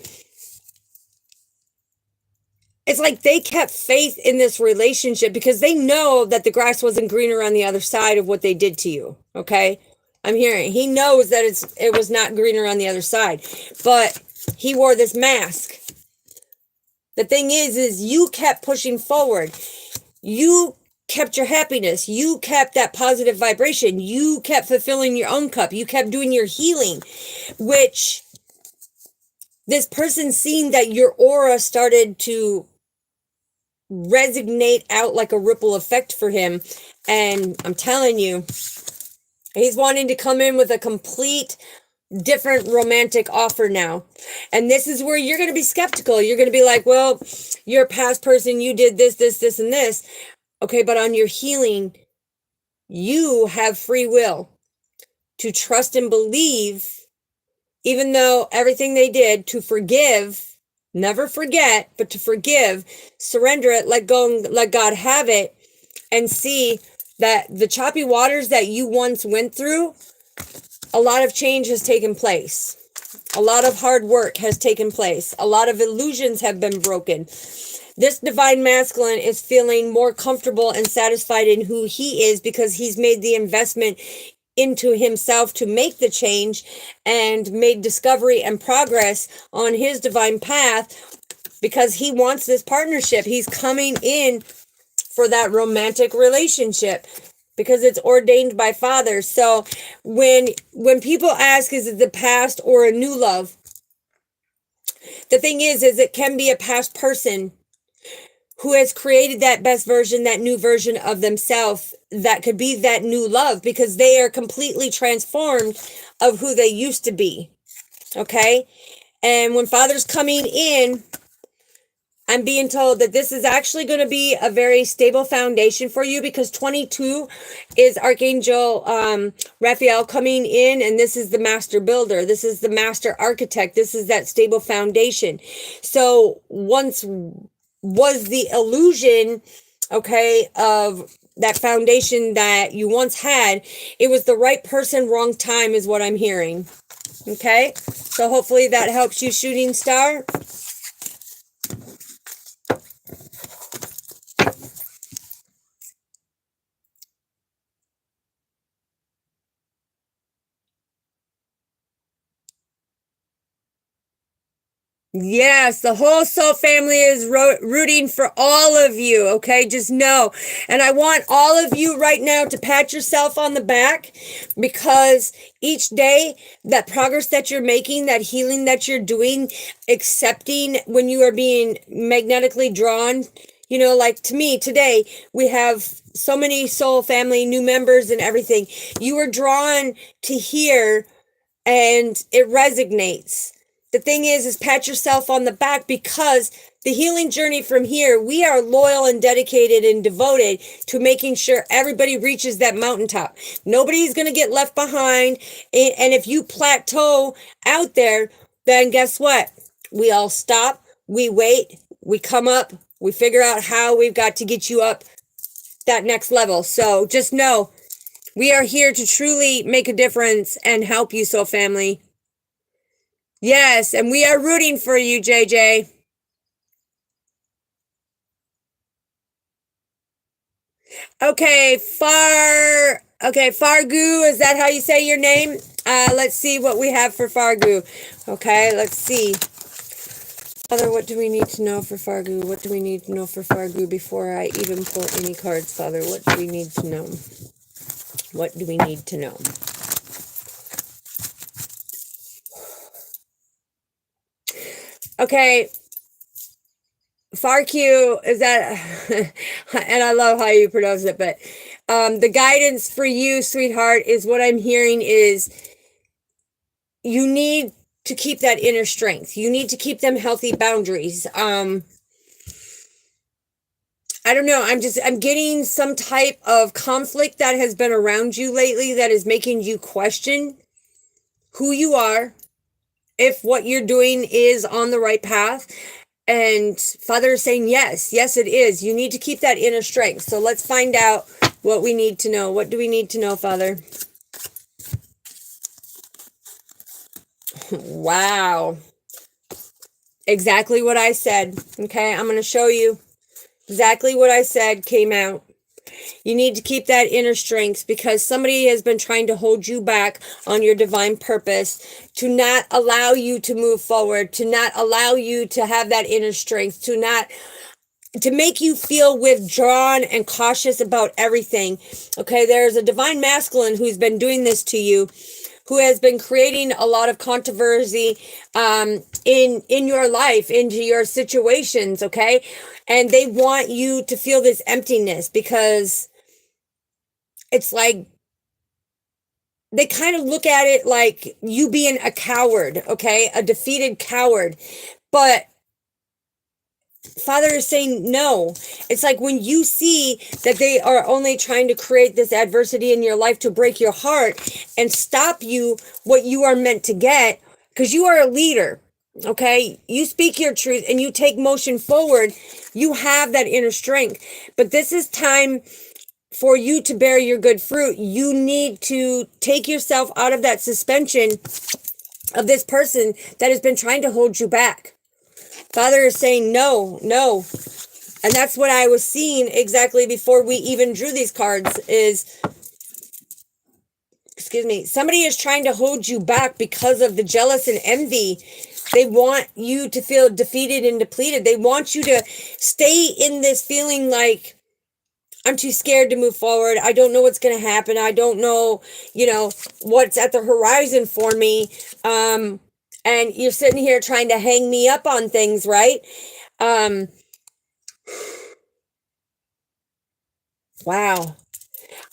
it's like they kept faith in this relationship because they know that the grass wasn't greener on the other side of what they did to you. Okay? I'm hearing. He knows that it was not greener on the other side. But he wore this mask. The thing is you kept pushing forward. You kept your happiness. You kept that positive vibration. You kept fulfilling your own cup. You kept doing your healing, which this person seen that your aura started to resonate out like a ripple effect for him. And I'm telling you, he's wanting to come in with a complete different romantic offer now. And this is where you're going to be skeptical. You're going to be like, well, you're a past person. You did this, this, this, and this. Okay, but on your healing, you have free will to trust and believe, even though everything they did, to forgive, never forget, but to forgive, surrender it, let go, and let God have it, and see that the choppy waters that you once went through, a lot of change has taken place. A lot of hard work has taken place. A lot of illusions have been broken. This divine masculine is feeling more comfortable and satisfied in who he is because he's made the investment into himself to make the change and made discovery and progress on his divine path because he wants this partnership. He's coming in for that romantic relationship because it's ordained by Father. So when people ask, is it the past or a new love? The thing is it can be a past person who has created that best version, that new version of themselves, that could be that new love because they are completely transformed of who they used to be. Okay? And when Father's coming in, I'm being told that this is actually going to be a very stable foundation for you because 22 is Archangel Raphael coming in, and this is the master builder. This is the master architect. This is that stable foundation. So once was the illusion, okay, of that foundation that you once had, it was the right person, wrong time is what I'm hearing. Okay, so hopefully that helps you, shooting star. Yes, the whole soul family is rooting for all of you, okay? Just know. And I want all of you right now to pat yourself on the back because each day, that progress that you're making, that healing that you're doing, accepting when you are being magnetically drawn, you know, like to me today, we have so many soul family new members and everything. You are drawn to here and it resonates. The thing is pat yourself on the back because the healing journey from here, we are loyal and dedicated and devoted to making sure everybody reaches that mountaintop. Nobody's going to get left behind. And if you plateau out there, then guess what? We all stop, we wait, we come up, we figure out how we've got to get you up that next level. So just know, we are here to truly make a difference and help you, soul family. Yes, and we are rooting for you, JJ. Okay, Fargu, is that how you say your name? Let's see what we have for Fargu. Okay, let's see. Father, what do we need to know for Fargu? What do we need to know for Fargu before I even pull any cards, Father? What do we need to know? What do we need to know? Okay, Farq, is that, and I love how you pronounce it, but the guidance for you, sweetheart, is what I'm hearing is you need to keep that inner strength. You need to keep them healthy boundaries. I don't know. I'm getting some type of conflict that has been around you lately that is making you question who you are, if what you're doing is on the right path. And Father is saying, yes, it is. You need to keep that inner strength. So let's find out what we need to know. What do we need to know, Father? Wow. Exactly what I said. Okay, I'm going to show you exactly what I said came out. You need to keep that inner strength because somebody has been trying to hold you back on your divine purpose, to not allow you to move forward, to not allow you to have that inner strength, to make you feel withdrawn and cautious about everything. Okay, there's a divine masculine who's been doing this to you, who has been creating a lot of controversy in your life, into your situations, okay? And they want you to feel this emptiness because it's like they kind of look at it like you being a coward, okay? A defeated coward. But Father is saying no. It's like when you see that they are only trying to create this adversity in your life to break your heart and stop you what you are meant to get, because you are a leader, okay? You speak your truth and you take motion forward. You have that inner strength. But this is time for you to bear your good fruit. You need to take yourself out of that suspension of this person that has been trying to hold you back. Father is saying no, no. And that's what I was seeing exactly before we even drew these cards is, excuse me, somebody is trying to hold you back because of the jealous and envy. They want you to feel defeated and depleted. They want you to stay in this feeling like, I'm too scared to move forward. I don't know what's going to happen. I don't know, what's at the horizon for me. And you're sitting here trying to hang me up on things, right? Wow.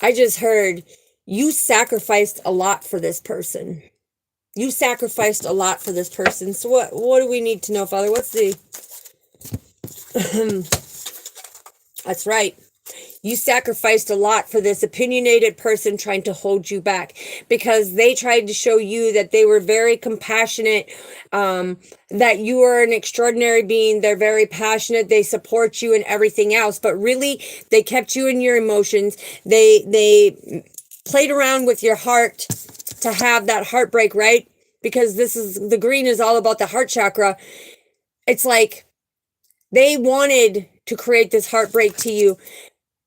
I just heard you sacrificed a lot for this person. You sacrificed a lot for this person. So what do we need to know, Father? What's the... That's right. You sacrificed a lot for this opinionated person trying to hold you back because they tried to show you that they were very compassionate, that you are an extraordinary being. They're very passionate. They support you and everything else. But really, they kept you in your emotions. They played around with your heart to have that heartbreak, right? Because the green is all about the heart chakra. It's like they wanted to create this heartbreak to you.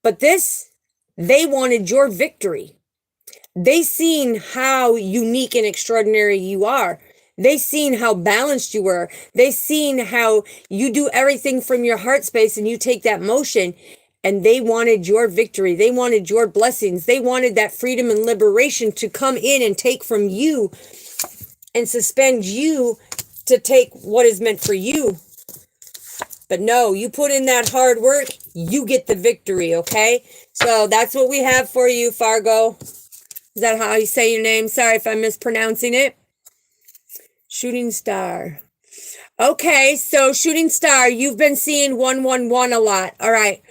But they wanted your victory. They seen how unique and extraordinary you are. They seen how balanced you were. They seen how you do everything from your heart space and you take that motion. And they wanted your victory. They wanted your blessings. They wanted that freedom and liberation to come in and take from you and suspend you to take what is meant for you. But no, you put in that hard work, you get the victory, okay? So that's what we have for you, Fargo. Is that how you say your name? Sorry if I'm mispronouncing it. Shooting Star. Okay, so Shooting Star, you've been seeing 111 a lot. All right.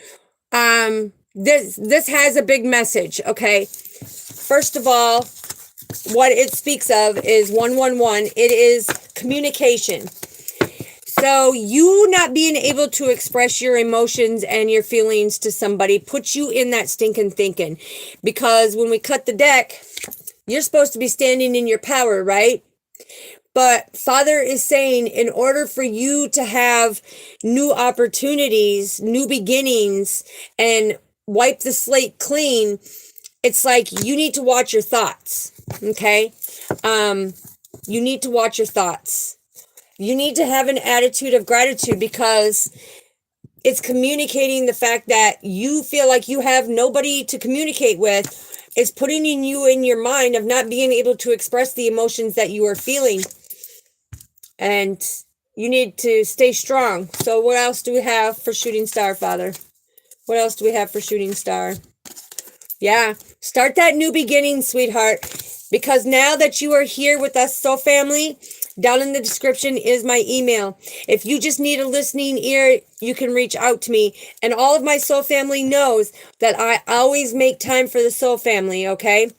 This has a big message, okay? First of all, what it speaks of is 111. It is communication. So you not being able to express your emotions and your feelings to somebody puts you in that stinking thinking. Because when we cut the deck, you're supposed to be standing in your power, right? But Father is saying in order for you to have new opportunities, new beginnings, and wipe the slate clean, it's like you need to watch your thoughts, okay? You need to watch your thoughts. You need to have an attitude of gratitude because it's communicating the fact that you feel like you have nobody to communicate with. It's putting you in your mind of not being able to express the emotions that you are feeling. And you need to stay strong. So what else do we have for Shooting Star, Father? What else do we have for Shooting Star? Yeah, start that new beginning, sweetheart. Because now that you are here with us, Soul Family, down in the description is my email. If you just need a listening ear, you can reach out to me. And all of my Soul Family knows that I always make time for the Soul Family, okay?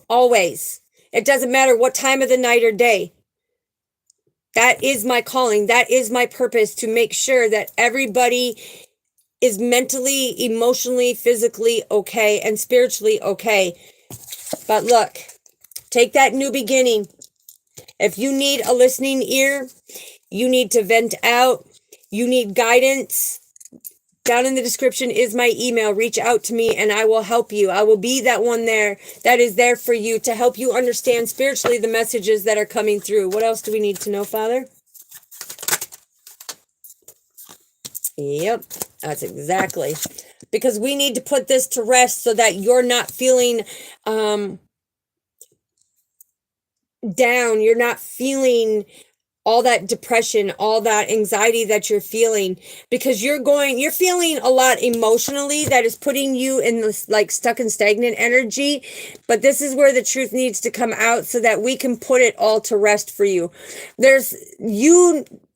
Always. It doesn't matter what time of the night or day. That is my calling. That is my purpose, to make sure that everybody is mentally, emotionally, physically okay, and spiritually okay. But look, take that new beginning. If you need a listening ear, you need to vent out, you need guidance, down in the description is my email. Reach out to me and I will help you. I will be that one there that is there for you to help you understand spiritually the messages that are coming through. What else do we need to know, Father? Yep, that's exactly. Because we need to put this to rest so that you're not feeling down. You're not feeling all that depression, all that anxiety that you're feeling, because you're feeling a lot emotionally that is putting you in this like stuck and stagnant energy. But this is where the truth needs to come out so that we can put it all to rest for you.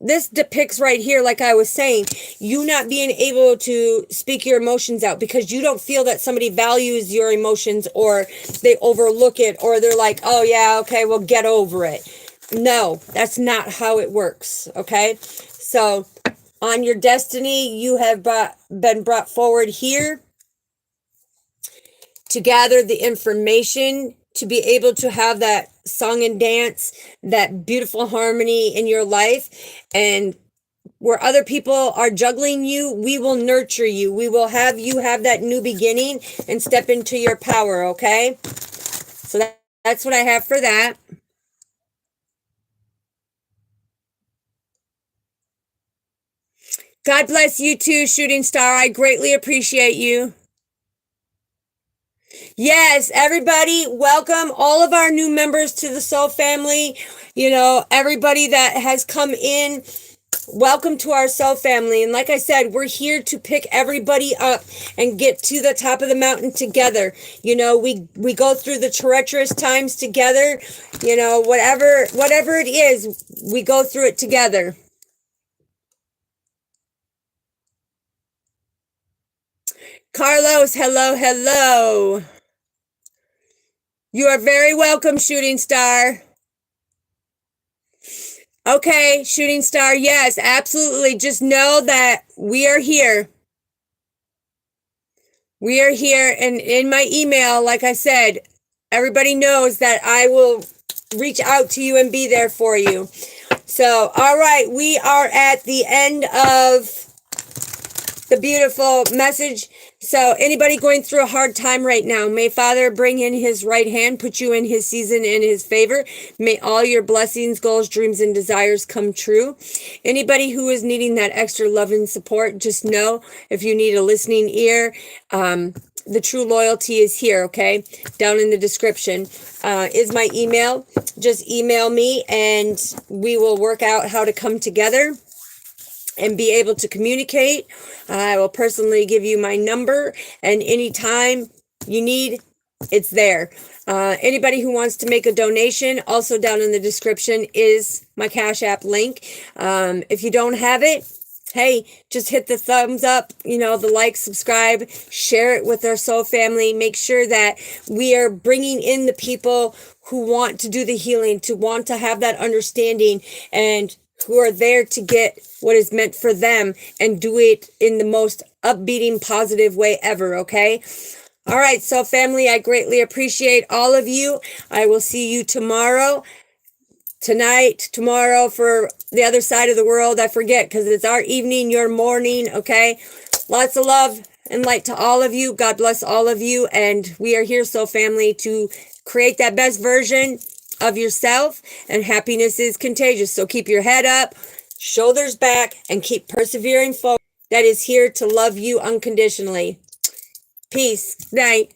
This depicts right here, like I was saying, you not being able to speak your emotions out because you don't feel that somebody values your emotions, or they overlook it, or they're like, oh yeah, okay, well, get over it. No, that's not how it works, okay? So, on your destiny, you have been brought forward here to gather the information, to be able to have that song and dance, that beautiful harmony in your life. And where other people are juggling you, we will nurture you. We will have you have that new beginning and step into your power, okay? So that's what I have for that. God bless you too, Shooting Star. I greatly appreciate you. Yes, everybody, welcome all of our new members to the Soul family. You know, everybody that has come in, welcome to our Soul family. And like I said, we're here to pick everybody up and get to the top of the mountain together. You know, we go through the treacherous times together. You know, whatever it is, we go through it together. Carlos, hello, hello. You are very welcome, Shooting Star. Okay, Shooting Star, yes, absolutely. Just know that we are here. We are here, and in my email, like I said, everybody knows that I will reach out to you and be there for you. So, all right, we are at the end of the beautiful message. So anybody going through a hard time right now, may Father bring in his right hand, put you in his season, in his favor. May all your blessings, goals, dreams, and desires come true. Anybody who is needing that extra love and support, just know if you need a listening ear, the true loyalty is here, okay? Down in the description is my email. Just email me and we will work out how to come together and be able to communicate. I will personally give you my number, and anytime you need, it's there. Anybody who wants to make a donation, also down in the description is my Cash App link. If you don't have it, hey, just hit the thumbs up, you know, the like, subscribe, share it with our soul family. Make sure that we are bringing in the people who want to do the healing, to want to have that understanding, and who are there to get what is meant for them and do it in the most upbeating, positive way ever, okay? All right, so family, I greatly appreciate all of you. I will see you tomorrow, tonight, tomorrow for the other side of the world. I forget because it's our evening, your morning, okay? Lots of love and light to all of you. God bless all of you. And we are here, so family, to create that best version of yourself, and happiness is contagious. So keep your head up, shoulders back, and keep persevering forward. That is here to love you unconditionally. Peace. Night.